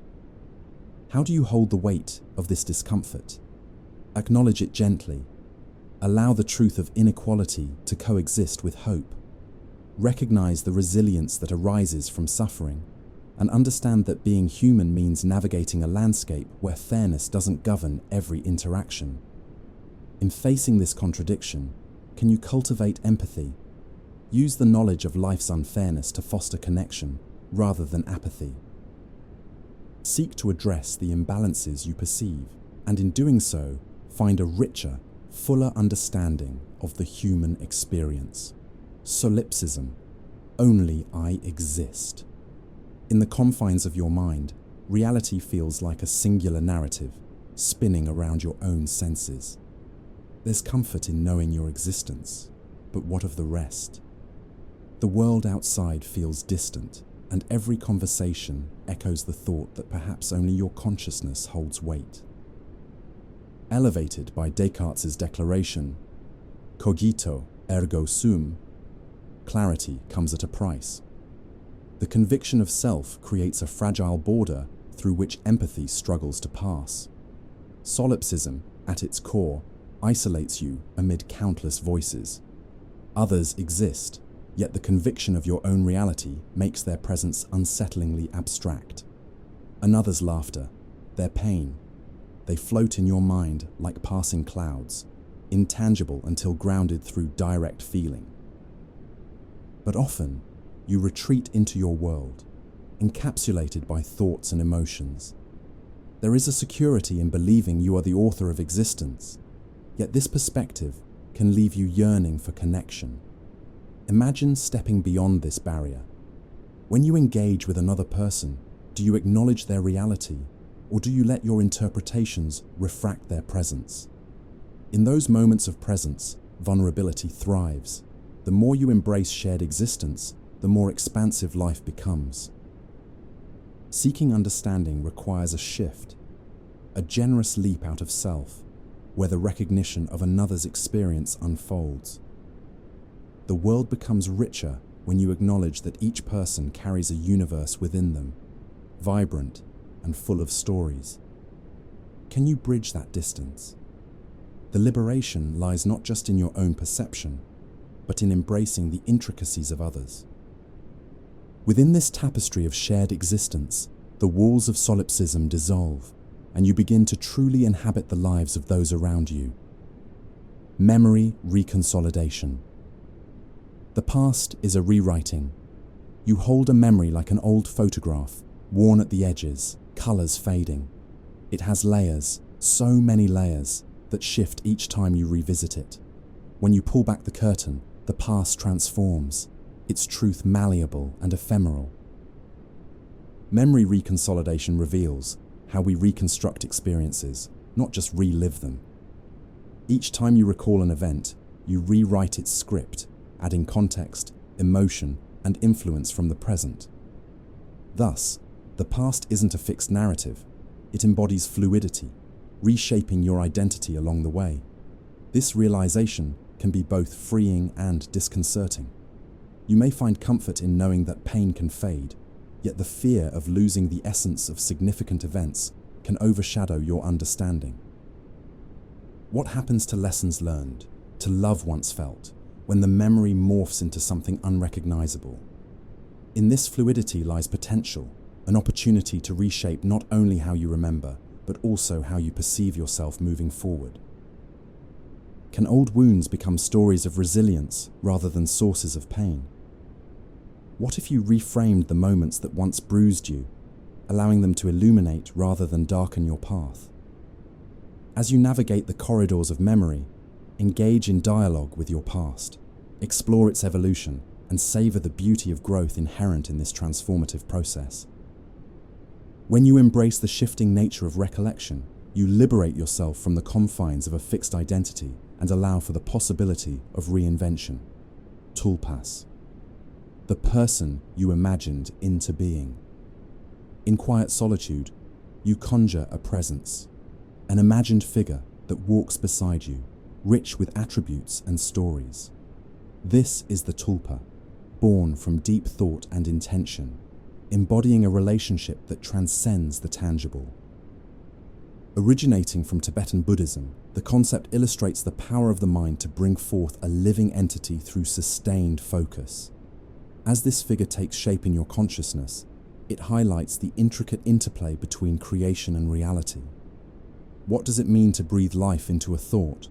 How do you hold the weight of this discomfort? Acknowledge it gently. Allow the truth of inequality to coexist with hope. Recognize the resilience that arises from suffering, and understand that being human means navigating a landscape where fairness doesn't govern every interaction. In facing this contradiction, can you cultivate empathy? Use the knowledge of life's unfairness to foster connection rather than apathy. Seek to address the imbalances you perceive, and in doing so, find a richer, fuller understanding of the human experience. Solipsism. Only I exist. In the confines of your mind, reality feels like a singular narrative, spinning around your own senses. There's comfort in knowing your existence, but what of the rest? The world outside feels distant, and every conversation echoes the thought that perhaps only your consciousness holds weight. Elevated by Descartes' declaration, cogito ergo sum, clarity comes at a price. The conviction of self creates a fragile border through which empathy struggles to pass. Solipsism, at its core, isolates you amid countless voices. Others exist, yet the conviction of your own reality makes their presence unsettlingly abstract. Another's laughter, their pain, they float in your mind like passing clouds, intangible until grounded through direct feeling. But often, you retreat into your world, encapsulated by thoughts and emotions. There is a security in believing you are the author of existence, yet this perspective can leave you yearning for connection. Imagine stepping beyond this barrier. When you engage with another person, do you acknowledge their reality, or do you let your interpretations refract their presence? In those moments of presence, vulnerability thrives. The more you embrace shared existence, the more expansive life becomes. Seeking understanding requires a shift, a generous leap out of self, where the recognition of another's experience unfolds. The world becomes richer when you acknowledge that each person carries a universe within them, vibrant and full of stories. Can you bridge that distance? The liberation lies not just in your own perception, but in embracing the intricacies of others. Within this tapestry of shared existence, the walls of solipsism dissolve, and you begin to truly inhabit the lives of those around you. Memory reconsolidation. The past is a rewriting. You hold a memory like an old photograph, worn at the edges, colors fading. It has layers, so many layers, that shift each time you revisit it. When you pull back the curtain, the past transforms, its truth malleable and ephemeral. Memory reconsolidation reveals how we reconstruct experiences, not just relive them. Each time you recall an event, you rewrite its script, adding context, emotion, and influence from the present. Thus, the past isn't a fixed narrative. It embodies fluidity, reshaping your identity along the way. This realization can be both freeing and disconcerting. You may find comfort in knowing that pain can fade, yet the fear of losing the essence of significant events can overshadow your understanding. What happens to lessons learned, to love once felt, when the memory morphs into something unrecognizable? In this fluidity lies potential, an opportunity to reshape not only how you remember, but also how you perceive yourself moving forward. Can old wounds become stories of resilience rather than sources of pain? What if you reframed the moments that once bruised you, allowing them to illuminate rather than darken your path? As you navigate the corridors of memory, engage in dialogue with your past, explore its evolution, and savor the beauty of growth inherent in this transformative process. When you embrace the shifting nature of recollection, you liberate yourself from the confines of a fixed identity and allow for the possibility of reinvention. Tulpas. the person you imagined into being. In quiet solitude, you conjure a presence, an imagined figure that walks beside you, rich with attributes and stories. This is the tulpa, born from deep thought and intention, embodying a relationship that transcends the tangible. Originating from Tibetan Buddhism, the concept illustrates the power of the mind to bring forth a living entity through sustained focus. As this figure takes shape in your consciousness, it highlights the intricate interplay between creation and reality. What does it mean to breathe life into a thought?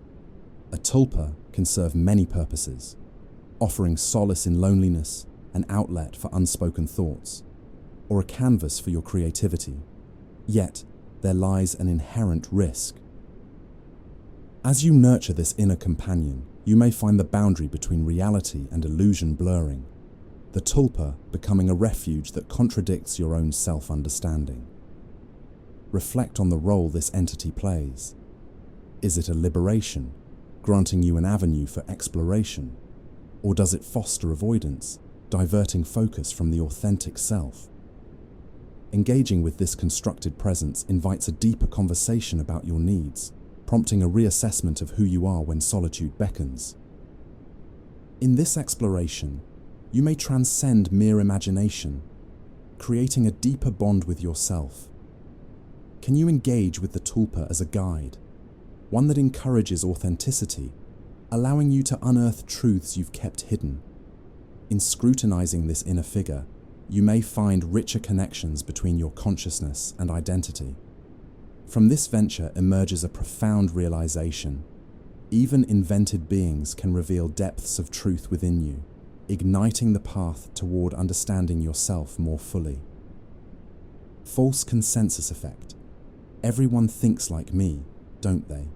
A tulpa can serve many purposes, offering solace in loneliness, an outlet for unspoken thoughts, or a canvas for your creativity. Yet, there lies an inherent risk. As you nurture this inner companion, you may find the boundary between reality and illusion blurring, the tulpa becoming a refuge that contradicts your own self-understanding. Reflect on the role this entity plays. Is it a liberation, granting you an avenue for exploration? Or does it foster avoidance, diverting focus from the authentic self? Engaging with this constructed presence invites a deeper conversation about your needs, prompting a reassessment of who you are when solitude beckons. In this exploration, you may transcend mere imagination, creating a deeper bond with yourself. Can you engage with the tulpa as a guide, one that encourages authenticity, allowing you to unearth truths you've kept hidden? In scrutinizing this inner figure, you may find richer connections between your consciousness and identity. From this venture emerges a profound realization. Even invented beings can reveal depths of truth within you, igniting the path toward understanding yourself more fully. False consensus effect. Everyone thinks like me, don't they?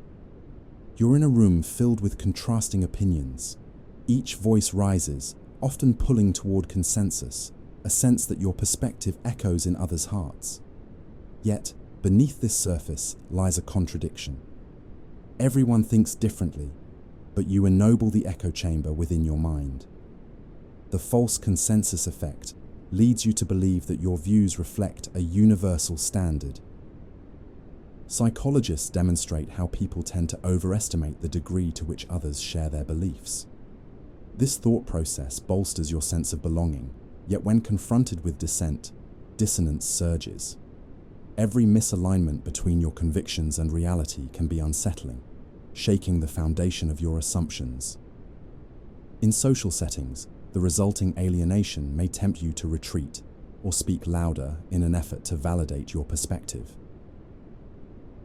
You're in a room filled with contrasting opinions. Each voice rises, often pulling toward consensus, a sense that your perspective echoes in others' hearts. Yet, beneath this surface lies a contradiction. Everyone thinks differently, but you ennoble the echo chamber within your mind. The false consensus effect leads you to believe that your views reflect a universal standard. Psychologists demonstrate how people tend to overestimate the degree to which others share their beliefs. This thought process bolsters your sense of belonging, yet when confronted with dissent, dissonance surges. Every misalignment between your convictions and reality can be unsettling, shaking the foundation of your assumptions. In social settings, the resulting alienation may tempt you to retreat or speak louder in an effort to validate your perspective.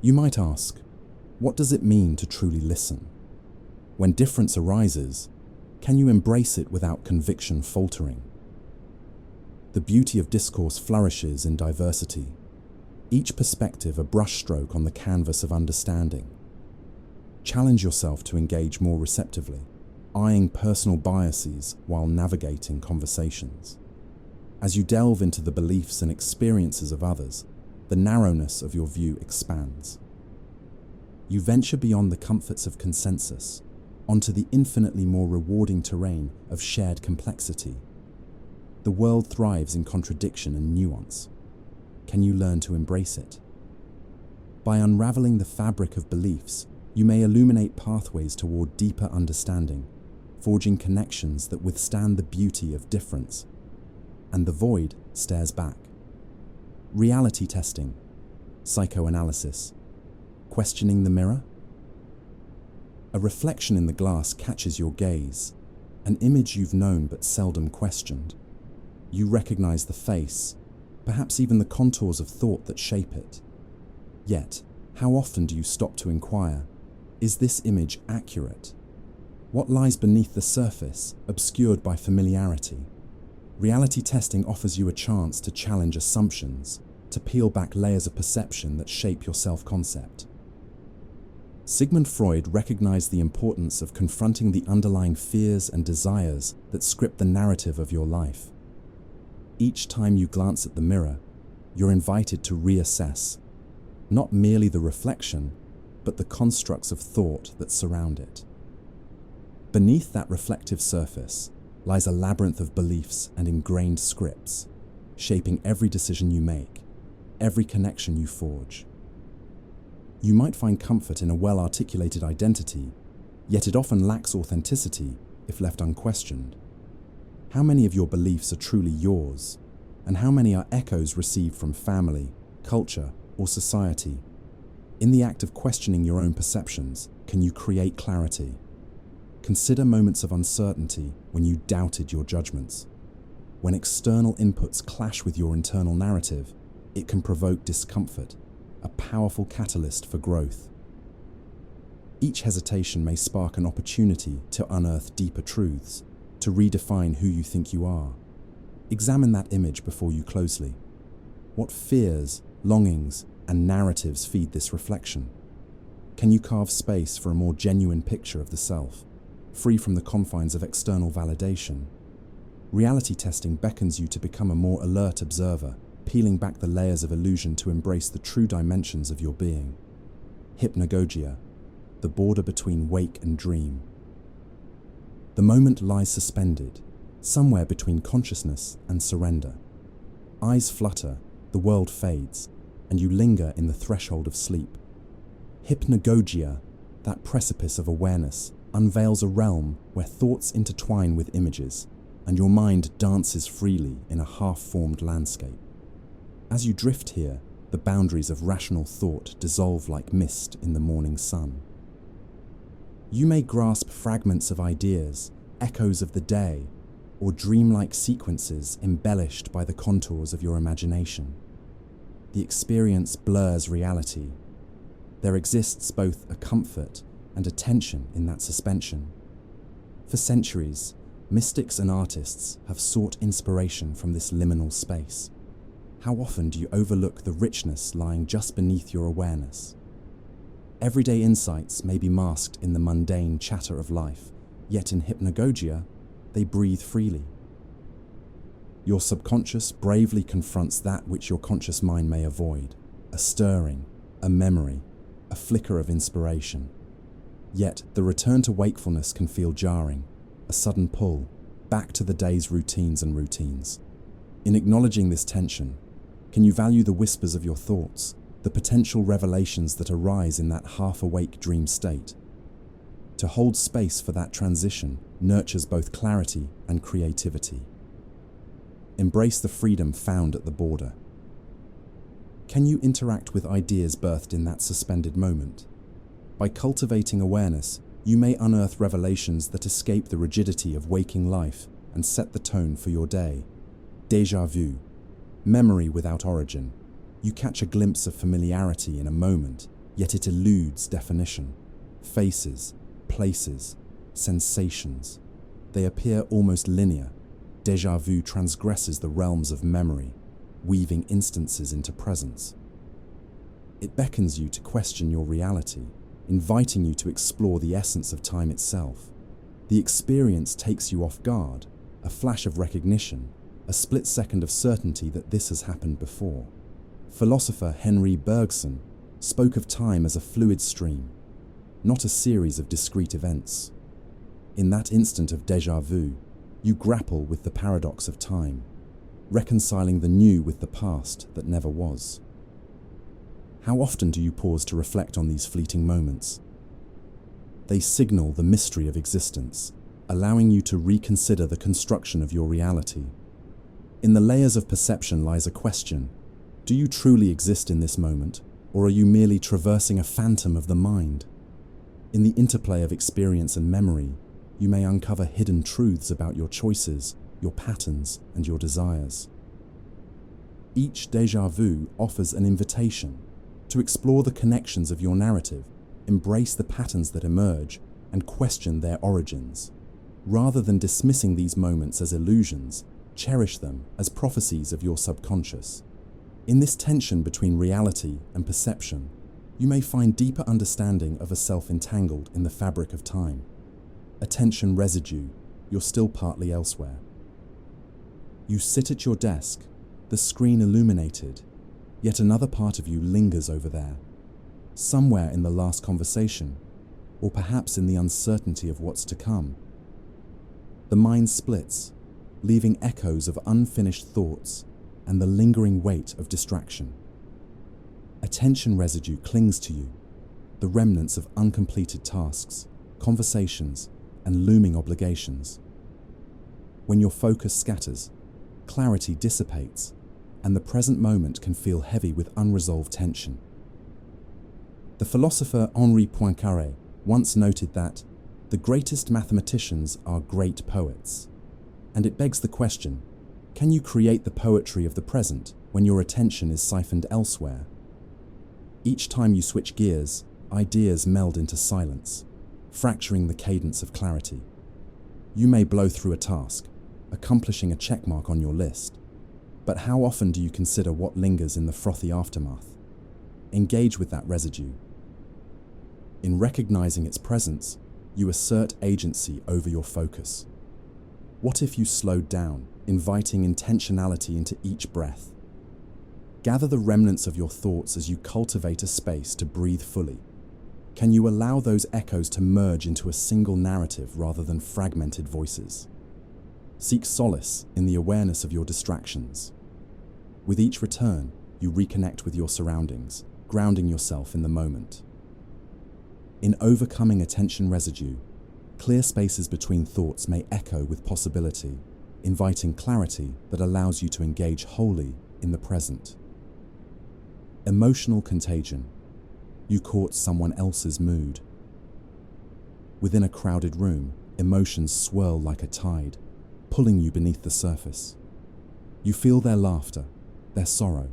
You might ask, what does it mean to truly listen? When difference arises, can you embrace it without conviction faltering? The beauty of discourse flourishes in diversity, each perspective a brushstroke on the canvas of understanding. Challenge yourself to engage more receptively, eyeing personal biases while navigating conversations. As you delve into the beliefs and experiences of others, the narrowness of your view expands. You venture beyond the comforts of consensus, onto the infinitely more rewarding terrain of shared complexity. The world thrives in contradiction and nuance. Can you learn to embrace it? By unraveling the fabric of beliefs, you may illuminate pathways toward deeper understanding, forging connections that withstand the beauty of difference. And the void stares back. Reality testing, psychoanalysis, questioning the mirror. A reflection in the glass catches your gaze, an image you've known but seldom questioned. You recognize the face, perhaps even the contours of thought that shape it. Yet, how often do you stop to inquire, is this image accurate? What lies beneath the surface, obscured by familiarity? Reality testing offers you a chance to challenge assumptions, to peel back layers of perception that shape your self-concept. Sigmund Freud recognized the importance of confronting the underlying fears and desires that script the narrative of your life. Each time you glance at the mirror, you're invited to reassess, not merely the reflection, but the constructs of thought that surround it. Beneath that reflective surface lies a labyrinth of beliefs and ingrained scripts, shaping every decision you make, every connection you forge. You might find comfort in a well-articulated identity, yet it often lacks authenticity if left unquestioned. How many of your beliefs are truly yours, and how many are echoes received from family, culture, or society? In the act of questioning your own perceptions, can you create clarity? Consider moments of uncertainty when you doubted your judgments. When external inputs clash with your internal narrative, it can provoke discomfort, a powerful catalyst for growth. Each hesitation may spark an opportunity to unearth deeper truths, to redefine who you think you are. Examine that image before you closely. What fears, longings, and narratives feed this reflection? Can you carve space for a more genuine picture of the self, free from the confines of external validation? Reality testing beckons you to become a more alert observer, peeling back the layers of illusion to embrace the true dimensions of your being. Hypnagogia, the border between wake and dream. The moment lies suspended, somewhere between consciousness and surrender. Eyes flutter, the world fades, and you linger in the threshold of sleep. Hypnagogia, that precipice of awareness, unveils a realm where thoughts intertwine with images, and your mind dances freely in a half-formed landscape. As you drift here, the boundaries of rational thought dissolve like mist in the morning sun. You may grasp fragments of ideas, echoes of the day, or dreamlike sequences embellished by the contours of your imagination. The experience blurs reality. There exists both a comfort and a tension in that suspension. For centuries, mystics and artists have sought inspiration from this liminal space. How often do you overlook the richness lying just beneath your awareness? Everyday insights may be masked in the mundane chatter of life, yet in hypnagogia, they breathe freely. Your subconscious bravely confronts that which your conscious mind may avoid, a stirring, a memory, a flicker of inspiration. Yet the return to wakefulness can feel jarring, a sudden pull, back to the day's routines. In acknowledging this tension, can you value the whispers of your thoughts, the potential revelations that arise in that half-awake dream state? To hold space for that transition nurtures both clarity and creativity. Embrace the freedom found at the border. Can you interact with ideas birthed in that suspended moment? By cultivating awareness, you may unearth revelations that escape the rigidity of waking life and set the tone for your day. Déjà vu, memory without origin. You catch a glimpse of familiarity in a moment, yet it eludes definition. Faces, places, sensations. They appear almost linear. Déjà vu transgresses the realms of memory, weaving instances into presence. It beckons you to question your reality, inviting you to explore the essence of time itself. The experience takes you off guard, a flash of recognition, a split second of certainty that this has happened before. Philosopher Henry Bergson spoke of time as a fluid stream, not a series of discrete events. In that instant of déjà vu, you grapple with the paradox of time, reconciling the new with the past that never was. How often do you pause to reflect on these fleeting moments? They signal the mystery of existence, allowing you to reconsider the construction of your reality. In the layers of perception lies a question: do you truly exist in this moment, or are you merely traversing a phantom of the mind? In the interplay of experience and memory, you may uncover hidden truths about your choices, your patterns, and your desires. Each déjà vu offers an invitation to explore the connections of your narrative, embrace the patterns that emerge, and question their origins. Rather than dismissing these moments as illusions, cherish them as prophecies of your subconscious. In this tension between reality and perception, you may find deeper understanding of a self entangled in the fabric of time. Attention residue, you're still partly elsewhere. You sit at your desk, the screen illuminated, yet another part of you lingers over there, somewhere in the last conversation, or perhaps in the uncertainty of what's to come. The mind splits, leaving echoes of unfinished thoughts and the lingering weight of distraction. Attention residue clings to you, the remnants of uncompleted tasks, conversations, and looming obligations. When your focus scatters, clarity dissipates, and the present moment can feel heavy with unresolved tension. The philosopher Henri Poincaré once noted that the greatest mathematicians are great poets. And it begs the question, can you create the poetry of the present when your attention is siphoned elsewhere? Each time you switch gears, ideas meld into silence, fracturing the cadence of clarity. You may blow through a task, accomplishing a checkmark on your list, but how often do you consider what lingers in the frothy aftermath? Engage with that residue. In recognizing its presence, you assert agency over your focus. What if you slowed down, inviting intentionality into each breath? Gather the remnants of your thoughts as you cultivate a space to breathe fully. Can you allow those echoes to merge into a single narrative rather than fragmented voices? Seek solace in the awareness of your distractions. With each return, you reconnect with your surroundings, grounding yourself in the moment. In overcoming attention residue, clear spaces between thoughts may echo with possibility, inviting clarity that allows you to engage wholly in the present. Emotional contagion. You caught someone else's mood. Within a crowded room, emotions swirl like a tide, pulling you beneath the surface. You feel their laughter, their sorrow.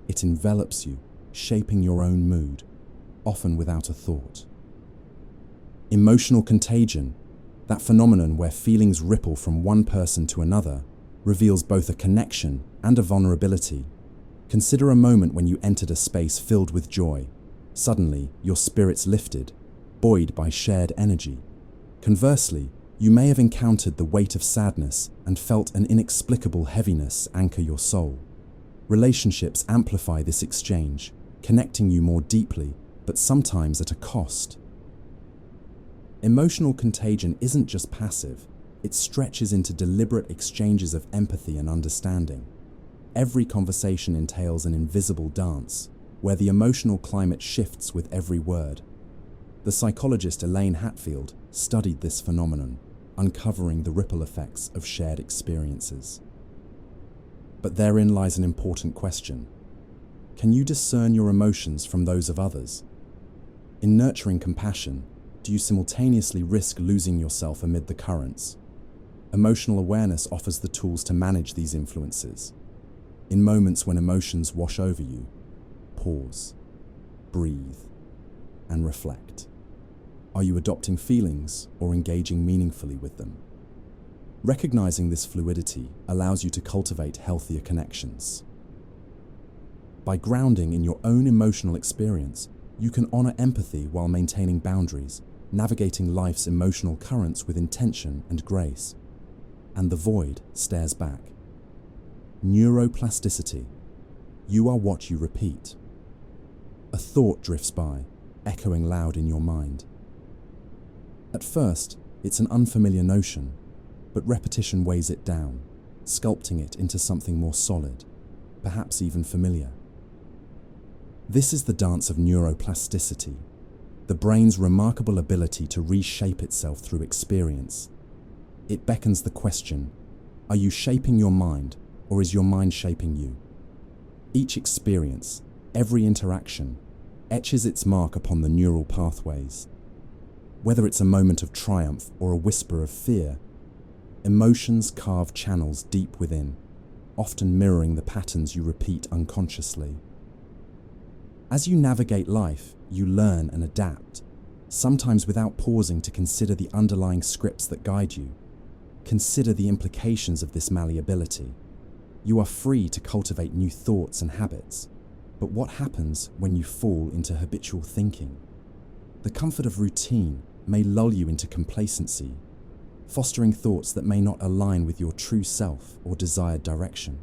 It envelops you, shaping your own mood, often without a thought. Emotional contagion, that phenomenon where feelings ripple from one person to another, reveals both a connection and a vulnerability. Consider a moment when you entered a space filled with joy. Suddenly, your spirits lifted, buoyed by shared energy. Conversely, you may have encountered the weight of sadness and felt an inexplicable heaviness anchor your soul. Relationships amplify this exchange, connecting you more deeply, but sometimes at a cost. Emotional contagion isn't just passive, it stretches into deliberate exchanges of empathy and understanding. Every conversation entails an invisible dance, where the emotional climate shifts with every word. The psychologist Elaine Hatfield studied this phenomenon, uncovering the ripple effects of shared experiences. But therein lies an important question. Can you discern your emotions from those of others? In nurturing compassion, do you simultaneously risk losing yourself amid the currents? Emotional awareness offers the tools to manage these influences. In moments when emotions wash over you, pause, breathe, and reflect. Are you adopting feelings or engaging meaningfully with them? Recognizing this fluidity allows you to cultivate healthier connections. By grounding in your own emotional experience, you can honor empathy while maintaining boundaries, navigating life's emotional currents with intention and grace. And the void stares back. Neuroplasticity. You are what you repeat. A thought drifts by, echoing loud in your mind. At first, it's an unfamiliar notion, but repetition weighs it down, sculpting it into something more solid, perhaps even familiar. This is the dance of neuroplasticity, the brain's remarkable ability to reshape itself through experience. It beckons the question, are you shaping your mind, or is your mind shaping you? Each experience, every interaction, etches its mark upon the neural pathways. Whether it's a moment of triumph or a whisper of fear, emotions carve channels deep within, often mirroring the patterns you repeat unconsciously. As you navigate life, you learn and adapt, sometimes without pausing to consider the underlying scripts that guide you. Consider the implications of this malleability. You are free to cultivate new thoughts and habits, but what happens when you fall into habitual thinking? The comfort of routine may lull you into complacency, fostering thoughts that may not align with your true self or desired direction.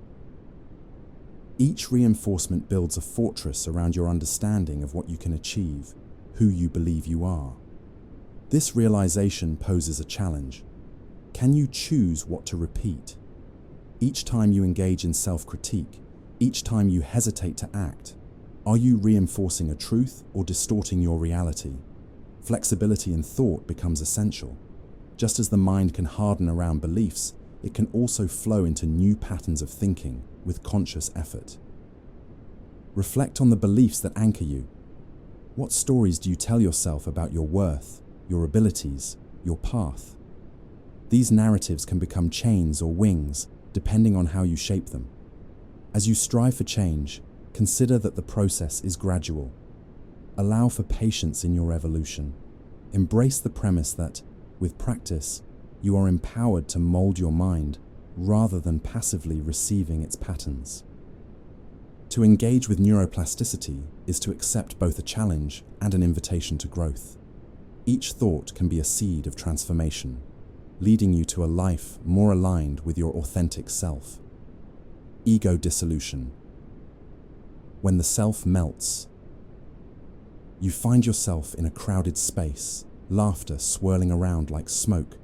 Each reinforcement builds a fortress around your understanding of what you can achieve, who you believe you are. This realization poses a challenge. Can you choose what to repeat? Each time you engage in self-critique, each time you hesitate to act, are you reinforcing a truth or distorting your reality? Flexibility in thought becomes essential. Just as the mind can harden around beliefs, it can also flow into new patterns of thinking with conscious effort. Reflect on the beliefs that anchor you. What stories do you tell yourself about your worth, your abilities, your path? These narratives can become chains or wings, depending on how you shape them. As you strive for change, consider that the process is gradual. Allow for patience in your evolution. Embrace the premise that, with practice, you are empowered to mold your mind rather than passively receiving its patterns. To engage with neuroplasticity is to accept both a challenge and an invitation to growth. Each thought can be a seed of transformation, leading you to a life more aligned with your authentic self. Ego dissolution. When the self melts, you find yourself in a crowded space, laughter swirling around like smoke,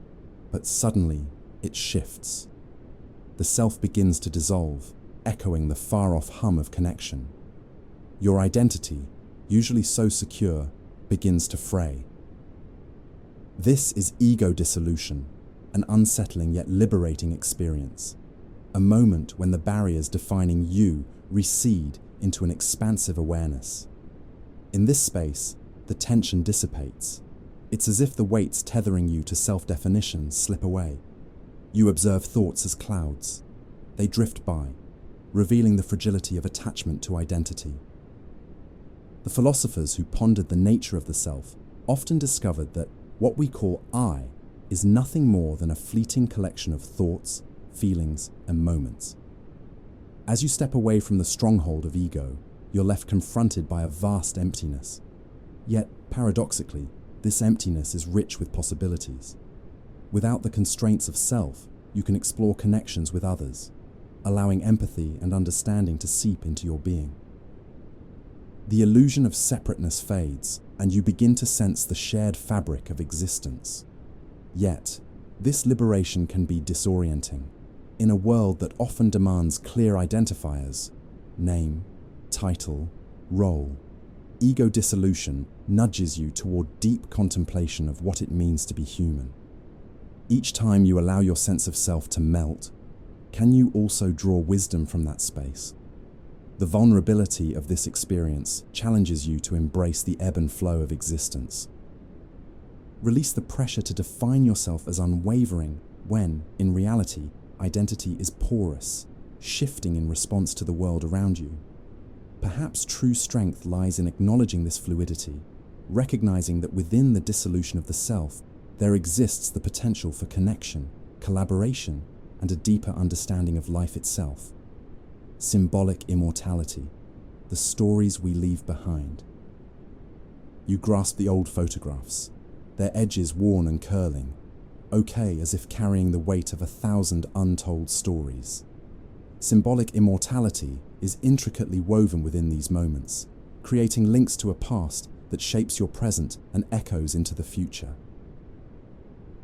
but suddenly it shifts. The self begins to dissolve, echoing the far-off hum of connection. Your identity, usually so secure, begins to fray. This is ego dissolution, an unsettling yet liberating experience. A moment when the barriers defining you recede into an expansive awareness. In this space, the tension dissipates. It's as if the weights tethering you to self-definition slip away. You observe thoughts as clouds. They drift by, revealing the fragility of attachment to identity. The philosophers who pondered the nature of the self often discovered that what we call I is nothing more than a fleeting collection of thoughts, feelings, and moments. As you step away from the stronghold of ego, you're left confronted by a vast emptiness. Yet, paradoxically, this emptiness is rich with possibilities. Without the constraints of self, you can explore connections with others, allowing empathy and understanding to seep into your being. The illusion of separateness fades, and you begin to sense the shared fabric of existence. Yet, this liberation can be disorienting. In a world that often demands clear identifiers, name, title, role, ego dissolution nudges you toward deep contemplation of what it means to be human. Each time you allow your sense of self to melt, can you also draw wisdom from that space? The vulnerability of this experience challenges you to embrace the ebb and flow of existence. Release the pressure to define yourself as unwavering when, in reality, identity is porous, shifting in response to the world around you. Perhaps true strength lies in acknowledging this fluidity, recognizing that within the dissolution of the self, there exists the potential for connection, collaboration, and a deeper understanding of life itself. Symbolic immortality, the stories we leave behind. You grasp the old photographs, their edges worn and curling, okay as if carrying the weight of 1,000 untold stories. Symbolic immortality is intricately woven within these moments, creating links to a past that shapes your present and echoes into the future.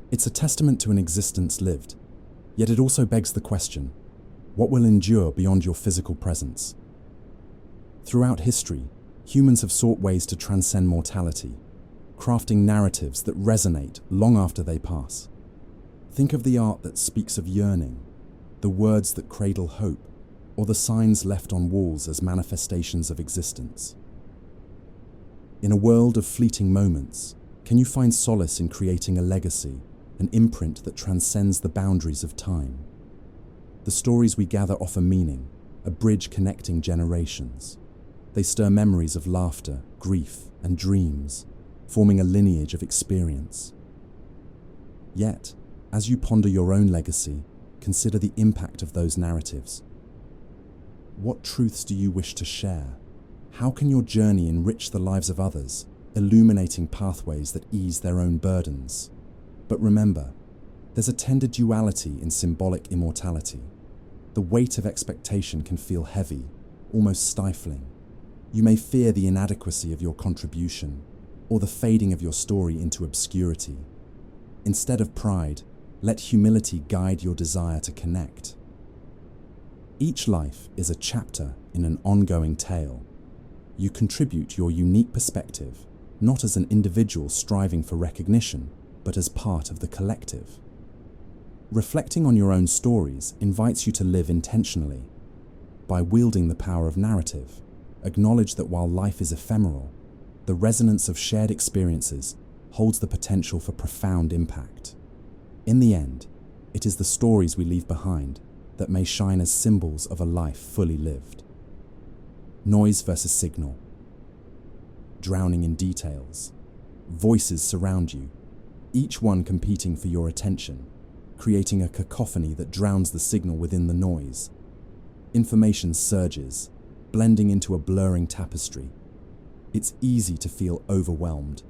It's a testament to an existence lived, yet it also begs the question, what will endure beyond your physical presence? Throughout history, humans have sought ways to transcend mortality, crafting narratives that resonate long after they pass. Think of the art that speaks of yearning, the words that cradle hope, or the signs left on walls as manifestations of existence. In a world of fleeting moments, can you find solace in creating a legacy, an imprint that transcends the boundaries of time? The stories we gather offer meaning, a bridge connecting generations. They stir memories of laughter, grief, and dreams, forming a lineage of experience. Yet, as you ponder your own legacy, consider the impact of those narratives. What truths do you wish to share? How can your journey enrich the lives of others, illuminating pathways that ease their own burdens? But remember, there's a tender duality in symbolic immortality. The weight of expectation can feel heavy, almost stifling. You may fear the inadequacy of your contribution, or the fading of your story into obscurity. Instead of pride, Let humility guide your desire to connect. Each life is a chapter in an ongoing tale. You contribute your unique perspective, not as an individual striving for recognition, but as part of the collective. Reflecting on your own stories invites you to live intentionally. By wielding the power of narrative, acknowledge that while life is ephemeral, the resonance of shared experiences holds the potential for profound impact. In the end, it is the stories we leave behind that may shine as symbols of a life fully lived. Noise versus signal. Drowning in details. Voices surround you, each one competing for your attention, creating a cacophony that drowns the signal within the noise. Information surges, blending into a blurring tapestry. It's easy to feel overwhelmed.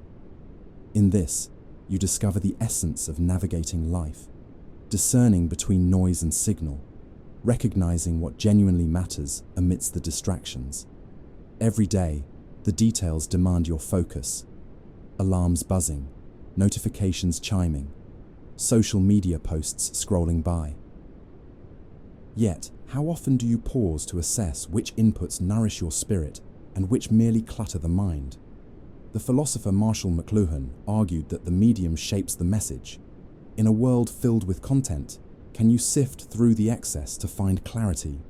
In this, you discover the essence of navigating life, discerning between noise and signal, recognizing what genuinely matters amidst the distractions. Every day, the details demand your focus. Alarms buzzing, notifications chiming, social media posts scrolling by. Yet, how often do you pause to assess which inputs nourish your spirit and which merely clutter the mind? The philosopher Marshall McLuhan argued that the medium shapes the message. In a world filled with content, can you sift through the excess to find clarity?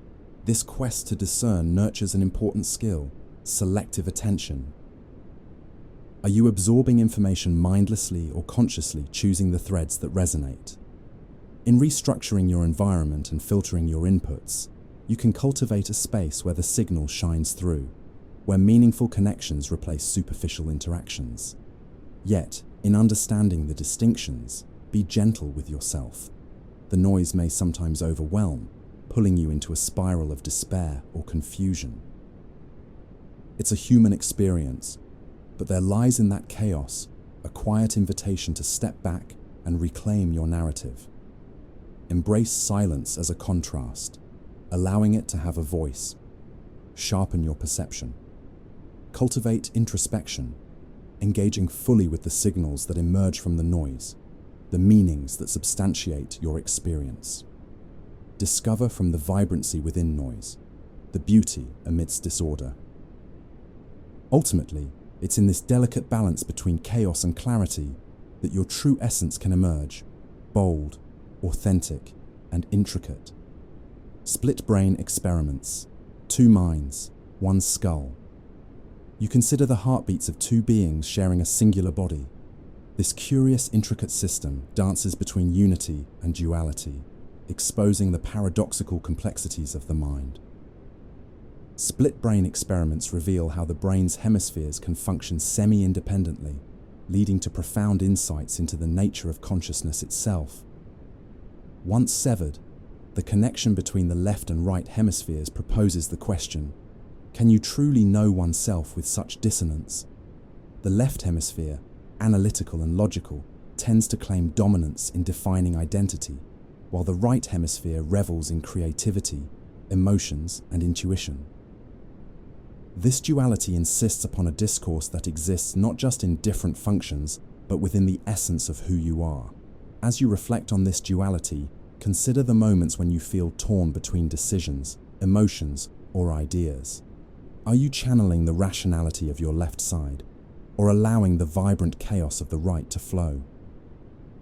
This quest to discern nurtures an important skill: selective attention. Are you absorbing information mindlessly or consciously choosing the threads that resonate? In restructuring your environment and filtering your inputs, you can cultivate a space where the signal shines through, where meaningful connections replace superficial interactions. Yet, in understanding the distinctions, be gentle with yourself. The noise may sometimes overwhelm, pulling you into a spiral of despair or confusion. It's a human experience, but there lies in that chaos a quiet invitation to step back and reclaim your narrative. Embrace silence as a contrast, allowing it to have a voice. Sharpen your perception. Cultivate introspection, engaging fully with the signals that emerge from the noise, the meanings that substantiate your experience. Discover from the vibrancy within noise, the beauty amidst disorder. Ultimately, it's in this delicate balance between chaos and clarity that your true essence can emerge, bold, authentic, and intricate. Split brain experiments. 2 minds, 1 skull. You consider the heartbeats of 2 beings sharing a singular body. This curious, intricate system dances between unity and duality, exposing the paradoxical complexities of the mind. Split brain experiments reveal how the brain's hemispheres can function semi-independently, leading to profound insights into the nature of consciousness itself. Once severed, the connection between the left and right hemispheres proposes the question: can you truly know oneself with such dissonance? The left hemisphere, analytical and logical, tends to claim dominance in defining identity, while the right hemisphere revels in creativity, emotions, and intuition. This duality insists upon a discourse that exists not just in different functions, but within the essence of who you are. As you reflect on this duality, consider the moments when you feel torn between decisions, emotions, or ideas. Are you channeling the rationality of your left side, or allowing the vibrant chaos of the right to flow?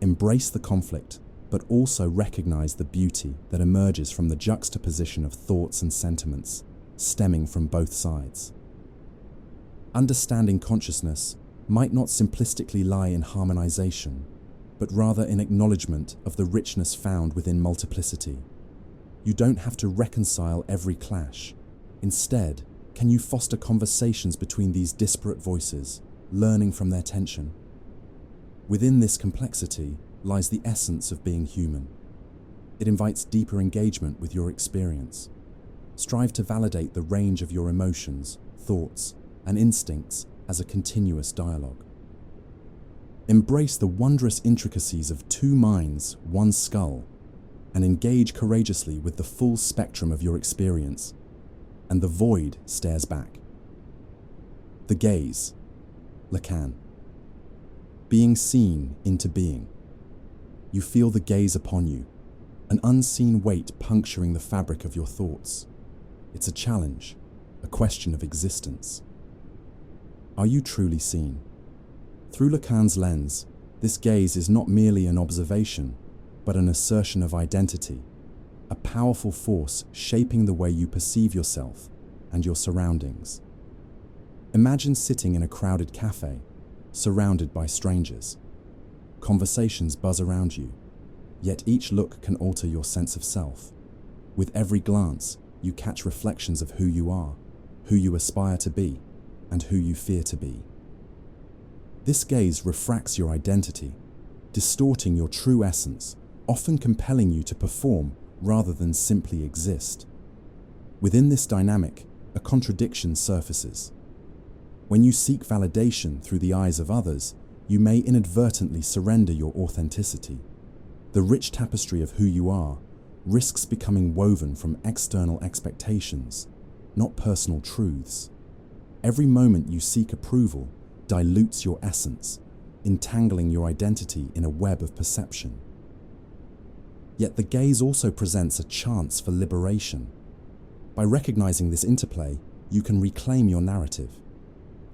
Embrace the conflict, but also recognize the beauty that emerges from the juxtaposition of thoughts and sentiments, stemming from both sides. Understanding consciousness might not simplistically lie in harmonization, but rather in acknowledgement of the richness found within multiplicity. You don't have to reconcile every clash. Instead, can you foster conversations between these disparate voices, learning from their tension? Within this complexity lies the essence of being human. It invites deeper engagement with your experience. Strive to validate the range of your emotions, thoughts, and instincts as a continuous dialogue. Embrace the wondrous intricacies of 2 minds, 1 skull, and engage courageously with the full spectrum of your experience. And the void stares back. The gaze. Lacan. Being seen into being. You feel the gaze upon you, an unseen weight puncturing the fabric of your thoughts. It's a challenge, a question of existence. Are you truly seen? Through Lacan's lens, this gaze is not merely an observation, but an assertion of identity, a powerful force shaping the way you perceive yourself and your surroundings. Imagine sitting in a crowded cafe, surrounded by strangers. Conversations buzz around you, yet each look can alter your sense of self. With every glance, you catch reflections of who you are, who you aspire to be, and who you fear to be. This gaze refracts your identity, distorting your true essence, often compelling you to perform rather than simply exist. Within this dynamic, a contradiction surfaces. When you seek validation through the eyes of others, you may inadvertently surrender your authenticity. The rich tapestry of who you are risks becoming woven from external expectations, not personal truths. Every moment you seek approval dilutes your essence, entangling your identity in a web of perception. Yet the gaze also presents a chance for liberation. By recognizing this interplay, you can reclaim your narrative.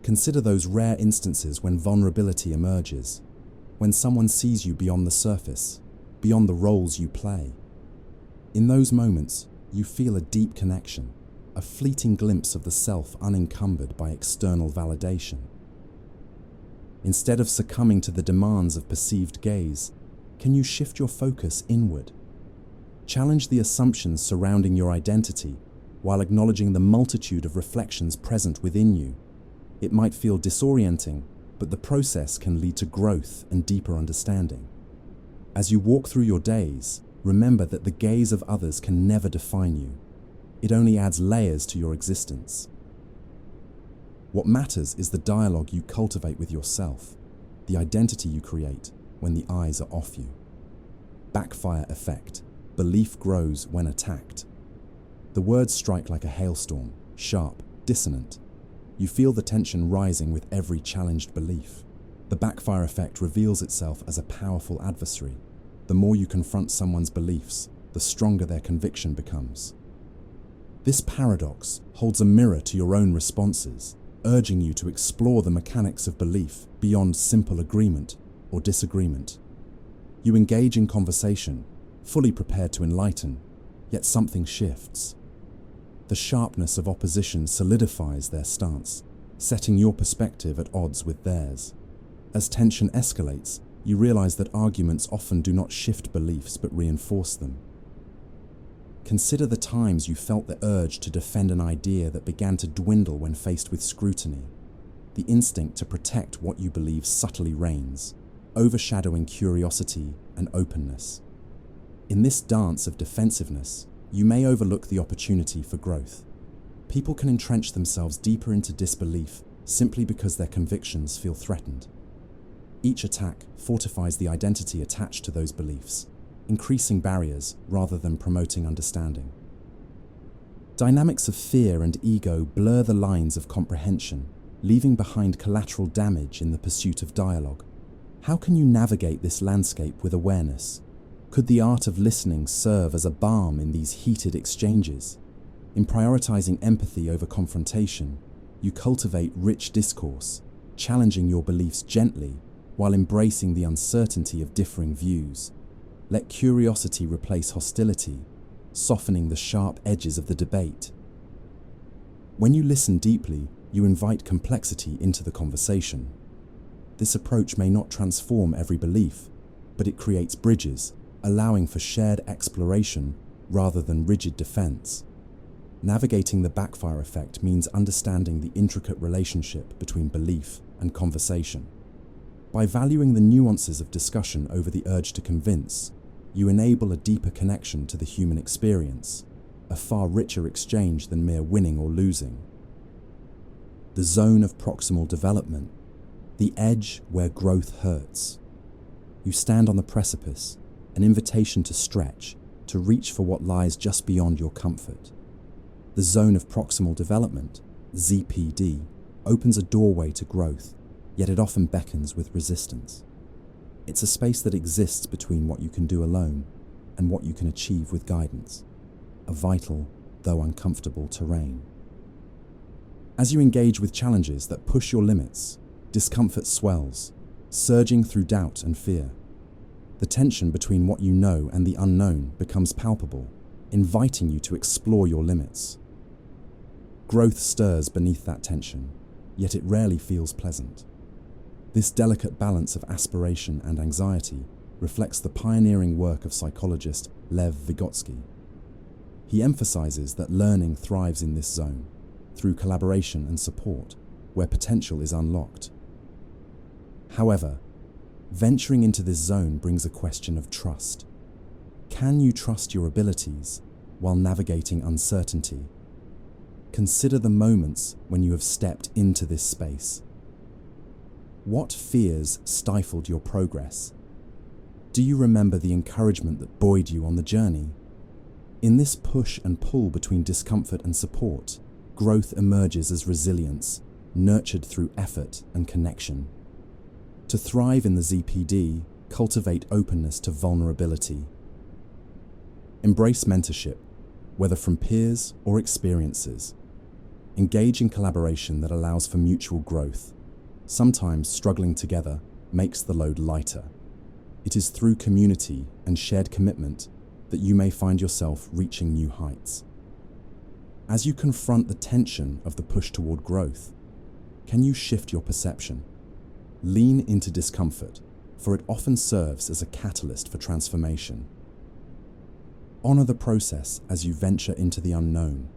Consider those rare instances when vulnerability emerges, when someone sees you beyond the surface, beyond the roles you play. In those moments, you feel a deep connection, a fleeting glimpse of the self unencumbered by external validation. Instead of succumbing to the demands of perceived gaze, can you shift your focus inward? Challenge the assumptions surrounding your identity while acknowledging the multitude of reflections present within you. It might feel disorienting, but the process can lead to growth and deeper understanding. As you walk through your days, remember that the gaze of others can never define you. It only adds layers to your existence. What matters is the dialogue you cultivate with yourself, the identity you create when the eyes are off you. Backfire effect. Belief grows when attacked. The words strike like a hailstorm, sharp, dissonant. You feel the tension rising with every challenged belief. The backfire effect reveals itself as a powerful adversary. The more you confront someone's beliefs, the stronger their conviction becomes. This paradox holds a mirror to your own responses, urging you to explore the mechanics of belief beyond simple agreement or disagreement. You engage in conversation, fully prepared to enlighten, yet something shifts. The sharpness of opposition solidifies their stance, setting your perspective at odds with theirs. As tension escalates, you realize that arguments often do not shift beliefs but reinforce them. Consider the times you felt the urge to defend an idea that began to dwindle when faced with scrutiny. The instinct to protect what you believe subtly reigns, overshadowing curiosity and openness. In this dance of defensiveness, you may overlook the opportunity for growth. People can entrench themselves deeper into disbelief simply because their convictions feel threatened. Each attack fortifies the identity attached to those beliefs, increasing barriers rather than promoting understanding. Dynamics of fear and ego blur the lines of comprehension, leaving behind collateral damage in the pursuit of dialogue. How can you navigate this landscape with awareness? Could the art of listening serve as a balm in these heated exchanges? In prioritizing empathy over confrontation, you cultivate rich discourse, challenging your beliefs gently while embracing the uncertainty of differing views. Let curiosity replace hostility, softening the sharp edges of the debate. When you listen deeply, you invite complexity into the conversation. This approach may not transform every belief, but it creates bridges, allowing for shared exploration rather than rigid defense. Navigating the backfire effect means understanding the intricate relationship between belief and conversation. By valuing the nuances of discussion over the urge to convince, you enable a deeper connection to the human experience, a far richer exchange than mere winning or losing. The zone of proximal development, the edge where growth hurts. You stand on the precipice, an invitation to stretch, to reach for what lies just beyond your comfort. The zone of proximal development, ZPD, opens a doorway to growth, yet it often beckons with resistance. It's a space that exists between what you can do alone and what you can achieve with guidance, a vital, though uncomfortable, terrain. As you engage with challenges that push your limits, discomfort swells, surging through doubt and fear. The tension between what you know and the unknown becomes palpable, inviting you to explore your limits. Growth stirs beneath that tension, yet it rarely feels pleasant. This delicate balance of aspiration and anxiety reflects the pioneering work of psychologist Lev Vygotsky. He emphasizes that learning thrives in this zone, through collaboration and support, where potential is unlocked. However, venturing into this zone brings a question of trust. Can you trust your abilities while navigating uncertainty? Consider the moments when you have stepped into this space. What fears stifled your progress? Do you remember the encouragement that buoyed you on the journey? In this push and pull between discomfort and support, growth emerges as resilience, nurtured through effort and connection. To thrive in the ZPD, cultivate openness to vulnerability. Embrace mentorship, whether from peers or experiences. Engage in collaboration that allows for mutual growth. Sometimes struggling together makes the load lighter. It is through community and shared commitment that you may find yourself reaching new heights. As you confront the tension of the push toward growth, can you shift your perception? Lean into discomfort, for it often serves as a catalyst for transformation. Honor the process as you venture into the unknown,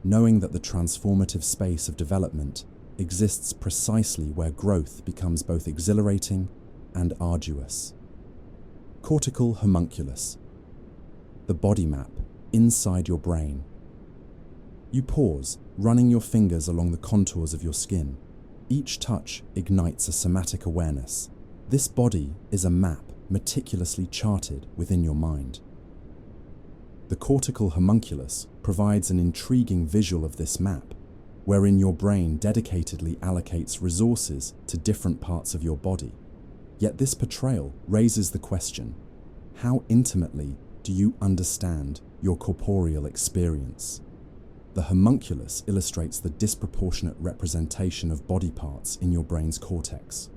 knowing that the transformative space of development exists precisely where growth becomes both exhilarating and arduous. Cortical homunculus, the body map inside your brain. You pause, running your fingers along the contours of your skin. Each touch ignites a somatic awareness. This body is a map meticulously charted within your mind. The cortical homunculus provides an intriguing visual of this map, wherein your brain dedicatedly allocates resources to different parts of your body. Yet this portrayal raises the question: how intimately do you understand your corporeal experience? The homunculus illustrates the disproportionate representation of body parts in your brain's cortex.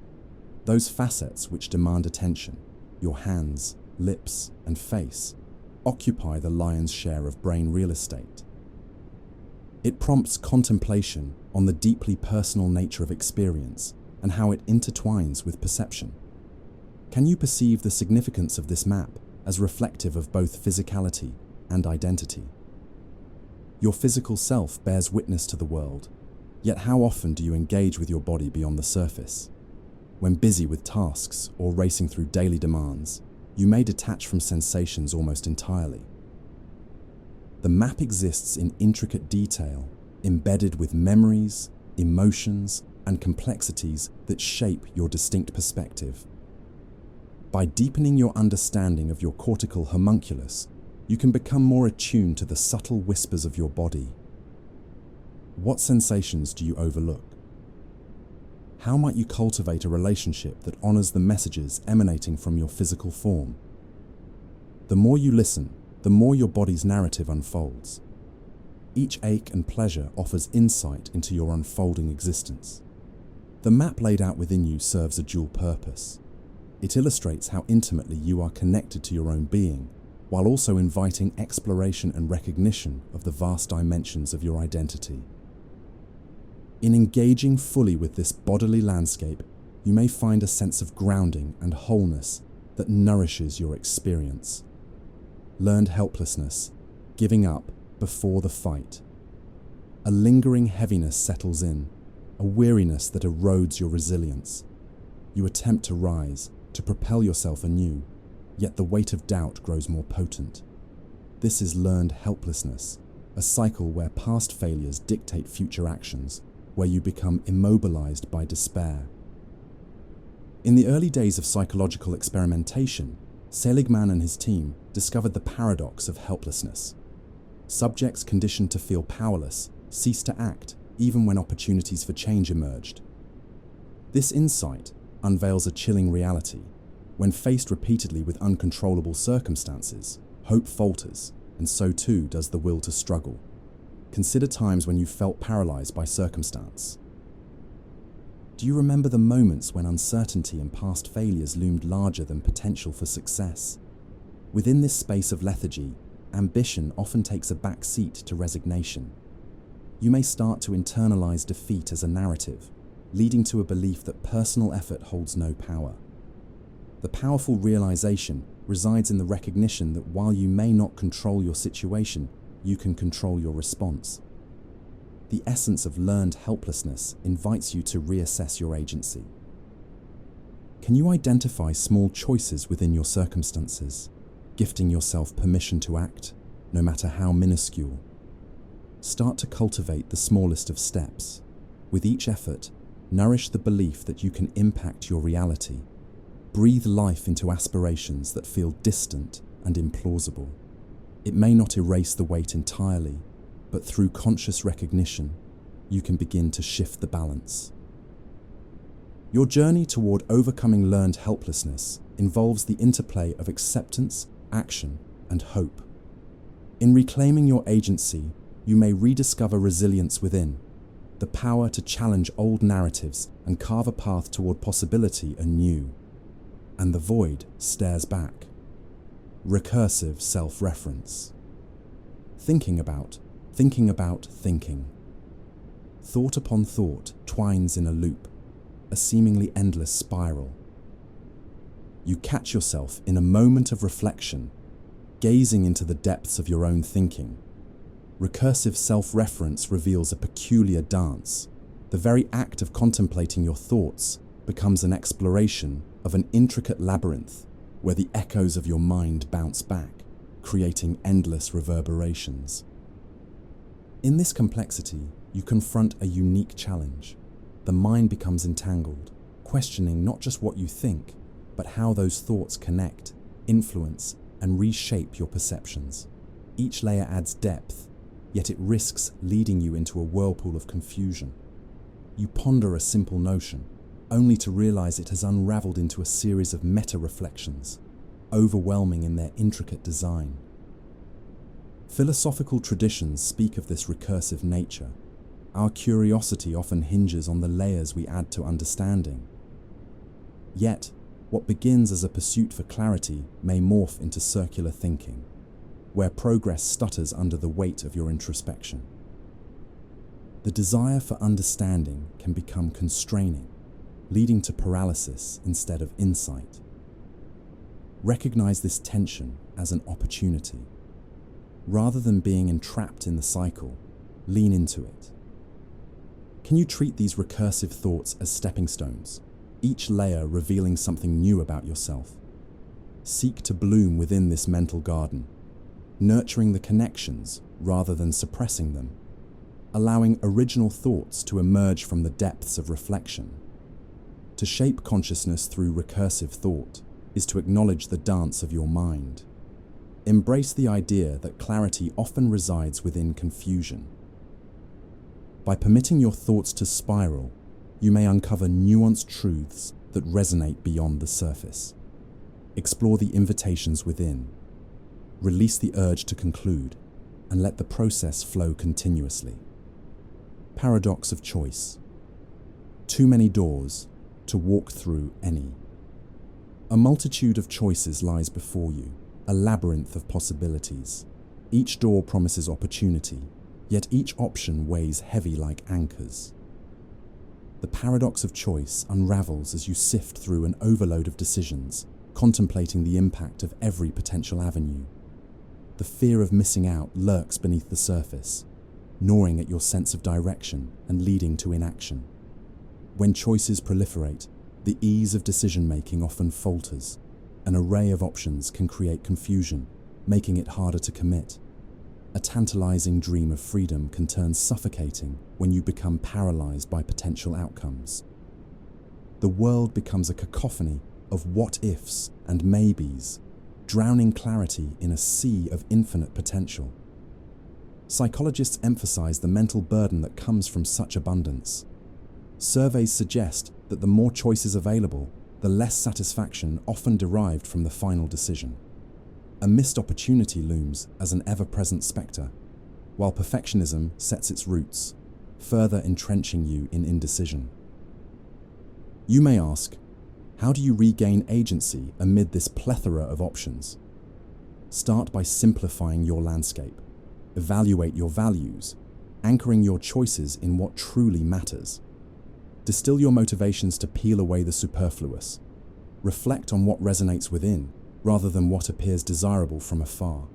Those facets which demand attention, your hands, lips, and face, occupy the lion's share of brain real estate. It prompts contemplation on the deeply personal nature of experience and how it intertwines with perception. Can you perceive the significance of this map as reflective of both physicality and identity? Your physical self bears witness to the world, yet how often do you engage with your body beyond the surface? When busy with tasks or racing through daily demands, you may detach from sensations almost entirely. The map exists in intricate detail, embedded with memories, emotions, and complexities that shape your distinct perspective. By deepening your understanding of your cortical homunculus, you can become more attuned to the subtle whispers of your body. What sensations do you overlook? How might you cultivate a relationship that honors the messages emanating from your physical form? The more you listen, the more your body's narrative unfolds. Each ache and pleasure offers insight into your unfolding existence. The map laid out within you serves a dual purpose. It illustrates how intimately you are connected to your own being, while also inviting exploration and recognition of the vast dimensions of your identity. In engaging fully with this bodily landscape, you may find a sense of grounding and wholeness that nourishes your experience. Learned helplessness, giving up before the fight. A lingering heaviness settles in, a weariness that erodes your resilience. You attempt to rise, to propel yourself anew, yet the weight of doubt grows more potent. This is learned helplessness, a cycle where past failures dictate future actions, where you become immobilized by despair. In the early days of psychological experimentation, Seligman and his team discovered the paradox of helplessness. Subjects conditioned to feel powerless ceased to act even when opportunities for change emerged. This insight unveils a chilling reality. When faced repeatedly with uncontrollable circumstances, hope falters, and so too does the will to struggle. Consider times when you felt paralyzed by circumstance. Do you remember the moments when uncertainty and past failures loomed larger than potential for success? Within this space of lethargy, ambition often takes a back seat to resignation. You may start to internalize defeat as a narrative, leading to a belief that personal effort holds no power. The powerful realization resides in the recognition that while you may not control your situation, you can control your response. The essence of learned helplessness invites you to reassess your agency. Can you identify small choices within your circumstances, gifting yourself permission to act, no matter how minuscule? Start to cultivate the smallest of steps. With each effort, nourish the belief that you can impact your reality. Breathe life into aspirations that feel distant and implausible. It may not erase the weight entirely, but through conscious recognition, you can begin to shift the balance. Your journey toward overcoming learned helplessness involves the interplay of acceptance, action, and hope. In reclaiming your agency, you may rediscover resilience within, the power to challenge old narratives and carve a path toward possibility anew. And the void stares back. Recursive self-reference. Thinking about thinking. Thought upon thought twines in a loop, a seemingly endless spiral. You catch yourself in a moment of reflection, gazing into the depths of your own thinking. Recursive self-reference reveals a peculiar dance. The very act of contemplating your thoughts becomes an exploration of an intricate labyrinth where the echoes of your mind bounce back, creating endless reverberations. In this complexity, you confront a unique challenge. The mind becomes entangled, questioning not just what you think, but how those thoughts connect, influence, and reshape your perceptions. Each layer adds depth, yet it risks leading you into a whirlpool of confusion. You ponder a simple notion, only to realize it has unraveled into a series of meta-reflections, overwhelming in their intricate design. Philosophical traditions speak of this recursive nature. Our curiosity often hinges on the layers we add to understanding. Yet, what begins as a pursuit for clarity may morph into circular thinking, where progress stutters under the weight of your introspection. The desire for understanding can become constraining, leading to paralysis instead of insight. Recognize this tension as an opportunity. Rather than being entrapped in the cycle, lean into it. Can you treat these recursive thoughts as stepping stones, each layer revealing something new about yourself? Seek to bloom within this mental garden, nurturing the connections rather than suppressing them, allowing original thoughts to emerge from the depths of reflection. To shape consciousness through recursive thought is to acknowledge the dance of your mind. Embrace the idea that clarity often resides within confusion. By permitting your thoughts to spiral, you may uncover nuanced truths that resonate beyond the surface. Explore the invitations within. Release the urge to conclude, and let the process flow continuously. Paradox of choice. Too many doors to walk through any. A multitude of choices lies before you, a labyrinth of possibilities. Each door promises opportunity, yet each option weighs heavy like anchors. The paradox of choice unravels as you sift through an overload of decisions, contemplating the impact of every potential avenue. The fear of missing out lurks beneath the surface, gnawing at your sense of direction and leading to inaction. When choices proliferate, the ease of decision-making often falters. An array of options can create confusion, making it harder to commit. A tantalizing dream of freedom can turn suffocating when you become paralyzed by potential outcomes. The world becomes a cacophony of what-ifs and maybes, drowning clarity in a sea of infinite potential. Psychologists emphasize the mental burden that comes from such abundance. Surveys suggest that the more choices available, the less satisfaction often derived from the final decision. A missed opportunity looms as an ever-present spectre, while perfectionism sets its roots, further entrenching you in indecision. You may ask, how do you regain agency amid this plethora of options? Start by simplifying your landscape. Evaluate your values, anchoring your choices in what truly matters. Distill your motivations to peel away the superfluous. Reflect on what resonates within, rather than what appears desirable from afar.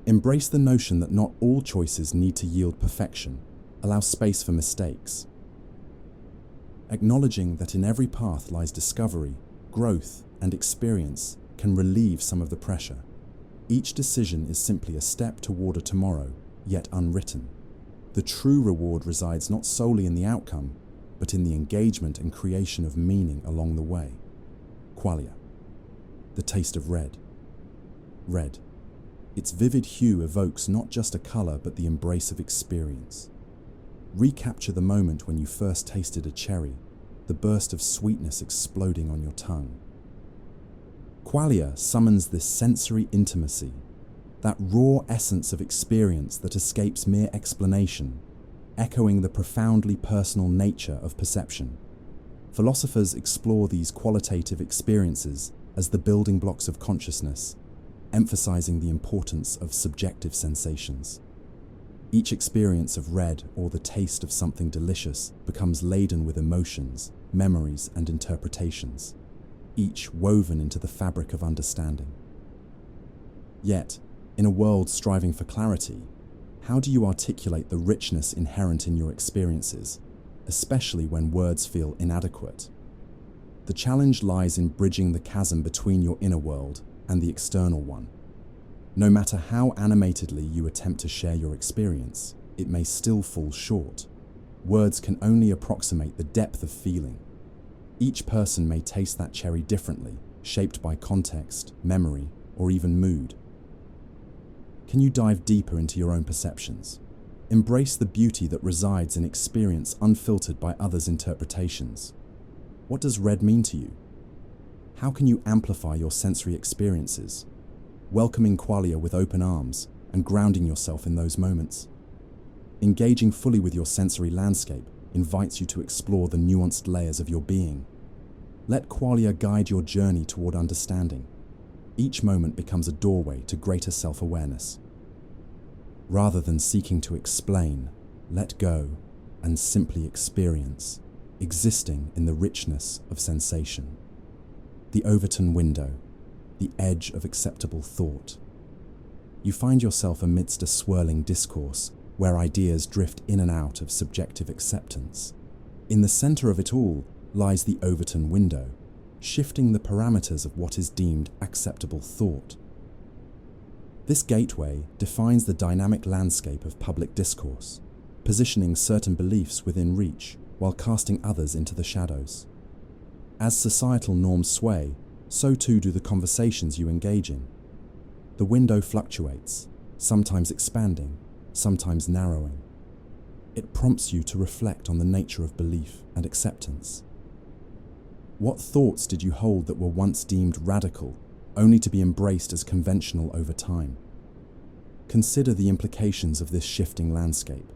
Embrace the notion that not all choices need to yield perfection. Allow space for mistakes. Acknowledging that in every path lies discovery, growth, and experience can relieve some of the pressure. Each decision is simply a step toward a tomorrow, yet unwritten. The true reward resides not solely in the outcome, but in the engagement and creation of meaning along the way. Qualia. The taste of red. Red. Its vivid hue evokes not just a color, but the embrace of experience. Recapture the moment when you first tasted a cherry, the burst of sweetness exploding on your tongue. Qualia summons this sensory intimacy, that raw essence of experience that escapes mere explanation, echoing the profoundly personal nature of perception. Philosophers explore these qualitative experiences as the building blocks of consciousness, emphasizing the importance of subjective sensations. Each experience of red or the taste of something delicious becomes laden with emotions, memories, and interpretations, each woven into the fabric of understanding. Yet, in a world striving for clarity, how do you articulate the richness inherent in your experiences, especially when words feel inadequate? The challenge lies in bridging the chasm between your inner world and the external one. No matter how animatedly you attempt to share your experience, it may still fall short. Words can only approximate the depth of feeling. Each person may taste that cherry differently, shaped by context, memory, or even mood. Can you dive deeper into your own perceptions? Embrace the beauty that resides in experience unfiltered by others' interpretations. What does red mean to you? How can you amplify your sensory experiences, welcoming qualia with open arms and grounding yourself in those moments? Engaging fully with your sensory landscape invites you to explore the nuanced layers of your being. Let qualia guide your journey toward understanding. Each moment becomes a doorway to greater self-awareness. Rather than seeking to explain, let go and simply experience, existing in the richness of sensation. The Overton window, the edge of acceptable thought. You find yourself amidst a swirling discourse where ideas drift in and out of subjective acceptance. In the center of it all lies the Overton window, shifting the parameters of what is deemed acceptable thought. This gateway defines the dynamic landscape of public discourse, positioning certain beliefs within reach while casting others into the shadows. As societal norms sway, so too do the conversations you engage in. The window fluctuates, sometimes expanding, sometimes narrowing. It prompts you to reflect on the nature of belief and acceptance. What thoughts did you hold that were once deemed radical, only to be embraced as conventional over time? Consider the implications of this shifting landscape.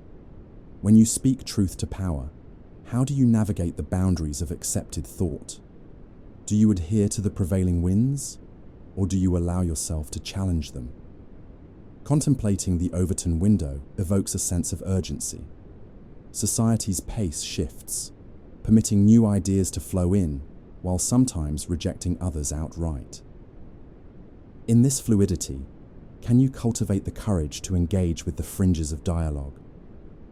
When you speak truth to power, how do you navigate the boundaries of accepted thought? Do you adhere to the prevailing winds, or do you allow yourself to challenge them? Contemplating the Overton window evokes a sense of urgency. Society's pace shifts, permitting new ideas to flow in, while sometimes rejecting others outright. In this fluidity, can you cultivate the courage to engage with the fringes of dialogue?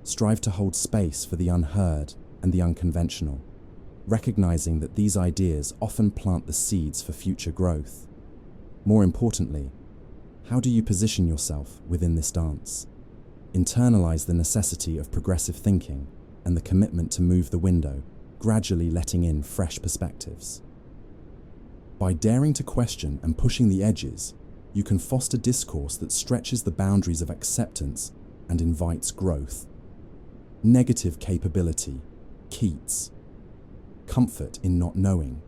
Strive to hold space for the unheard and the unconventional, recognizing that these ideas often plant the seeds for future growth. More importantly, how do you position yourself within this dance? Internalize the necessity of progressive thinking and the commitment to move the window, gradually letting in fresh perspectives. By daring to question and pushing the edges, you can foster discourse that stretches the boundaries of acceptance and invites growth. Negative capability, Keats. Comfort in not knowing.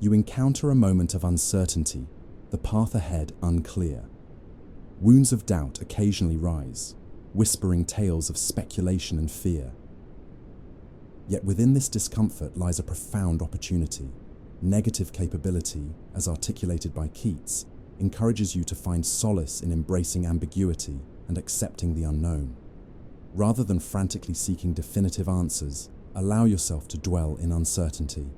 You encounter a moment of uncertainty, the path ahead unclear. Wounds of doubt occasionally rise, whispering tales of speculation and fear. Yet within this discomfort lies a profound opportunity. Negative capability, as articulated by Keats, encourages you to find solace in embracing ambiguity and accepting the unknown. Rather than frantically seeking definitive answers, allow yourself to dwell in uncertainty.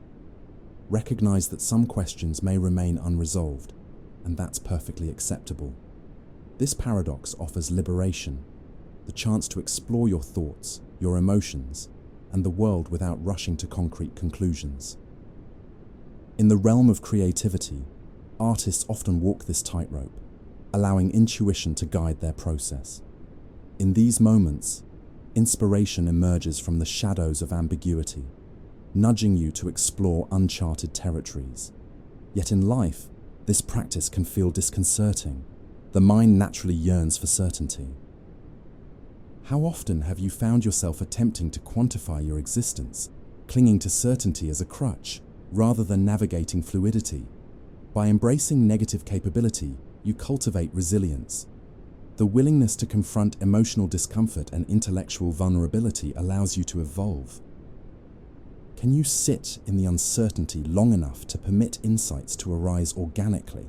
Recognize that some questions may remain unresolved, and that's perfectly acceptable. This paradox offers liberation, the chance to explore your thoughts, your emotions, and the world without rushing to concrete conclusions. In the realm of creativity, artists often walk this tightrope, allowing intuition to guide their process. In these moments, inspiration emerges from the shadows of ambiguity, nudging you to explore uncharted territories. Yet in life, this practice can feel disconcerting. The mind naturally yearns for certainty. How often have you found yourself attempting to quantify your existence, clinging to certainty as a crutch, rather than navigating fluidity? By embracing negative capability, you cultivate resilience. The willingness to confront emotional discomfort and intellectual vulnerability allows you to evolve. Can you sit in the uncertainty long enough to permit insights to arise organically?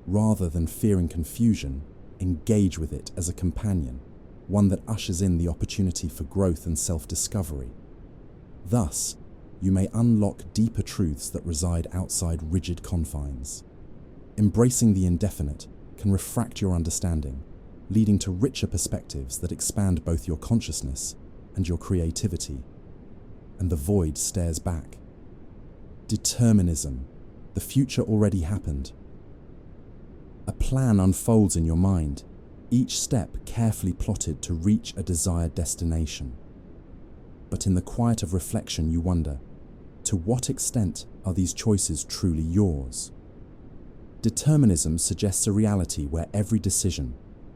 Rather than fearing confusion, engage with it as a companion, one that ushers in the opportunity for growth and self-discovery. Thus, you may unlock deeper truths that reside outside rigid confines. Embracing the indefinite can refract your understanding, leading to richer perspectives that expand both your consciousness and your creativity. And the void stares back. Determinism. The future already happened. A plan unfolds in your mind, each step carefully plotted to reach a desired destination. But in the quiet of reflection, you wonder, to what extent are these choices truly yours? Determinism suggests a reality where every decision,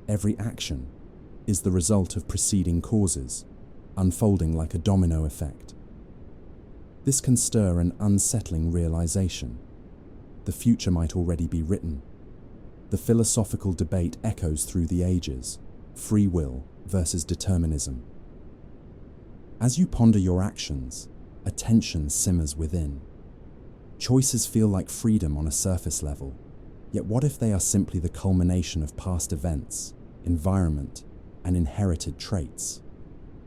every action, is the result of preceding causes, unfolding like a domino effect. This can stir an unsettling realization. The future might already be written. The philosophical debate echoes through the ages, free will versus determinism. As you ponder your actions, a tension simmers within. Choices feel like freedom on a surface level, yet what if they are simply the culmination of past events, environment, and inherited traits?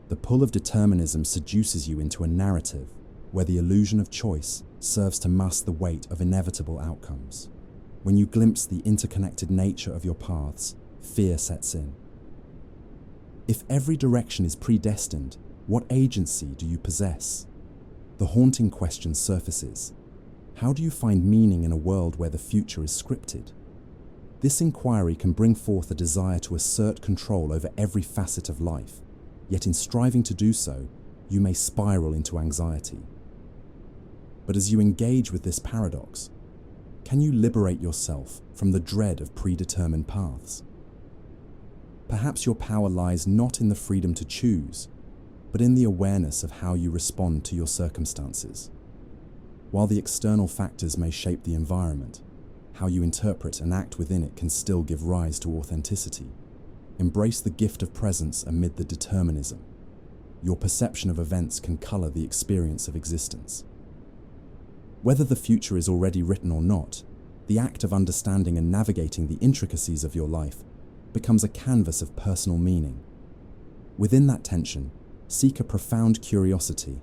The pull of determinism seduces you into a narrative where the illusion of choice serves to mask the weight of inevitable outcomes. When you glimpse the interconnected nature of your paths, fear sets in. If every direction is predestined, what agency do you possess? The haunting question surfaces. How do you find meaning in a world where the future is scripted? This inquiry can bring forth a desire to assert control over every facet of life, yet in striving to do so, you may spiral into anxiety. But as you engage with this paradox, can you liberate yourself from the dread of predetermined paths? Perhaps your power lies not in the freedom to choose, but in the awareness of how you respond to your circumstances. While the external factors may shape the environment, how you interpret and act within it can still give rise to authenticity. Embrace the gift of presence amid the determinism. Your perception of events can color the experience of existence. Whether the future is already written or not, the act of understanding and navigating the intricacies of your life becomes a canvas of personal meaning. Within that tension, seek a profound curiosity.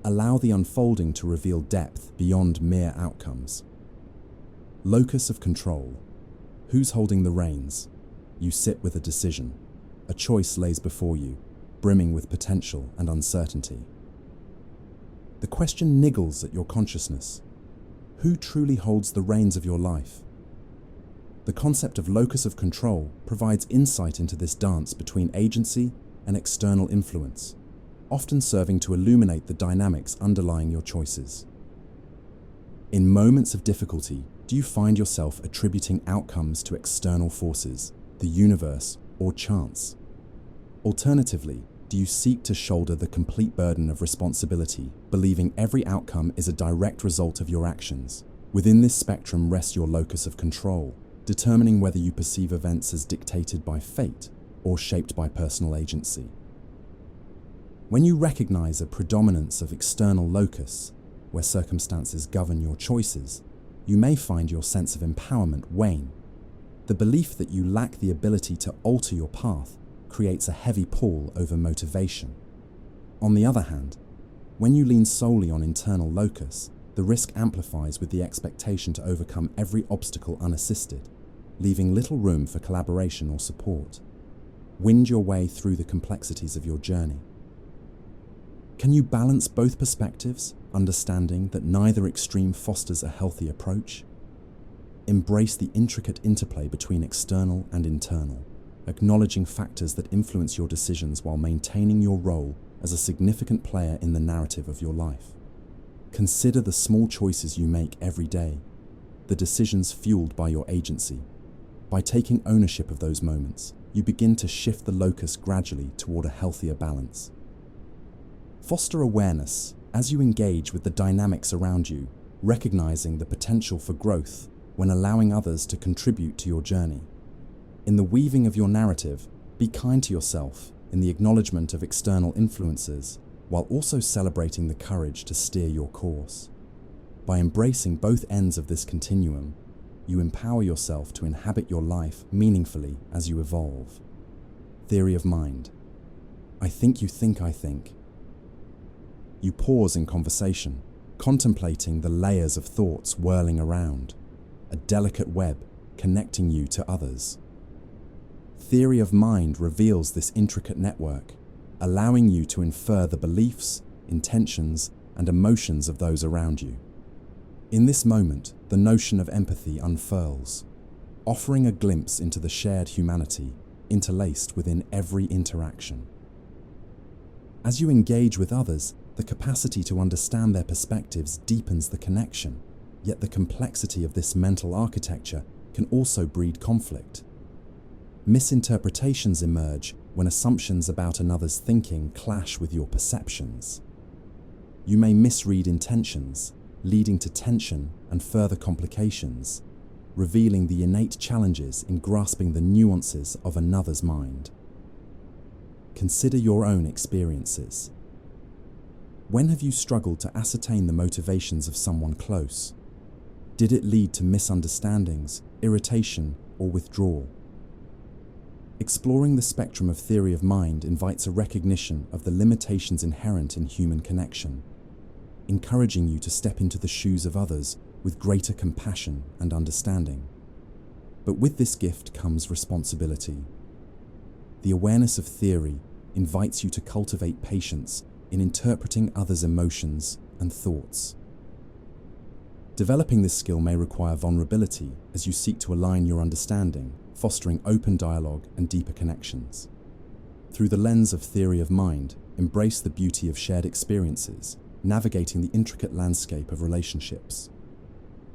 Allow the unfolding to reveal depth beyond mere outcomes. Locus of control. Who's holding the reins? You sit with a decision. A choice lays before you, brimming with potential and uncertainty. The question niggles at your consciousness. Who truly holds the reins of your life? The concept of locus of control provides insight into this dance between agency and external influence, often serving to illuminate the dynamics underlying your choices. In moments of difficulty, do you find yourself attributing outcomes to external forces, the universe, or chance? Alternatively, do you seek to shoulder the complete burden of responsibility, believing every outcome is a direct result of your actions? Within this spectrum rests your locus of control, determining whether you perceive events as dictated by fate or shaped by personal agency. When you recognize a predominance of external locus, where circumstances govern your choices, you may find your sense of empowerment wane. The belief that you lack the ability to alter your path creates a heavy pull over motivation. On the other hand, when you lean solely on internal locus, the risk amplifies with the expectation to overcome every obstacle unassisted, leaving little room for collaboration or support. Wind your way through the complexities of your journey. Can you balance both perspectives, understanding that neither extreme fosters a healthy approach? Embrace the intricate interplay between external and internal, acknowledging factors that influence your decisions while maintaining your role as a significant player in the narrative of your life. Consider the small choices you make every day, the decisions fueled by your agency. By taking ownership of those moments, you begin to shift the locus gradually toward a healthier balance. Foster awareness as you engage with the dynamics around you, recognizing the potential for growth when allowing others to contribute to your journey. In the weaving of your narrative, be kind to yourself in the acknowledgement of external influences, while also celebrating the courage to steer your course. By embracing both ends of this continuum, you empower yourself to inhabit your life meaningfully as you evolve. Theory of mind. I think you think I think. You pause in conversation, contemplating the layers of thoughts whirling around, a delicate web connecting you to others. Theory of mind reveals this intricate network, allowing you to infer the beliefs, intentions, and emotions of those around you. In this moment, the notion of empathy unfurls, offering a glimpse into the shared humanity interlaced within every interaction. As you engage with others, the capacity to understand their perspectives deepens the connection, yet the complexity of this mental architecture can also breed conflict. Misinterpretations emerge when assumptions about another's thinking clash with your perceptions. You may misread intentions, leading to tension and further complications, revealing the innate challenges in grasping the nuances of another's mind. Consider your own experiences. When have you struggled to ascertain the motivations of someone close? Did it lead to misunderstandings, irritation, or withdrawal? Exploring the spectrum of theory of mind invites a recognition of the limitations inherent in human connection, encouraging you to step into the shoes of others with greater compassion and understanding. But with this gift comes responsibility. The awareness of theory invites you to cultivate patience in interpreting others' emotions and thoughts. Developing this skill may require vulnerability as you seek to align your understanding, fostering open dialogue and deeper connections. Through the lens of theory of mind, embrace the beauty of shared experiences, navigating the intricate landscape of relationships.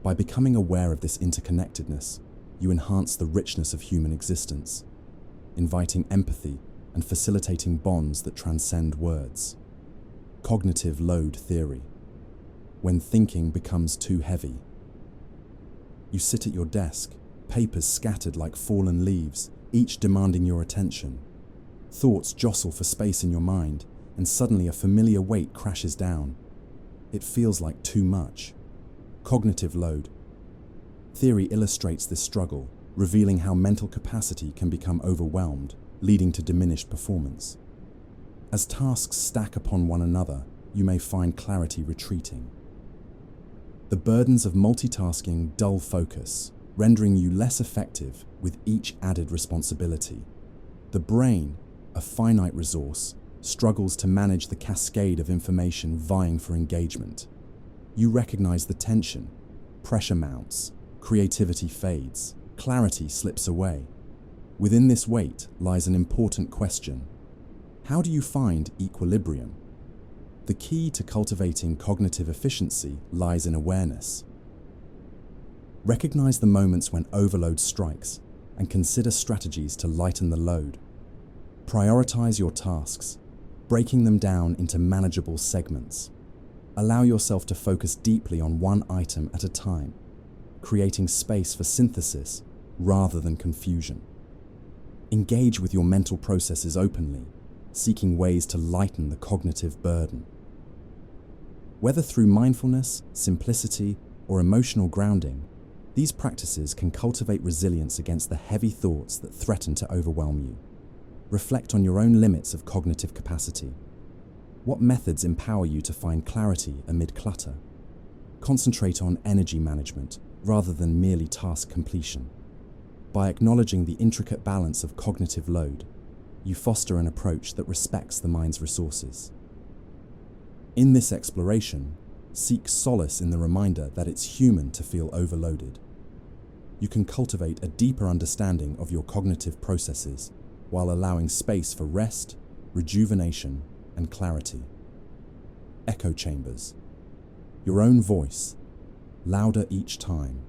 By becoming aware of this interconnectedness, you enhance the richness of human existence, inviting empathy and facilitating bonds that transcend words. Cognitive load theory. When thinking becomes too heavy. You sit at your desk, papers scattered like fallen leaves, each demanding your attention. Thoughts jostle for space in your mind, and suddenly a familiar weight crashes down. It feels like too much. Cognitive load. Theory illustrates this struggle, revealing how mental capacity can become overwhelmed, leading to diminished performance. As tasks stack upon one another, you may find clarity retreating. The burdens of multitasking dull focus, rendering you less effective with each added responsibility. The brain, a finite resource, struggles to manage the cascade of information vying for engagement. You recognize the tension. Pressure mounts, creativity fades, clarity slips away. Within this weight lies an important question. How do you find equilibrium? The key to cultivating cognitive efficiency lies in awareness. Recognize the moments when overload strikes and consider strategies to lighten the load. Prioritize your tasks, breaking them down into manageable segments. Allow yourself to focus deeply on one item at a time, creating space for synthesis rather than confusion. Engage with your mental processes openly, seeking ways to lighten the cognitive burden. Whether through mindfulness, simplicity, or emotional grounding, these practices can cultivate resilience against the heavy thoughts that threaten to overwhelm you. Reflect on your own limits of cognitive capacity. What methods empower you to find clarity amid clutter? Concentrate on energy management rather than merely task completion. By acknowledging the intricate balance of cognitive load, you foster an approach that respects the mind's resources. In this exploration, seek solace in the reminder that it's human to feel overloaded. You can cultivate a deeper understanding of your cognitive processes while allowing space for rest, rejuvenation, and clarity. Echo chambers. Your own voice, louder each time.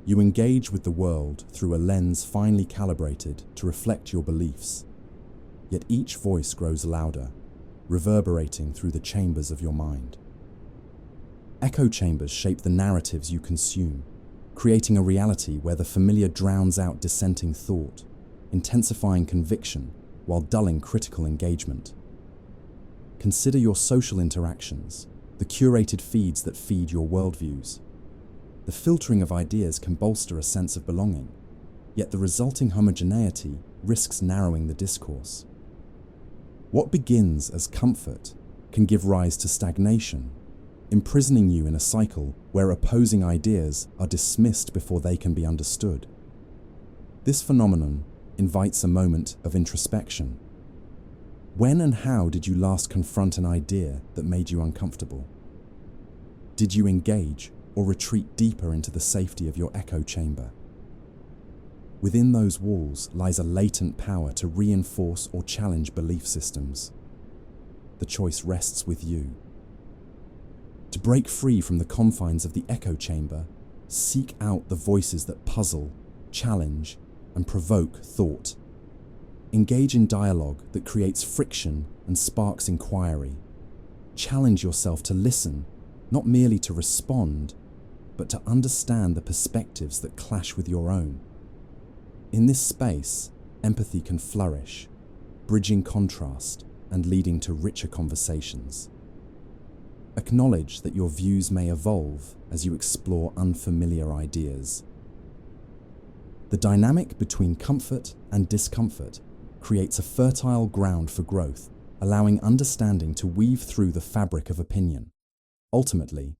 You engage with the world through a lens finely calibrated to reflect your beliefs. Yet each voice grows louder, reverberating through the chambers of your mind. Echo chambers shape the narratives you consume, creating a reality where the familiar drowns out dissenting thought, intensifying conviction while dulling critical engagement. Consider your social interactions, the curated feeds that feed your worldviews. The filtering of ideas can bolster a sense of belonging, yet the resulting homogeneity risks narrowing the discourse. What begins as comfort can give rise to stagnation, imprisoning you in a cycle where opposing ideas are dismissed before they can be understood. This phenomenon invites a moment of introspection. When and how did you last confront an idea that made you uncomfortable? Did you engage or retreat deeper into the safety of your echo chamber? Within those walls lies a latent power to reinforce or challenge belief systems. The choice rests with you. To break free from the confines of the echo chamber, seek out the voices that puzzle, challenge, and provoke thought. Engage in dialogue that creates friction and sparks inquiry. Challenge yourself to listen, not merely to respond, but to understand the perspectives that clash with your own. In this space, empathy can flourish, bridging contrast and leading to richer conversations. Acknowledge that your views may evolve as you explore unfamiliar ideas. The dynamic between comfort and discomfort creates a fertile ground for growth, allowing understanding to weave through the fabric of opinion. Ultimately,